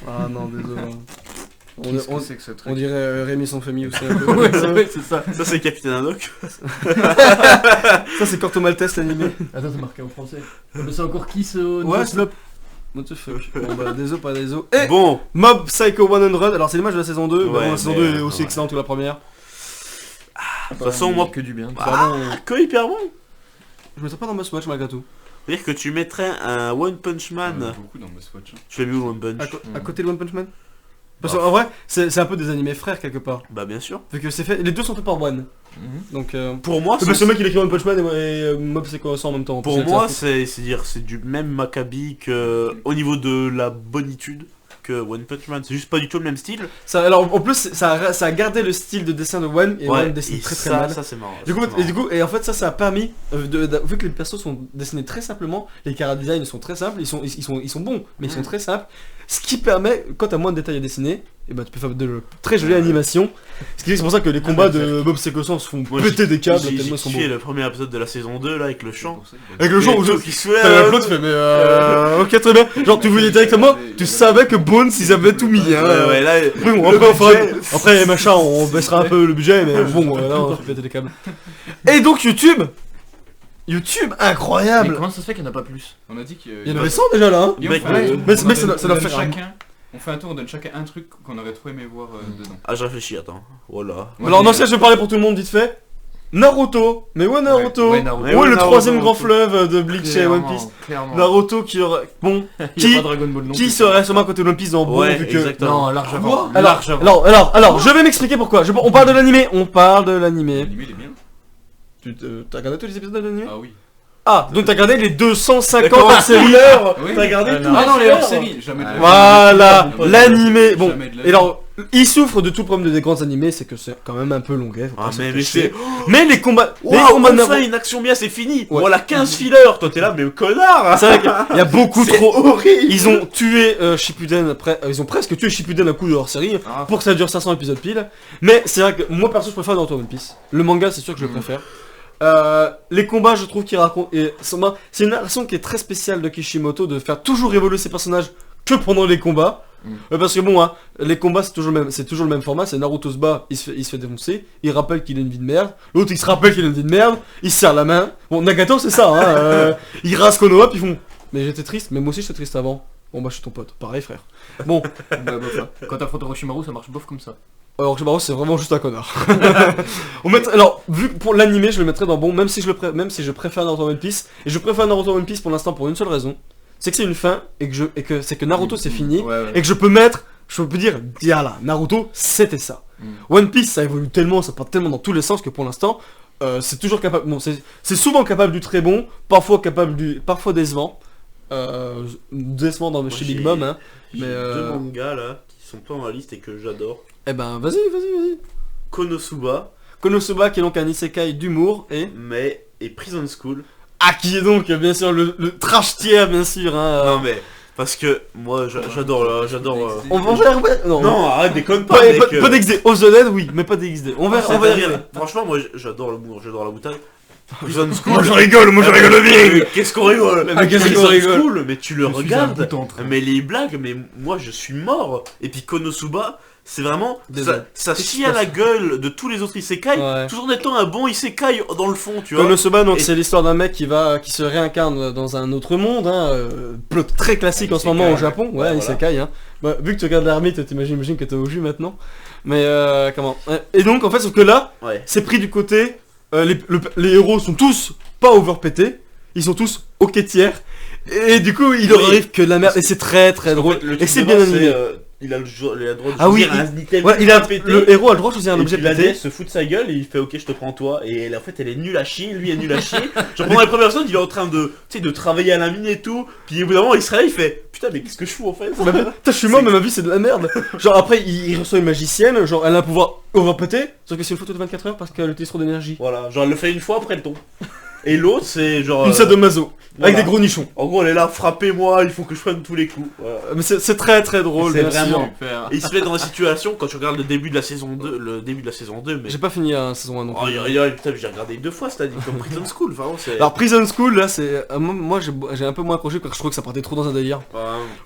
Ah non, désolé. Qu'est-ce On que c'est que ce truc? on dirait Rémi sans famille aussi un peu. Ouais, c'est ça. Ça, c'est Capitaine Haddock. Ça c'est Corto Maltese l'animé. Attends, c'est marqué en français. Mais c'est encore qui ce Ouais, Slop? What the fuck. Bon bah désolé, pas désolé. Et Bon, Mob Psycho 100, alors c'est l'image de la saison 2, mais Ouais, bon, la saison mais, 2 est aussi ouais. excellente que la première. de toute façon, moi, Que du bien. Pardon, que hyper bon. je mettrais pas dans Must Watch malgré tout. C'est-à-dire que tu mettrais un One Punch Il y en a Man. beaucoup dans Must Watch. Tu l'as mis où, One Punch? À côté de One Punch Man. Parce qu'en vrai, c'est un peu des animés frères quelque part. Bah, bien sûr. Vu que c'est fait, les deux sont faits par One. Mhm. Donc Pour moi, parce que ce mec il écrit One Punch Man et Mob Psycho 100 en même temps. pour C'est moi, ça. c'est du même Maccabi que au niveau de la bonitude que One Punch Man. C'est juste pas du tout le même style. Alors en plus ça a gardé le style de dessin de One et One dessine et très très ça, mal. ça c'est marrant. Du coup, ça, c'est marrant. et en fait ça a permis, vu que les persos sont dessinés très simplement, les chara design sont très simples, ils sont bons, mais ils sont très simples, ce qui permet, quand t'as moins de détails à dessiner, et bah tu peux faire de très jolies animations, ce qui fait que c'est pour ça que les combats de Bob Seco 100 se font Moi, péter des câbles J'ai tellement ils sont beaux. kiffé le premier épisode de la saison 2 là avec le C'est chant. pour ça qu'il y a- Avec le genre où Et tout qui se fait, t'as la plot, tu fais mais ok très bien, genre tu voulais directement, tu savais que Bones ils avaient tout mis hein. ouais, là, Oui, bon, après machin on baissera un peu le budget mais bon là on fait péter les câbles. Et donc YouTube YouTube Mais incroyable. comment ça se fait qu'il n'y en a pas plus? On a dit qu'il Il y en avait 100 déjà là, hein. Et Mec, on fait un tour, mais on mec, ça donne- doit- ça doit on donne faire un- chacun. On fait un tour, on donne chacun un truc qu'on aurait trop aimé voir dedans. Ah, je réfléchis, attends. Voilà. Moi, Alors j'ai- dans ce cas, je vais parler pour tout le monde vite fait. Naruto. Mais ouais Naruto. Ouais, Naruto. Ouais, Ouais, le Naruto, troisième grand Naruto. fleuve de Bleach et One Piece. Clairement. Naruto qui aurait... Bon, Il y a qui- pas Dragon Ball non qui plus. serait sûrement à côté de One Piece dans bon Ouais, vu que... exactement. Non, large avant. Alors, Large avant. alors, je vais m'expliquer pourquoi. On parle de l'animé. On parle de l'animé. L'animé il est bien. T'as regardé tous les épisodes de l'animé? Ah oui. Ah, donc t'as regardé les 250 D'accord. séries. Oui. T'as regardé Ah, tout non. Ah non, les hors-séries, jamais de la vie. Voilà, Jamais de l'animé. Bon, Jamais de la et alors, il souffre de tout le problème des grands animés, c'est que c'est quand même un peu longuet. faut Ah, pas se mais cacher. c'est... Mais les combats, les Waouh, combats de enfin Naruto, une action bien, c'est fini. Ouais. Voilà 15 fillers. Toi t'es là, mais connard. c'est vrai qu'il y a beaucoup C'est trop. horrible. Ils ont tué Shippuden après, ils ont presque tué Shippuden à coup de hors série Ah. pour que ça dure 500 épisodes pile. Mais c'est vrai que moi perso je préfère Naruto One Piece. Le manga c'est sûr que je le préfère. Les combats je trouve qu'ils racontent et c'est une narration qui est très spéciale de Kishimoto de faire toujours évoluer ses personnages que pendant les combats. Parce que bon hein, les combats c'est toujours le même format, c'est Naruto se bat, il se fait défoncer, il rappelle qu'il a une vie de merde, l'autre il se rappelle qu'il a une vie de merde, il se serre la main. Bon Nagato c'est ça hein, il rase Konoha puis ils font mais j'étais triste, mais moi aussi j'étais triste avant. Bon bah je suis ton pote, pareil frère. Bon, Bah, bof, hein. Quand t'affrontes Orochimaru, ça marche bof comme ça. alors Orochimaru c'est vraiment juste un connard. Alors vu que pour l'animé je le mettrais dans bon, même si je préfère Naruto One Piece, et je préfère Naruto One Piece pour l'instant pour une seule raison, c'est que c'est une fin et que c'est que Naruto c'est fini. Ouais, ouais. Et que je peux dire, là, Naruto, c'était ça. One Piece, ça évolue tellement, ça part tellement dans tous les sens que pour l'instant, c'est toujours capable. Bon, c'est souvent capable du très bon, parfois parfois décevant. Décevant chez Big Mom, hein. J'ai Mais, deux mangas là qui sont pas dans la liste et que j'adore. Eh ben, vas-y. Konosuba, Konosuba, qui est donc un isekai d'humour et et Prison School. qui est donc bien sûr le trash tier, bien sûr. Hein. Non mais parce que moi j'adore. On va faire. Non, Non, arrête, déconne pas. pas, mec, pas d'XD. Off the Dead, oui, mais pas d'XD. On va y c'est-à-dire, arriver. franchement, moi j'adore l'humour, j'adore la boutade. Prison School. Moi je rigole bien. Qu'est-ce qu'on rigole? Mais qu'est-ce qu'on Prison rigole School, mais tu le Je suis un regardes. bout en train. Mais les blagues, mais moi je suis mort. Et puis Konosuba, c'est vraiment Désolé. ça Qu'est-ce qui chie se à la passe gueule de tous les autres isekai, Ouais. tout en étant un bon isekai dans le fond, tu vois. Konosuba, donc Et- c'est l'histoire d'un mec qui se réincarne dans un autre monde, hein, plot très classique en ce moment au Japon, ouais, Ouais, isekai, hein. Bah, vu que tu regardes l'ermite, j'imagine que t'es au jus maintenant. Mais comment et donc en fait, sauf que là, Ouais. c'est pris du côté, les héros sont tous pas overpétés, ils sont tous ok tiers, et du coup il leur Oui. arrive que de la merde, et c'est très Parce qu'en drôle, fait, le et truc c'est de bien base, animé. il a le droit de Ah oui, choisir un item Ouais, pété. le héros a le droit de choisir un Et objet puis la pété. déesse se fout de sa gueule et il fait ok je te prends toi et elle, en fait elle est nulle à chier, lui est nul à chier. Genre pendant les premières secondes il est en train de, tu sais, de travailler à la mine et tout, puis au bout d'un moment il se réveille, il fait putain mais qu'est-ce que je fous en fait. Bah, putain, je suis mort, mais ma vie c'est de la merde. Genre après il reçoit une magicienne, genre elle a un pouvoir overpété, sauf que c'est une photo de 24 heures parce qu'elle utilise trop d'énergie. Voilà, genre elle le fait une fois après elle tombe. Et l'autre c'est genre... Une sadomaso, voilà. avec des gros nichons. En gros elle est là, frappez-moi, il faut que je prenne tous les coups. Voilà. Mais c'est très drôle, C'est bien vraiment- sûr. Super. Et il se met dans la situation quand tu regardes le début de la saison 2, mais... J'ai pas fini la saison 1 non Oh, plus. putain, j'ai regardé 2 fois, c'est-à-dire comme Prison School, vraiment c'est... Alors Prison School là c'est... moi j'ai un peu moins accroché parce que je trouvais que ça partait trop dans un délire.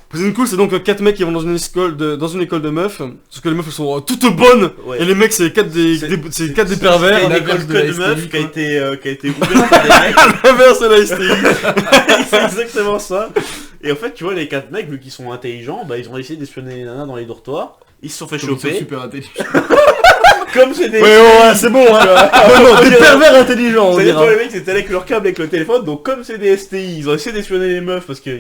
Prison School c'est donc 4 mecs qui vont dans une école de meufs, sauf que les meufs elles sont toutes bonnes, Ouais. et les mecs c'est 4 C'est- des C'est pervers. une l'inverse école de que la de meufs STI, qui a quoi. été ouverte par des mecs. L'inverse de la STI. C'est exactement ça. Et en fait, tu vois, les 4 mecs, vu qu'ils sont intelligents, bah ils ont essayé d'espionner les nanas dans les dortoirs. Ils se sont fait Comme ils sont choper. super intelligents. Comme c'est des... Ouais, c'est bon hein. Non, des pervers intelligents on C'est-à-dire, dira. toi, les mecs, c'était avec leur câble avec le téléphone, donc comme c'est des STI, ils ont essayé d'espionner les meufs parce qu'ils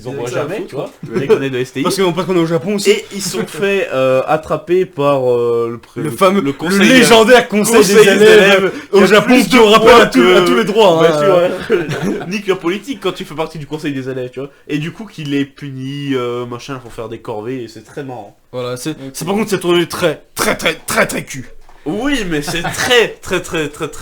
en Ils voient avaient ça à jamais, foutre, tu vois. Les connaît de STI. Parce qu'on est au Japon aussi. Et ils se sont fait attraper par Le fameux, le conseil, légendaire conseil conseil des des élèves élèves, au qui a Japon plus qui de ont rappel poids à tous que- les droits. Bien hein. sûr, ouais. Nique leur politique quand tu fais partie du conseil des élèves, tu vois. Et du coup, qu'il les punit, machin, pour faire des corvées, et c'est très marrant. Voilà, c'est par contre c'est tourné très cul. Oui, mais c'est très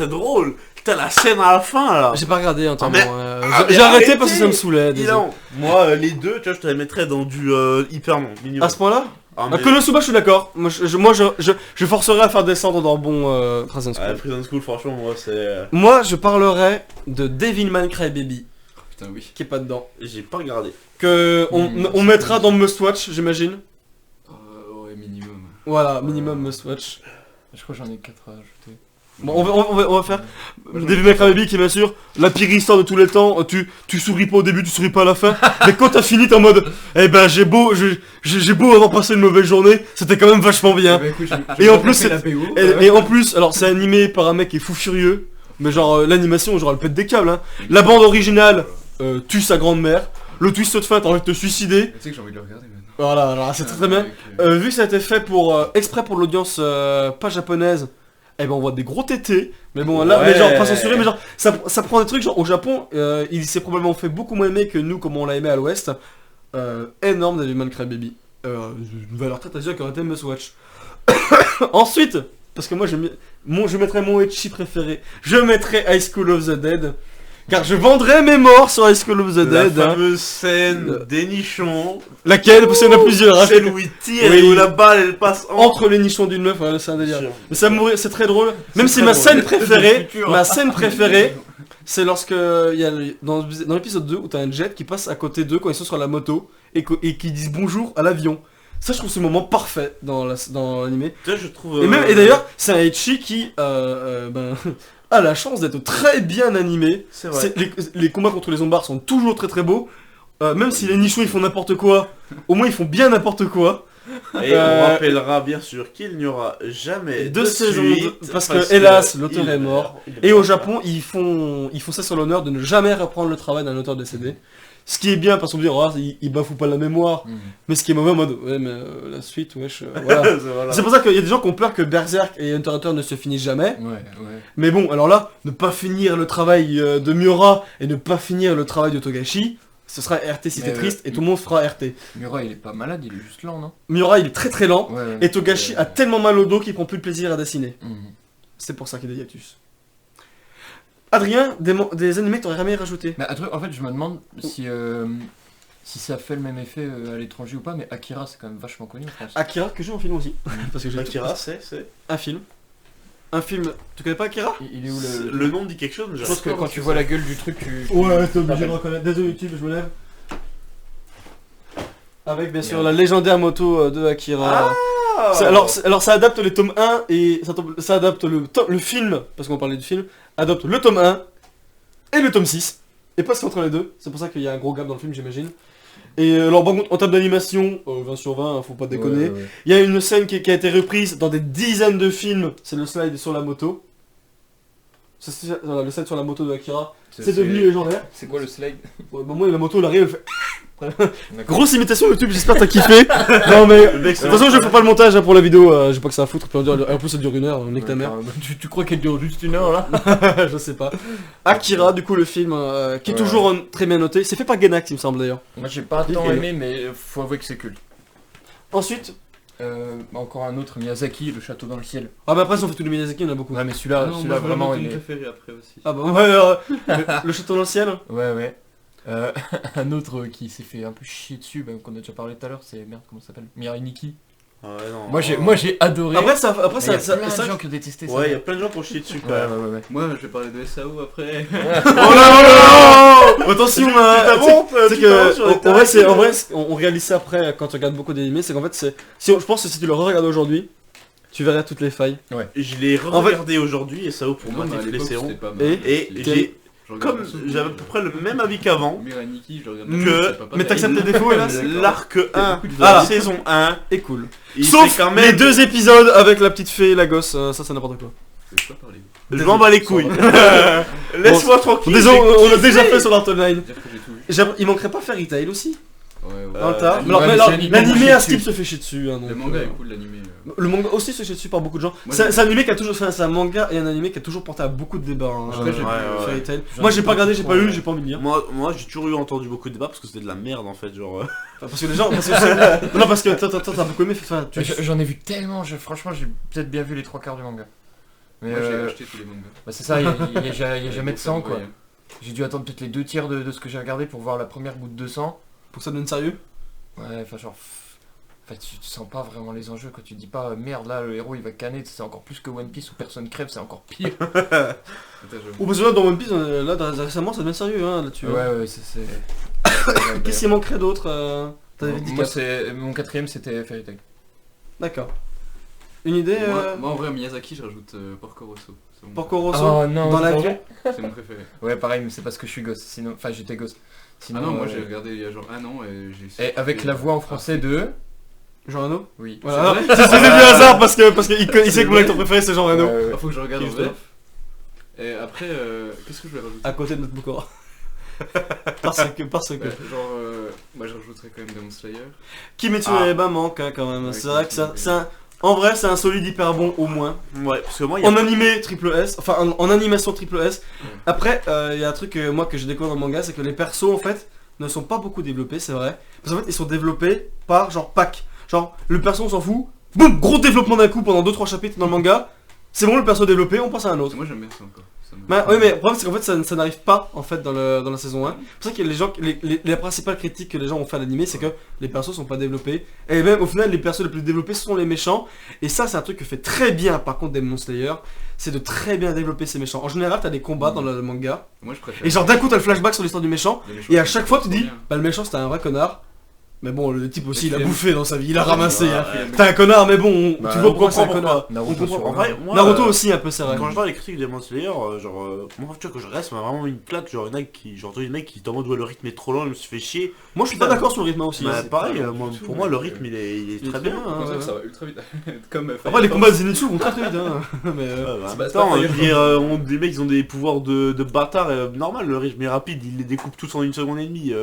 drôle. Putain, la scène à la fin, là. J'ai pas regardé entièrement. mais- J'ai mais arrêté parce que arrêtez. ça me saoulait. Dis désolé. donc. Moi, les deux, tu vois, je te les mettrais dans du hyper long, minimum. À ce point-là Ah, À Konosuba, je suis d'accord. Moi, je forcerai à faire descendre dans bon Prison School. Ouais, Prison School, franchement, moi, c'est... Moi, je parlerai de Devilman Crybaby, Putain, oui. qui est pas dedans. J'ai pas regardé. Que on mettra dans Must Watch, j'imagine. Ouais, minimum. Voilà, minimum Must Watch. Je crois que j'en ai 4 à ajouter. Bon, on va faire Devil May Cry Baby qui m'assure la pire histoire de tous les temps. Tu souris pas au début, tu souris pas à la fin. Mais quand t'as fini, t'es en mode eh ben j'ai beau avoir passé une mauvaise journée, c'était quand même vachement bien. Bah, écoute, Et en plus, c'est la BO. Et en plus, alors c'est animé par un mec qui est fou furieux. Mais genre l'animation, genre elle pète des câbles. Hein. La bande originale tue sa grand-mère. Le twist de fin, t'as envie de te suicider. Tu sais que j'ai envie de le regarder maintenant. Voilà, alors c'est très bien. Vu que ça a été fait pour exprès pour l'audience pas japonaise, eh ben on voit des gros tétés. Mais bon là, Ouais. mais genre pas censuré, mais genre ça prend des trucs genre au Japon, il s'est probablement fait beaucoup moins aimé que nous comme on l'a aimé à l'Ouest. Énorme Devil May Cry Baby. Une valeur très très qui aurait été Must Watch. Ensuite, parce que moi je mettrais mon ecchi préféré. Je mettrais High School of the Dead. Car je vendrais mes morts sur High School of the La Dead. Hein. fameuse scène des nichons, Laquelle parce qu'il y en a plusieurs. Hein. celle où il tire Oui. et où la balle elle passe Entre les nichons d'une meuf, ouais, c'est un délire. Mais ça mourir, c'est très drôle. Même si très ma drôle. scène préférée, futur. ma scène préférée, c'est lorsque il y a dans l'épisode 2 où t'as un jet qui passe à côté d'eux quand ils sont sur la moto et qui disent bonjour à l'avion. Ça, je trouve ce moment parfait dans l'animé. Tu vois, je trouve. Et d'ailleurs, c'est un ecchi qui a la chance d'être très bien animé. c'est vrai. Les combats contre les zombards sont toujours très très beaux. Même si les nichons ils font n'importe quoi, au moins ils font bien n'importe quoi. Et on rappellera bien sûr qu'il n'y aura jamais De de saison suite, deux, parce que, hélas, l'auteur est mort. Et au Japon. Japon, ils font ça sur l'honneur de ne jamais reprendre le travail d'un auteur décédé. Ce qui est bien parce qu'on dit, oh, il bafoue pas la mémoire. Mais ce qui est mauvais en mode, ouais, mais la suite, wesh. Voilà. Voilà. C'est pour ça qu'il y a des gens qui ont peur que Berserk et Hunter x Hunter ne se finissent jamais. Ouais. Mais bon, alors là, ne pas finir le travail de Miura et ne pas finir le travail de Togashi, ce sera RT si t'es Mais, triste et tout le monde fera RT. Miura, il est pas malade, il est juste lent, non? Miura, il est très très lent. Ouais. Et Togashi a tellement mal au dos qu'il prend plus de plaisir à dessiner. Mhm. C'est pour ça qu'il est hiatus. Adrien, des animés que t'aurais jamais rajouté. Mais un truc, en fait, je me demande si ça fait le même effet à l'étranger ou pas, mais Akira, c'est quand même vachement connu en France. Akira, que j'ai en film aussi. Parce que j'ai Akira, c'est. un film. Un film. Tu connais pas Akira? Il est où Le nom me dit quelque chose, mais Je pense que quand tu vois la gueule du truc, tu... Ouais, t'es obligé de reconnaître. Désolé YouTube, je me lève. Avec bien sûr la légendaire moto de Akira. Alors ça adapte les tomes 1 et ça adapte le film, parce qu'on parlait du film, adapte le tome 1 et le tome 6. Et passe entre les deux. C'est pour ça qu'il y a un gros gap dans le film, j'imagine. Et alors par contre, en termes d'animation, 20 sur 20, faut pas déconner. Ouais. Il y a une scène qui a été reprise dans des dizaines de films, c'est le slide sur la moto. Voilà, le slide sur la moto de Akira, c'est devenu légendaire. C'est quoi le slide? Ouais, bah moi la moto elle arrive, elle fait... D'accord. Grosse imitation YouTube, j'espère que t'as kiffé. Non mais, de toute façon je ferai pas le montage hein, pour la vidéo, j'ai pas que ça à foutre, puis en plus ça dure 1 heure, nique ta mère. Tu crois qu'elle dure juste 1 heure là? Je sais pas. Akira du coup le film, qui est Ouais. toujours très bien noté, c'est fait par Gainax il me semble d'ailleurs. Moi j'ai pas tant aimé, mais faut avouer que c'est culte. Ensuite, Encore un autre, Miyazaki, Le Château dans le ciel. ah bah après si on fait tous les Miyazaki il y en a beaucoup. Ouais, mais celui-là vraiment il est... préféré après aussi. Ah bah ouais, le château dans le ciel. Ouais. Un autre qui s'est fait un peu chier dessus, qu'on a déjà parlé tout à l'heure, c'est merde, comment ça s'appelle? Mirai Nikki. Ah ouais, non. Moi j'ai adoré. Après ça, Mais il y a ça, plein ça- de gens qui ont détesté ça. Ouais, il y a plein de gens qui ont chié dessus quand même. Ouais. Moi, je vais parler de SAO après. Oh là là. Attention, T'as bon, c'est tu que parles sur les en vrai, tarifs, on réalise ça après quand tu regardes beaucoup d'animés, c'est qu'en fait je pense que si tu le regardes aujourd'hui, tu verras toutes les failles. Je l'ai En fait- regardé aujourd'hui et ça vaut pour moi à les l'époque, Flécéron. c'était pas mal. Et- Et j'ai, comme j'avais à peu près le même avis qu'avant, Mirai Nikki, je regarde Que- c'est pas Mais pareil. t'acceptes tes défauts hélas. l'arc 1 de Ah. la saison 1, Et cool. il Sauf fait quand les même... 2 épisodes avec la petite fée et la gosse, ça c'est n'importe quoi. Je peux pas parler. Je m'en bats les couilles. Laisse-moi tranquille. Désolé, j'ai on l'a kiffé. déjà fait sur l'Art Online. Dire que j'ai tout vu. Il manquerait pas Fairy Tail aussi Ouais. dans le tas. l'anime- Mais alors, ouais, mais mais alors, c'est l'anime l'animé qui à se Skip fait se fait chier dessus. Hein, donc, Le manga est cool, l'animé. Le manga aussi se fait chier dessus par beaucoup de gens. Moi, C'est j'ai- c'est un animé qui a toujours fait un manga et un animé qui a toujours porté à beaucoup de débats. Hein, Après, j'ai Ouais, ouais. Fairy Tail. J'en Moi ai j'ai pas pas regardé, j'ai trop, pas lu, ouais. j'ai pas envie de lire. Moi j'ai toujours eu entendu beaucoup de débats parce que c'était de la merde en fait, genre... Enfin, parce que les gens. Non, parce que toi t'as beaucoup aimé. Enfin, J'en ai vu tellement, franchement j'ai peut-être bien vu les 3 quarts du manga. Mais Moi, j'ai acheté tous les mangas. c'est ça, il y a jamais de sang quoi. Ouais. J'ai dû attendre peut-être les 2 tiers de ce que j'ai regardé pour voir la première goutte de sang. pour que ça devienne sérieux. Ouais, enfin genre... En fait, tu sens pas vraiment les enjeux quand tu dis pas merde là le héros il va canner, c'est encore plus que One Piece où personne crève, c'est encore pire. Attends, j'avoue. Ou parce que là dans One Piece, là récemment ça devient sérieux hein, là-dessus. hein. Ouais, c'est... Qu'est-ce qu'il manquerait d'autre T'avais dit Moi quatre. c'est... Mon 4ème c'était Fairy Tail. D'accord. Une idée Moi, en vrai, Miyazaki, je rajoute Porco Rosso. Porco Rosso Oh non, dans c'est l'avion. vrai. C'est mon préféré. Ouais, pareil, mais c'est parce que je suis gosse. Sinon, enfin, j'étais gosse. Sinon, Ah non, moi j'ai regardé il y a genre un an et j'ai... Et avec la voix en français de. Jean Reno. Oui. Voilà. C'est C'est du hasard parce qu'il sait que mon acteur préféré c'est Jean Reno. Ah, faut que je regarde en Christophe. VF. Et après, qu'est-ce que je vais rajouter À côté de notre Bokora. parce que. Ouais, genre, moi je rajouterais quand même Demon Slayer. Kimetsu Ah. no Yaiba manque hein, quand même. Ouais, C'est vrai que Kimetsu no c'est un. En vrai, c'est un solide hyper bon au moins. Ouais, parce que moi, il y a... En animé triple S, enfin en animation triple S. Ouais. Après, il y a un truc moi que j'ai découvert dans le manga, c'est que les persos en fait ne sont pas beaucoup développés, c'est vrai. Parce qu'en fait, ils sont développés par genre pack. Genre, le perso on s'en fout, boum, gros développement d'un coup pendant 2-3 chapitres dans le manga. C'est bon, le perso développé, on passe à un autre. Moi j'aime bien ça encore. Ça me- Bah, oui, mais le problème c'est qu'en fait ça n'arrive pas en fait dans la saison 1. C'est pour ça que les gens, les principales critiques que les gens ont fait à l'animé, c'est que les persos sont pas développés. Et même au final, les persos les plus développés sont les méchants. Et ça, c'est un truc que fait très bien par contre Demon Slayer, c'est de très bien développer ces méchants. En général, t'as des combats dans le manga. Moi je préfère. Et genre d'un coup, t'as le flashback sur l'histoire du méchant. Les méchants, Et à c'est chaque fois, tu trop dis, bien. bah le méchant c'était un vrai connard. Mais bon, le type aussi, Et il a puis, bouffé dans sa vie, il a Ouais, ramassé. ouais, hein. ouais. T'es un connard, mais bon, Bah, tu vois on pourquoi c'est un comprend connard. Naruto, On comprend. sur- En vrai, moi, Naruto aussi, un peu, c'est vrai. Quand je vois les critiques de Demon Slayer, genre, moi tu vois que je reste, m'a vraiment mis une claque, genre, il y en a qui, j'ai entendu des mecs qui étaient en mode, ouais, le rythme est trop lent, je me suis fait chier. Moi, je suis pas d'accord sur le rythme aussi. Bah, hein. c'est pareil, pas long moi, du tout, pour moi, le mec. rythme il est Il est très très bien. bien, hein. Pour ça que ça va ultra vite. Comme Après, les combats de Zenitsu vont très très vite. Hein. Mais, Ouais, bah, en C'est même pas temps, pareil. je veux dire, les mecs ils ont des pouvoirs de bâtard, normal, le rythme est rapide, ils les découpent tous en 1 seconde et demie.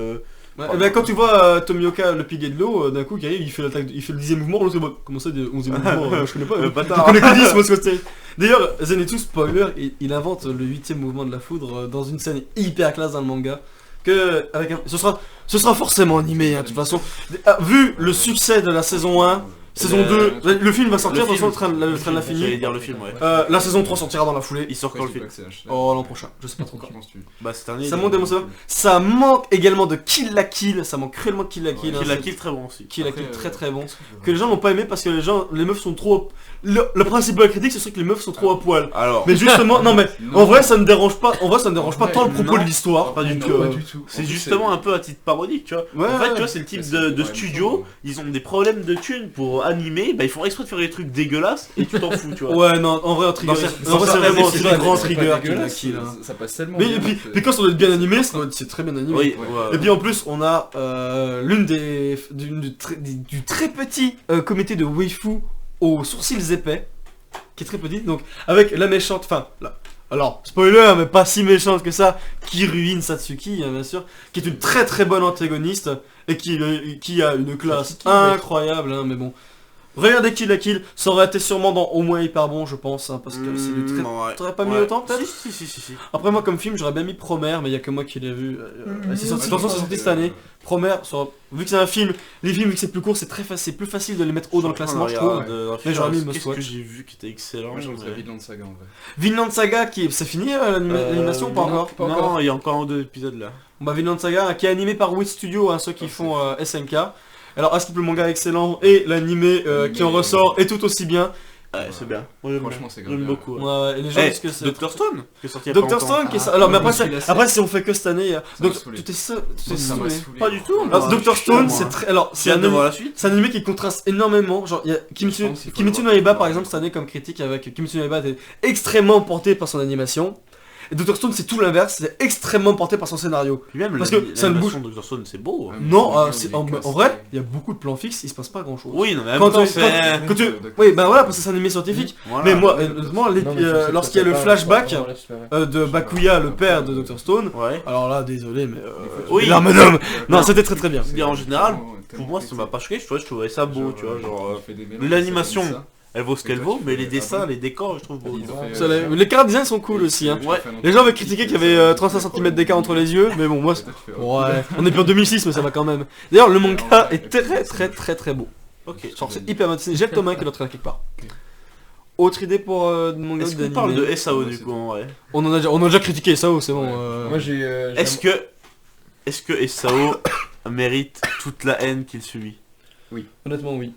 Ouais, et ben, quand tu vois Tomioka, le pilier de l'eau, d'un coup, qui arrive, il fait l'attaque, il fait le 10ème mouvement, l'autre, bah, comment ça, 11ème mouvement, je connais pas. Je bâtard. connais que 10, moi, ce que c'est. D'ailleurs, Zenitsu, spoiler, il invente le 8ème mouvement de la foudre dans une scène hyper classe dans le manga. Que, avec un, ce sera forcément animé, hein, de toute façon. Vu le succès de la saison 1, saison 2, le film va sortir, de toute façon, le train de la J'allais finir. dire le film, ouais. La saison 3 sortira dans la foulée. Il sort quand le film Oh, l'an prochain, je sais pas trop quand. Bah, cette année. Ça manque Demon Slayer. Ça manque également de Kill la Kill, ça manque cruellement de Kill la Kill. Kill hein, la Kill très bon aussi. Kill la Après, Kill très très bon. Que les gens n'ont pas aimé parce que les meufs sont trop. Le principal critique, c'est que les meufs sont trop à poil. Alors, Mais justement, non mais en vrai ça ne dérange pas. En vrai ça ne dérange pas Ouais, tant le propos non, de l'histoire. pas du Donc, tout. Pas du tout. c'est justement un peu à titre parodique, tu vois. Ouais, En fait, ouais. tu vois, c'est le type Mais de c'est- studio, ouais, ils ont des problèmes de thunes pour animer, bah ils font exprès de faire des trucs dégueulasses et tu t'en fous, tu vois. Ouais non, en vrai un trigger. Dans En vrai c'est certains vraiment épisodes, c'est des grands C'est pas triggers Kill la dégueulasse, Kill. hein. Ça passe tellement Mais bien et puis, que- puis quand ça doit être bien animé, c'est très bien animé. Oui, Ouais. ouais. Et puis en plus on a l'une du très petit comité de waifu aux sourcils épais, qui est très petit, donc avec la méchante, enfin là, alors spoiler mais pas si méchante que ça, qui ruine Satsuki hein, bien sûr, qui est une très très bonne antagoniste et qui a une classe Satsuki, ouais. incroyable hein, mais bon. Regardez Kill la Kill, ça aurait été sûrement dans au moins hyper bon je pense hein, parce que c'est du très... Ouais. T'aurais pas mis Ouais. autant peut-être? Si. Après moi comme film j'aurais bien mis Promare mais il y a que moi qui l'ai vu. C'est sorti, Ouais, attention, c'est sorti cette année. Promare, vu que c'est un film, les films vu que c'est plus court c'est c'est plus facile de les mettre haut dans le classement je trouve. Mais j'aurais mis Qu'est-ce Must Watch. que j'ai vu qui était excellent. Moi, je ouais. mettrais Vinland Saga en vrai. Vinland Saga qui c'est fini l'animation ou pas non, encore? Pas Non, encore. il y a encore un ou deux épisodes là. Bah Vinland Saga qui est animé par Wit Studio, hein, ceux qui font SNK. Alors à ce que le manga est excellent et l'animé qui en ressort est tout aussi bien. Ouais, c'est bien. Moi, j'aime Franchement, bien. c'est grave J'aime bien. beaucoup. ouais. Ouais, et les gens Eh, disent que c'est... Dr Stone qui est sorti il y a pas Dr longtemps. Stone qui est... Ah, Alors mais moi, je suis après si on fait que cette année... m'a Donc saoulé. tu t'es Ça m'a saoulé. saoulé. Pas du tout. Alors, moi, Dr je suis Stone chaud, c'est moi. très... Alors J'ai c'est hâte un de voir anime... la suite. C'est un animé qui contraste énormément, genre il y a Je pense qu'il faut Kimetsu le no voir. Yaiba par exemple cette année comme critique avec Kimetsu no Yaiba était extrêmement porté par son animation. Et Dr Stone c'est tout l'inverse, c'est extrêmement porté par son scénario. Puis même Parce que ça ne l'animation de Dr Stone c'est beau. hein. Ouais. Non, c'est en des classes, vrai, ouais. il y a beaucoup de plans fixes, il se passe pas grand chose. Oui, non, mais en Quand même temps, tu- c'est... quand tu- D'accord. Oui, bah voilà, parce que c'est un animé scientifique. Voilà. Mais moi, honnêtement, lorsqu'il y a le flashback de Bakuya, le père de Dr Stone, Ouais. alors là, désolé, mais Oui. l'arme d'homme. Non, c'était très très bien. Je veux dire, en général, Tellement, pour moi, ça m'a pas choqué, je trouvais ça beau, tu vois, genre... il fait des mélanges, l'animation, ça donne ça. Elle vaut ce qu'elle Et toi, vaut, tu mais fais- les dessins, ah bon les décors, je trouve beaux. Ils ont fait, Ça, les character designs sont cool aussi. Hein. Ouais. Les gens avaient critiqué qu'il y avait 35 cm d'écart entre les yeux, mais bon, moi, ouais, on est plus en 2006, mais ça va quand même. D'ailleurs, le manga est très très beau. Ok. Genre, c'est hyper bien dessiné. J'ai le tome 1 qui est l'autre quelque part. Autre idée pour manga Est-ce qu'on d'animé. parle de SAO du coup en vrai? On a déjà critiqué SAO, c'est bon. Moi j'ai. Est-ce que SAO mérite toute la haine qu'il subit? Honnêtement, oui.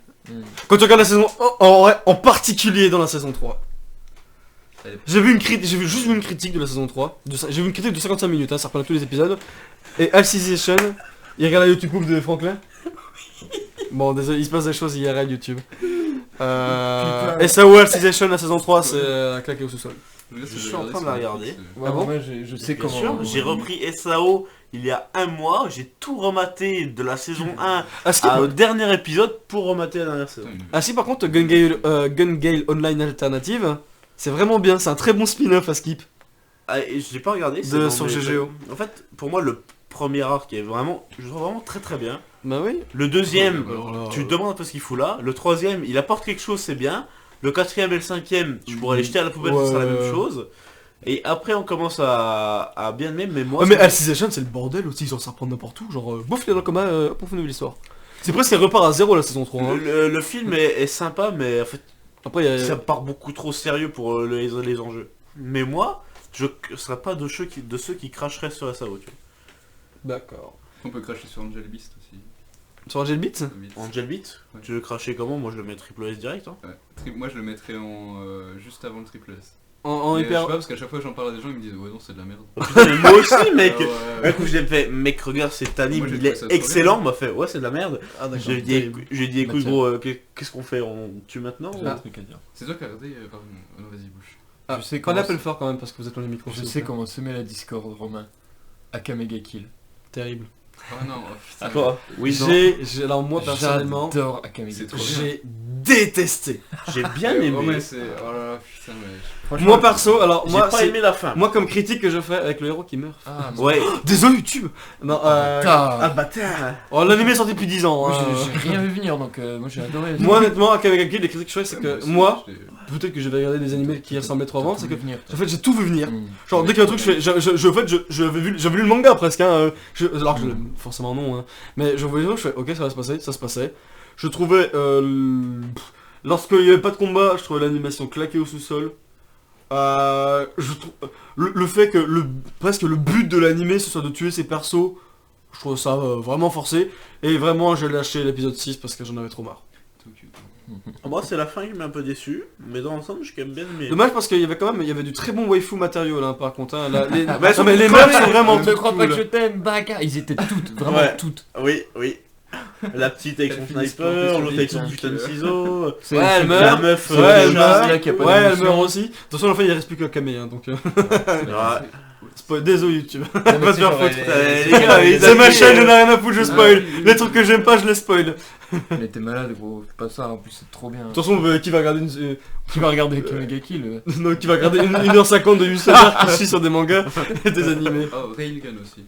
Quand tu regardes la saison, en particulier dans la saison 3. J'ai vu juste une critique de la saison 3. J'ai vu une critique de 55 minutes, hein, ça reprend tous les épisodes. Et Alicization, il regarde la YouTube Coupe de Franklin. Bon, désolé, il se passe des choses IRL YouTube. SAO Alicization, la saison 3, c'est claqué au sous-sol. Je suis en train de la regarder. Ouais, Ah bon moi, je sais Bien comment. sûr, j'ai repris SAO il y a un mois, j'ai tout rematé de la saison 1 Ah, Skip, au dernier épisode pour remater la dernière saison. ah si par contre Gun Gale Online Alternative, c'est vraiment bien, c'est un très bon spin-off à Skip. Ah, et je l'ai pas regardé, c'est De- dans sur mes- GGO. En fait, pour moi, le premier arc est vraiment, je le trouve vraiment très très bien. Bah oui. Le deuxième, Alors là, tu te demandes un peu ce qu'il fout là. Le troisième, il apporte quelque chose, c'est bien. Le quatrième et le cinquième, tu pourrais les jeter à la poubelle, Ouais. ce sera la même chose. Et après, on commence à bien aimer, mais moi... Ouais, mais c'est- Alicization c'est le bordel aussi, ils ont ça reprendre n'importe où, genre bouffe les dans le coma, hop on fait une nouvelle histoire. C'est presque elle repart à zéro la saison 3 hein. le film est sympa, mais en fait, Après il y a... ça part beaucoup trop sérieux pour les enjeux. Mais moi, je ne serais pas de ceux qui cracheraient sur SAO, tu D'accord. On peut cracher sur Angel Beast aussi. Sur Angel Beats Vite. vois. Angel Beat, Ouais. tu veux cracher comment? Moi je le mets triple S direct. Hein. Ouais. Moi je le mettrais en juste avant le triple S. en Mais Je sais hyper... pas parce qu'à chaque fois que j'en parle à des gens ils me disent ouais non c'est de la merde. Putain, mais moi aussi, mec! Ah, ouais, Un ouais. coup, je l'ai fait, mec, regarde cet anime, Moi, j'ai il trouvé est ça trop excellent. bien. M'a fait, ouais, c'est de la merde. Ah d'accord. J'ai dit, écoute, Bah, gros, qu'est-ce qu'on fait? On tue maintenant? J'ai ou- un truc à dire. C'est toi qui as regardé pardon. Oh non vas-y bouge. Ah, Je sais prenez comment l'appel fort quand même parce que vous êtes dans les micros. Je s'il vous sais plaît. comment semer la Discord, Romain. Akamega Kill. Terrible. Oh non oh, putain. Quoi? Oui, non. Alors moi personnellement, J'adore Akamega C'est Kill. trop bien. j'ai détesté. J'ai bien Ouais, aimé. ouais, c'est oh là là putain mais. Franchement, Moi perso, alors J'ai moi pas c'est... aimé la fin. Moi comme critique que je fais avec le héros qui meurt. Ah, Ouais. Désolé YouTube. Non, putain. bâtard. oh, l'anime est sorti depuis 10 ans. Moi, hein. j'ai rien vu venir donc moi j'ai adoré. Moi honnêtement, avec Kill, les critiques que je fais c'est que aussi, moi, j'étais- peut-être que je vais regarder des animés qui ressemblaient trop avant, c'est que venir. en fait j'ai tout vu venir. Mm. Genre dès qu'il y a un truc, je fais, en fait, j'avais lu le manga presque, hein, alors je, forcément non, hein, mais je voyais je fais, ok ça va se passer, ça se passait. Je trouvais, lorsqu'il n'y avait pas de combat, je trouvais l'animation claquée au sous-sol. Je trouve, le fait que presque le but de l'animé ce soit de tuer ses persos, je trouve ça vraiment forcé, et vraiment j'ai lâché l'épisode 6 parce que j'en avais trop marre. Tout cute. Moi, c'est la fin qui m'a un peu déçu, mais dans l'ensemble, j'ai quand même bien aimé. Dommage parce qu'il y avait quand même, il y avait du très bon waifu matériau là par contre, hein, là, les, Bah, non, mais les quand meufs même, sont vraiment Ne toutes crois pas cool. que je t'aime, bagarre. Ils étaient toutes, vraiment Ouais. toutes. Oui, oui. La petite avec son Elle finit sniper, planter l'autre avec sur son le putain de bec. ciseau. C'est- Ouais, c'est elle clair. meurt. La meuf, Ouais, elle chat. meurt. là qu'il y a pas Ouais, elle d'émotion. meurt aussi. Attention, l'enfant il reste plus que Kamei, hein, donc Ouais. spoil, désolé YouTube. Non, Pas mais se c'est faire genre, foutre. Les gars, ils C'est ma avaient- chaîne, j'en ai rien à foutre, je spoil. oui, oui. Les trucs que j'aime pas, je les spoil. Mais t'es malade gros, fais pas ça, en plus c'est trop bien. De toute façon, qui va regarder Tu vas regarder Akamega Kill. non, qui va regarder 1h50 de Yusufer qui suit sur des mangas et des animés. Oh Railgun aussi.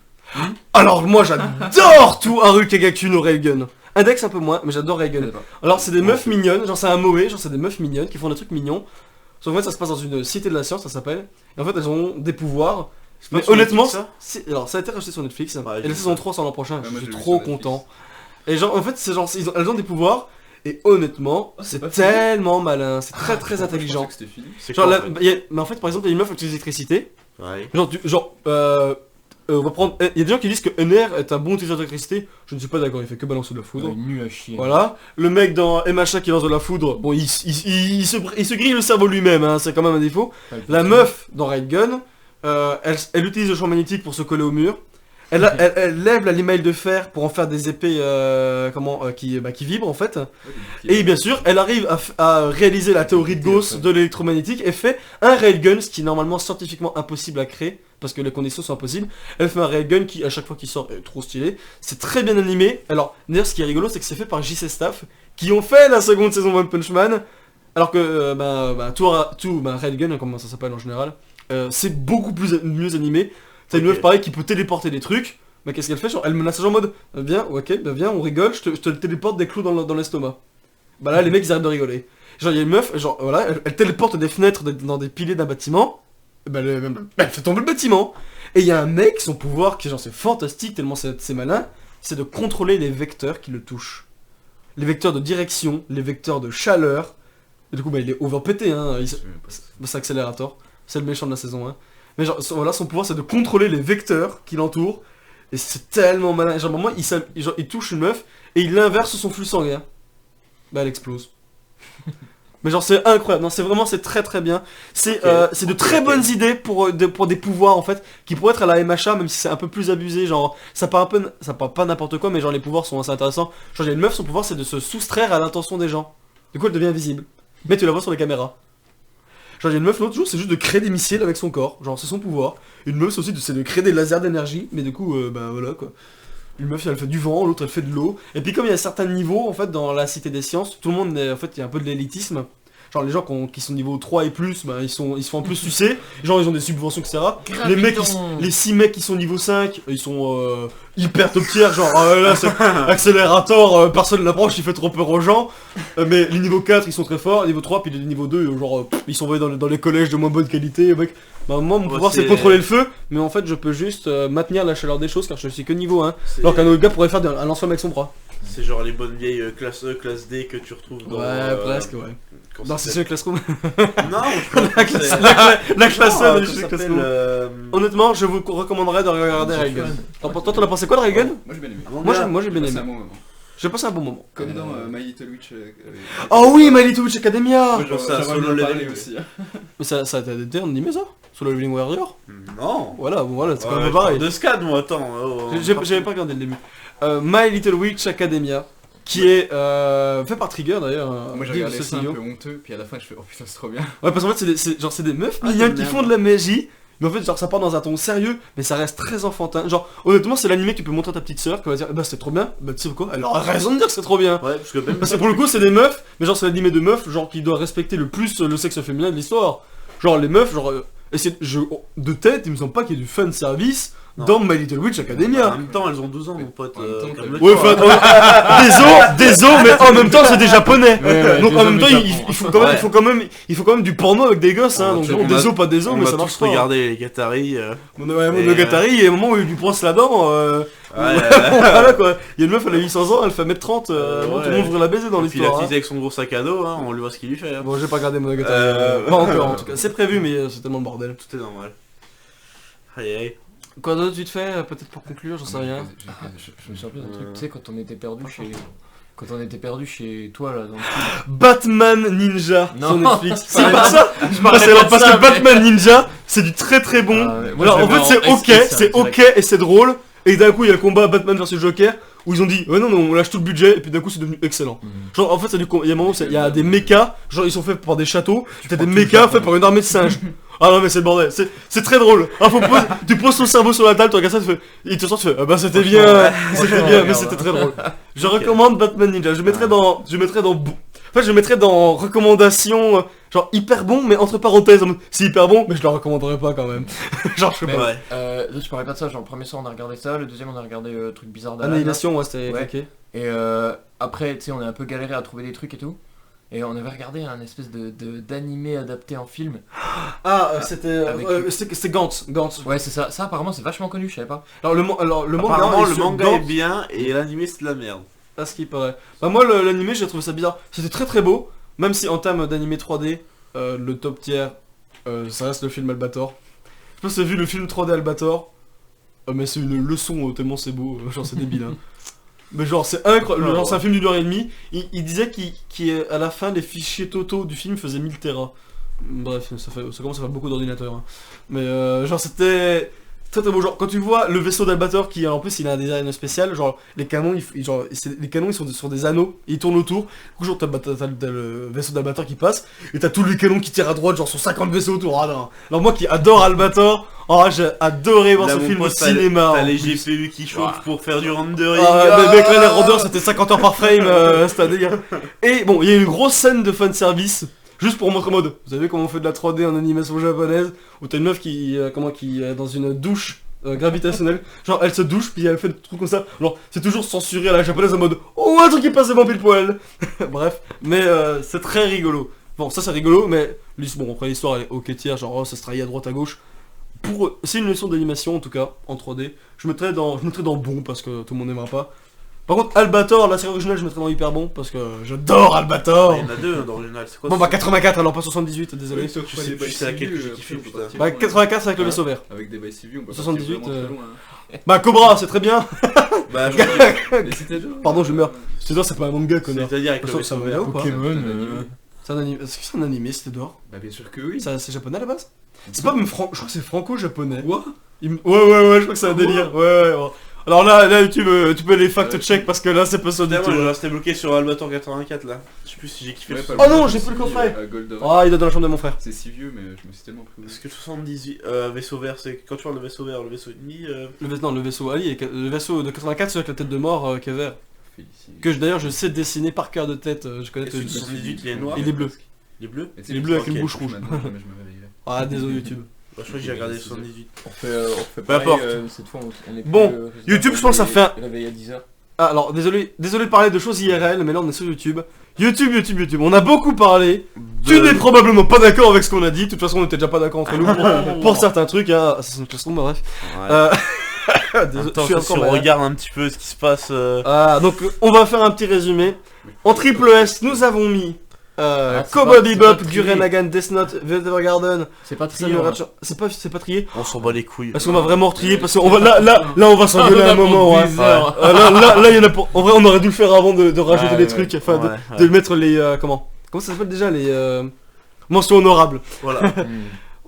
Alors moi j'adore tout Haru Kagaku no Railgun. Index un peu moins, mais j'adore Railgun. D'accord. Alors c'est des meufs mignonnes, genre c'est un moe, genre c'est des meufs mignonnes qui font des trucs mignons. Sauf qu'en fait ça se passe dans une cité de la science, ça s'appelle. Et en fait elles ont des pouvoirs. C'est pas Mais sur honnêtement, Netflix, ça alors ça a été racheté sur Netflix. Ouais, et j'ai la vu saison ça. 3 sort l'an prochain, Ouais, je moi, suis j'ai vu trop sur Netflix. content. Et genre en fait c'est genre elles ont des pouvoirs. Et honnêtement, Oh, c'est c'est pas fini. tellement malin, c'est très très Je pensais intelligent. que c'était fini. C'est Genre, quoi, là, en fait mais en fait par exemple il y a une meuf qui utilise l'électricité. Ouais. On va prendre. Il y a des gens qui disent que NR est un bon utilisateur d'électricité. Je ne suis pas d'accord, il fait que balancer de la foudre. Ouais, nul à chier. Voilà. Le mec dans MHA qui lance de la foudre, bon, il se grille le cerveau lui-même, hein, c'est quand même un défaut. Ouais, La meuf dans Railgun, elle utilise le champ magnétique pour se coller au mur. Elle lève la limaille de fer pour en faire des épées qui vibrent en fait. Et bien sûr, elle arrive à réaliser la théorie de Gauss de l'électromagnétique et fait un railgun, ce qui est normalement scientifiquement impossible à créer, parce que les conditions sont impossibles. Elle fait un railgun qui, à chaque fois qu'il sort, est trop stylé. C'est très bien animé. Alors, d'ailleurs, ce qui est rigolo, c'est que c'est fait par JC Staff, qui ont fait la seconde saison One Punch Man, alors que Railgun, comment ça s'appelle en général, c'est beaucoup mieux animé. T'as une Ok. meuf pareil qui peut téléporter des trucs. Mais qu'est-ce qu'elle fait? Genre, elle menace en mode viens, ok, bah viens, on rigole, je te téléporte des clous dans l'estomac. Bah là, les mecs ils arrêtent de rigoler. Genre, il y a une meuf, genre voilà, elle téléporte des fenêtres dans des piliers d'un bâtiment. Bah, elle fait tomber le bâtiment. Et il y a un mec, son pouvoir, qui genre c'est fantastique, tellement c'est malin, c'est de contrôler les vecteurs qui le touchent. Les vecteurs de direction, les vecteurs de chaleur. Et du coup, bah il est overpété, hein. C'est accélérateur. C'est le méchant de la saison 1. Mais genre, voilà, son pouvoir c'est de contrôler les vecteurs qui l'entourent. Et c'est tellement malin. Genre, à un moment, il touche une meuf et il inverse son flux sanguin. Bah, elle explose. Mais genre, c'est incroyable. Non, c'est très très bien. C'est de très bonnes idées pour des pouvoirs en fait, qui pourraient être à la MHA, même si c'est un peu plus abusé. Genre, ça part pas n'importe quoi, mais genre, les pouvoirs sont assez intéressants. Genre, il y a une meuf, son pouvoir c'est de se soustraire à l'intention des gens. Du coup, elle devient invisible. Mais tu la vois sur les caméras. Genre il y a une meuf, l'autre jour, c'est juste de créer des missiles avec son corps. Genre c'est son pouvoir. Une meuf, c'est aussi c'est de créer des lasers d'énergie. Mais du coup, bah voilà quoi. Une meuf, elle fait du vent, l'autre, elle fait de l'eau. Et puis comme il y a certains niveaux, en fait, dans la Cité des Sciences, tout le monde, en fait, il y a un peu de l'élitisme. Genre les gens qui sont niveau 3 et plus, bah, ils se font un peu sucer. Genre ils ont des subventions, etc. Les mecs, les 6 mecs qui sont niveau 5, ils sont hyper top tier. Genre là c'est accélérateur, personne l'approche, il fait trop peur aux gens. Mais les niveaux 4 ils sont très forts, niveau 3 puis les niveaux 2 genre ils sont envoyés dans les collèges de moins bonne qualité. Mec. Bah, moi mon pouvoir c'est de contrôler le feu, mais en fait je peux juste maintenir la chaleur des choses car je suis que niveau 1. Alors qu'un autre gars pourrait faire un lance-flamme avec son bras. C'est genre les bonnes vieilles classe E, classe D que tu retrouves dans... presque ouais. Non, c'est sûr, Classroom. Non, je la classe A de chez ça Classroom. s'appelle... Honnêtement, je vous recommanderais de regarder Reigen. Toi, t'en as pensé quoi de Reigen? Moi j'ai bien aimé. Moi, j'ai bien C'est aimé. un bon moment. J'ai passé un bon moment. Comme dans My Little Witch. Oh oui, My Little Witch Academia. Moi, genre ça, Solo Leveling aussi. Mais ça a été animé ça? Solo Leveling Warrior? Non. Voilà, c'est quand Ouais, même pareil. de SCAD, moi, attends. J'avais pas regardé le début. My Little Witch Academia, qui est fait par Trigger d'ailleurs. Moi j'ai regardé ça un peu honteux, puis à la fin je fais oh putain c'est trop bien. Ouais, parce qu'en fait c'est des meufs mignonnes qui font de la magie. Mais en fait, genre, ça part dans un ton sérieux, mais ça reste très enfantin. Genre, honnêtement, c'est l'animé que tu peux montrer à ta petite sœur, qui va dire, bah c'est trop bien, bah tu sais quoi, elle aura raison de dire que c'est trop bien. Ouais, parce que même... Parce que pour le coup, c'est des meufs, mais genre, c'est l'animé de meufs, genre, qui doit respecter le plus le sexe féminin de l'histoire. Genre, les meufs, genre, de tête, il me semble pas qu'il y ait du fan service dans My Little Witch Academia. En même temps, elles ont 12 ans, mon pote. Ouais, enfin, désolé, mais en même temps, c'est des japonais. Donc en même temps, il faut quand même du porno avec des gosses, hein. Donc désolé, pas désolé, mais ça marche pas. Regardez les Gatari. Monogatari, il y a un moment où il lui pense là-dedans. Voilà quoi. Il y a une meuf, elle a 800 ans, elle fait 1m30. Tout le monde voudrait la baiser dans l'histoire. l'histoire. Il a avec son gros sac à dos, on lui voit ce qu'il lui fait. Bon, j'ai pas regardé Monogatari. Pas encore en tout cas. C'est prévu, mais c'est tellement le bordel. Tout est normal. Aïe aïe. Quoi d'autre tu te fais, peut-être pour conclure, j'en sais rien. Je me suis rappelé d'un truc, tu sais, quand on était perdu chez toi là dans le film. Batman Ninja Non. sur Netflix. C'est C'est pas pas ça. Parce que Batman Ninja, c'est du très très bon. Alors en fait c'est ok et c'est drôle. Et d'un coup il y a le combat Batman vs Joker où ils ont dit ouais non on lâche tout le budget et puis d'un coup c'est devenu excellent. Genre en fait il y a un moment il y a des mechas, genre ils sont faits par des châteaux, t'as des mechas faits par une armée de singes. Ah non mais c'est le bordel, c'est très drôle. Ah, tu poses ton cerveau sur la table, tu regardes ça, tu fais ah bah c'était bien, mais c'était très drôle. Je recommande Batman Ninja, je mettrai dans recommandation genre hyper bon mais entre parenthèses c'est hyper bon mais je le recommanderais pas quand même. Genre je sais pas. Là tu parlais pas de ça, genre le premier soir on a regardé ça, le deuxième on a regardé truc bizarre d'Alan. Annihilation, ouais c'était ok. Et après tu sais on a un peu galéré à trouver des trucs et tout. Et on avait regardé un espèce d'animé adapté en film. C'était Gantz. Ouais c'est ça, apparemment c'est vachement connu, je savais pas. Alors le manga, apparemment le manga est bien et l'animé c'est de la merde. À ce qui paraît. Bah moi l'animé j'ai trouvé ça bizarre. C'était très très beau, même si en termes d'animé 3D, le top tier, ça reste le film Albator. Je pense que t'as vu le film 3D Albator, mais c'est une leçon tellement c'est beau, genre c'est débile hein. Mais genre c'est incroyable, genre c'est un film d'une heure et demie, il disait qu'à la fin les fichiers totaux du film faisaient 1000 Tera. Bref, ça commence à faire beaucoup d'ordinateurs hein. Mais genre c'était très très beau, genre quand tu vois le vaisseau d'Albator qui en plus il a un design spécial, genre les canons ils sont sur des anneaux, ils tournent autour, du coup genre t'as le vaisseau d'Albator qui passe, et t'as tous les canons qui tirent à droite, genre sur 50 vaisseaux autour, non. Alors moi qui adore Albator, j'ai adoré voir ce film au cinéma. T'as les GPU qui chauffent pour faire du rendering. Mais mec là les renders c'était 50 heures par frame, c'était un délire. Et bon il y a une grosse scène de fanservice. Juste pour montrer mode, vous savez comment on fait de la 3D en animation japonaise, où t'as une meuf qui est dans une douche gravitationnelle, genre elle se douche puis elle fait des trucs comme ça, genre c'est toujours censuré à la japonaise en mode oh un truc qui passe devant pile poil. Bref, mais c'est très rigolo. Bon ça c'est rigolo, mais bon après l'histoire elle est ok tiers, genre ça se trahit à droite à gauche. C'est une leçon d'animation en tout cas, en 3D, je mettrais dans bon parce que tout le monde n'aimera pas. Par contre, Albator, la série originale, je mettrais dans hyper bon parce que j'adore Albator. Il y en a deux d'original, c'est quoi? Bon bah 84 alors pas 78, désolé. Je sais laquelle que j'ai kiffé putain. Bah 84 avec le vaisseau vert. Avec des Vice TV, on peut 78, partir vraiment très loin, hein. Bah Cobra, c'est très bien. Bah Mais c'était dur. Pardon, je meurs. C'est pas un manga connard. c'est-à-dire avec le Ça vaisseau va vert. ou pas Pokémon. C'est un animé. Est-ce que c'est un animé, c'était d'or? Bah bien sûr que oui. C'est japonais à la base? C'est pas même je crois que c'est franco-japonais. Quoi? Ouais, je crois que c'est un délire. Ouais. Alors là YouTube, tu peux les fact-check parce que là c'est pas ça du Putain, moi tout. je restais bloqué sur Albator 84 là. Je sais plus si j'ai kiffé. Ouais, le pas Oh non, le j'ai plus le City, coffret. Gold. Ah, il est dans la chambre de mon frère. C'est si vieux, mais je me suis tellement pris. Parce que 78, vaisseau vert, c'est quand tu parles de vaisseau vert, le vaisseau ennemi. Le vaisseau Ali, le vaisseau de 84 c'est avec la tête de mort qui est vert. Félicité. Que d'ailleurs je sais dessiner par cœur de tête, je connais Et tout. celui de 78, il est noir. Il est bleu. Il est bleu. Et tu sais, Il est bleu avec ok, une bouche rouge. Maintenant, jamais je me réveillerai. Ah désolé YouTube. Bah, je crois que j'ai regardé 78. On fait Peu pareil, importe. cette fois on est Bon, plus, YouTube, je pense que ça fait un- réveil à 10h. Ah, alors désolé de parler de choses IRL, mais là on est sur YouTube. YouTube. On a beaucoup parlé. Tu n'es probablement pas d'accord avec ce qu'on a dit. De toute façon, on était déjà pas d'accord entre nous pour certains trucs. Hein. Assassin's Creed, bref. Ouais. Désolé, Attends, je suis si encore on malade. regarde un petit peu ce qui se passe. Ah, donc on va faire un petit résumé. En triple S, nous avons mis c'est Cowboy pas- c'est Bebop, pas trié. Gurren Lagann, Death Note, Velvet Garden. C'est pas trié. Samurai hein. Chan- C'est pas trié. On s'en bat les couilles. Parce qu'on va vraiment retrier. Parce qu'on va là on va s'engueuler On un a pour moment. Ouais. des heures. Là, il y en a pour. En vrai, on aurait dû le faire avant de rajouter Ouais, des ouais. trucs. Enfin, Ouais, de ouais. mettre les comment ça s'appelle déjà les mentions honorables. Voilà.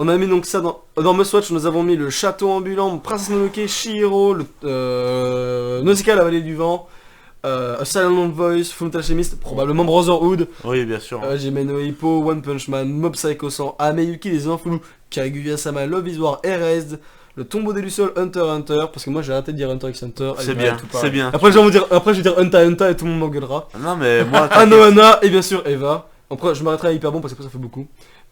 On a mis donc ça dans Must-Watch, nous avons mis le château ambulant, Princesse Mononoke, Shihiro, le Nausicaa, la vallée du vent, A Silent Voice, Fullmetal Alchemist, probablement Brotherhood, Oui, bien sûr. Jimei no Hippo, One Punch Man, Mob Psycho 100, Ameyuki, Les Inflous, Kaguya-sama, Love is War, Erased, le tombeau des Lucioles, Hunter x Hunter, parce que moi j'ai arrêté de dire Hunter x Hunter. C'est Allez, bien, tout c'est pareil. bien. Après je vais dire Hunter x Hunter et tout le monde m'engueulera. Non, mais moi. Anohana et bien sûr Eva. Après je m'arrêterai à Hyper Bon parce que ça fait beaucoup.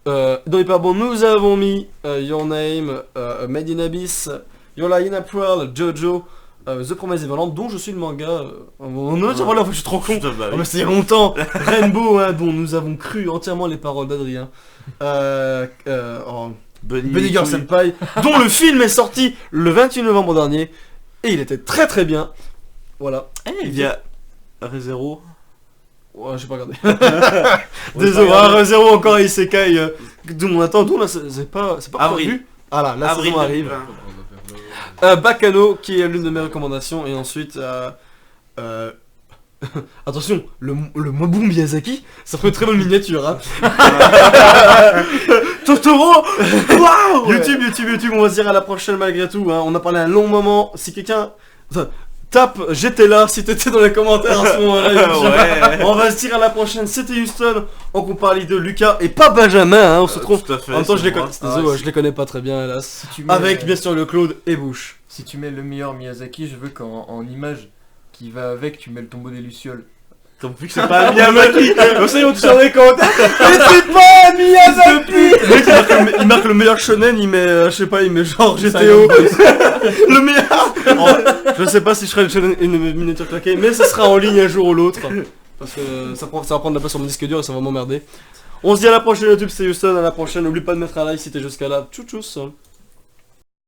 Dans Hyper Bon nous avons mis Your Name, Made in Abyss, Your Lie in April, Jojo, The Promise Neverland dont je suis le manga. On a déjà parlé en fait je suis trop con. Putain, bah Oh, oui. mais c'est il y a longtemps. Rainbow hein, dont nous avons cru entièrement les paroles d'Adrien. Bunny Girl Senpai dont le film est sorti le 28 novembre dernier et il était très très bien. Voilà. Il y a ReZero. Ouais, j'ai pas regardé. Désolé, ReZero encore Isekai. D'où on attend, d'où là, c'est pas Avril. prévu. Ah là, la Avril saison arrive. 2020. Bakano, qui est l'une de mes recommandations, et ensuite, attention, le Mobu Miyazaki, ça fait une très bonne miniature, hein. Totoro. Waouh. YouTube, on va se dire à la prochaine malgré tout, hein. On a parlé un long moment. Si quelqu'un tape, j'étais là, si t'étais dans les commentaires à ce moment-là. Ouais. On va se dire à la prochaine, c'était Houston, en compagnie de Lucas et pas Benjamin, hein, on se trouve. Tout à fait. En même temps, je c'est les connais, moi. désolé, je les connais pas très bien, hélas. Si tu mets, Avec bien sûr le Claude et Bush. Si tu mets le meilleur Miyazaki, je veux qu'en image qui va avec, tu mets le tombeau des Lucioles. Comme vu que c'est pas un Miyazaki. Comme ça, ils vont tous sur les commentaires. Mais c'est pas Miyazaki. Le mec, il marque le meilleur shonen, il met, je sais pas, il met genre GTO. Le meilleur. Oh, je sais pas si je ferai le shonen une miniature claquée, mais ça sera en ligne un jour ou l'autre. Parce que ça va prendre de la place sur mon disque dur et ça va m'emmerder. On se dit à la prochaine YouTube, c'est Houston, à la prochaine. N'oublie pas de mettre un like si t'es jusqu'à là. Tchou tchous.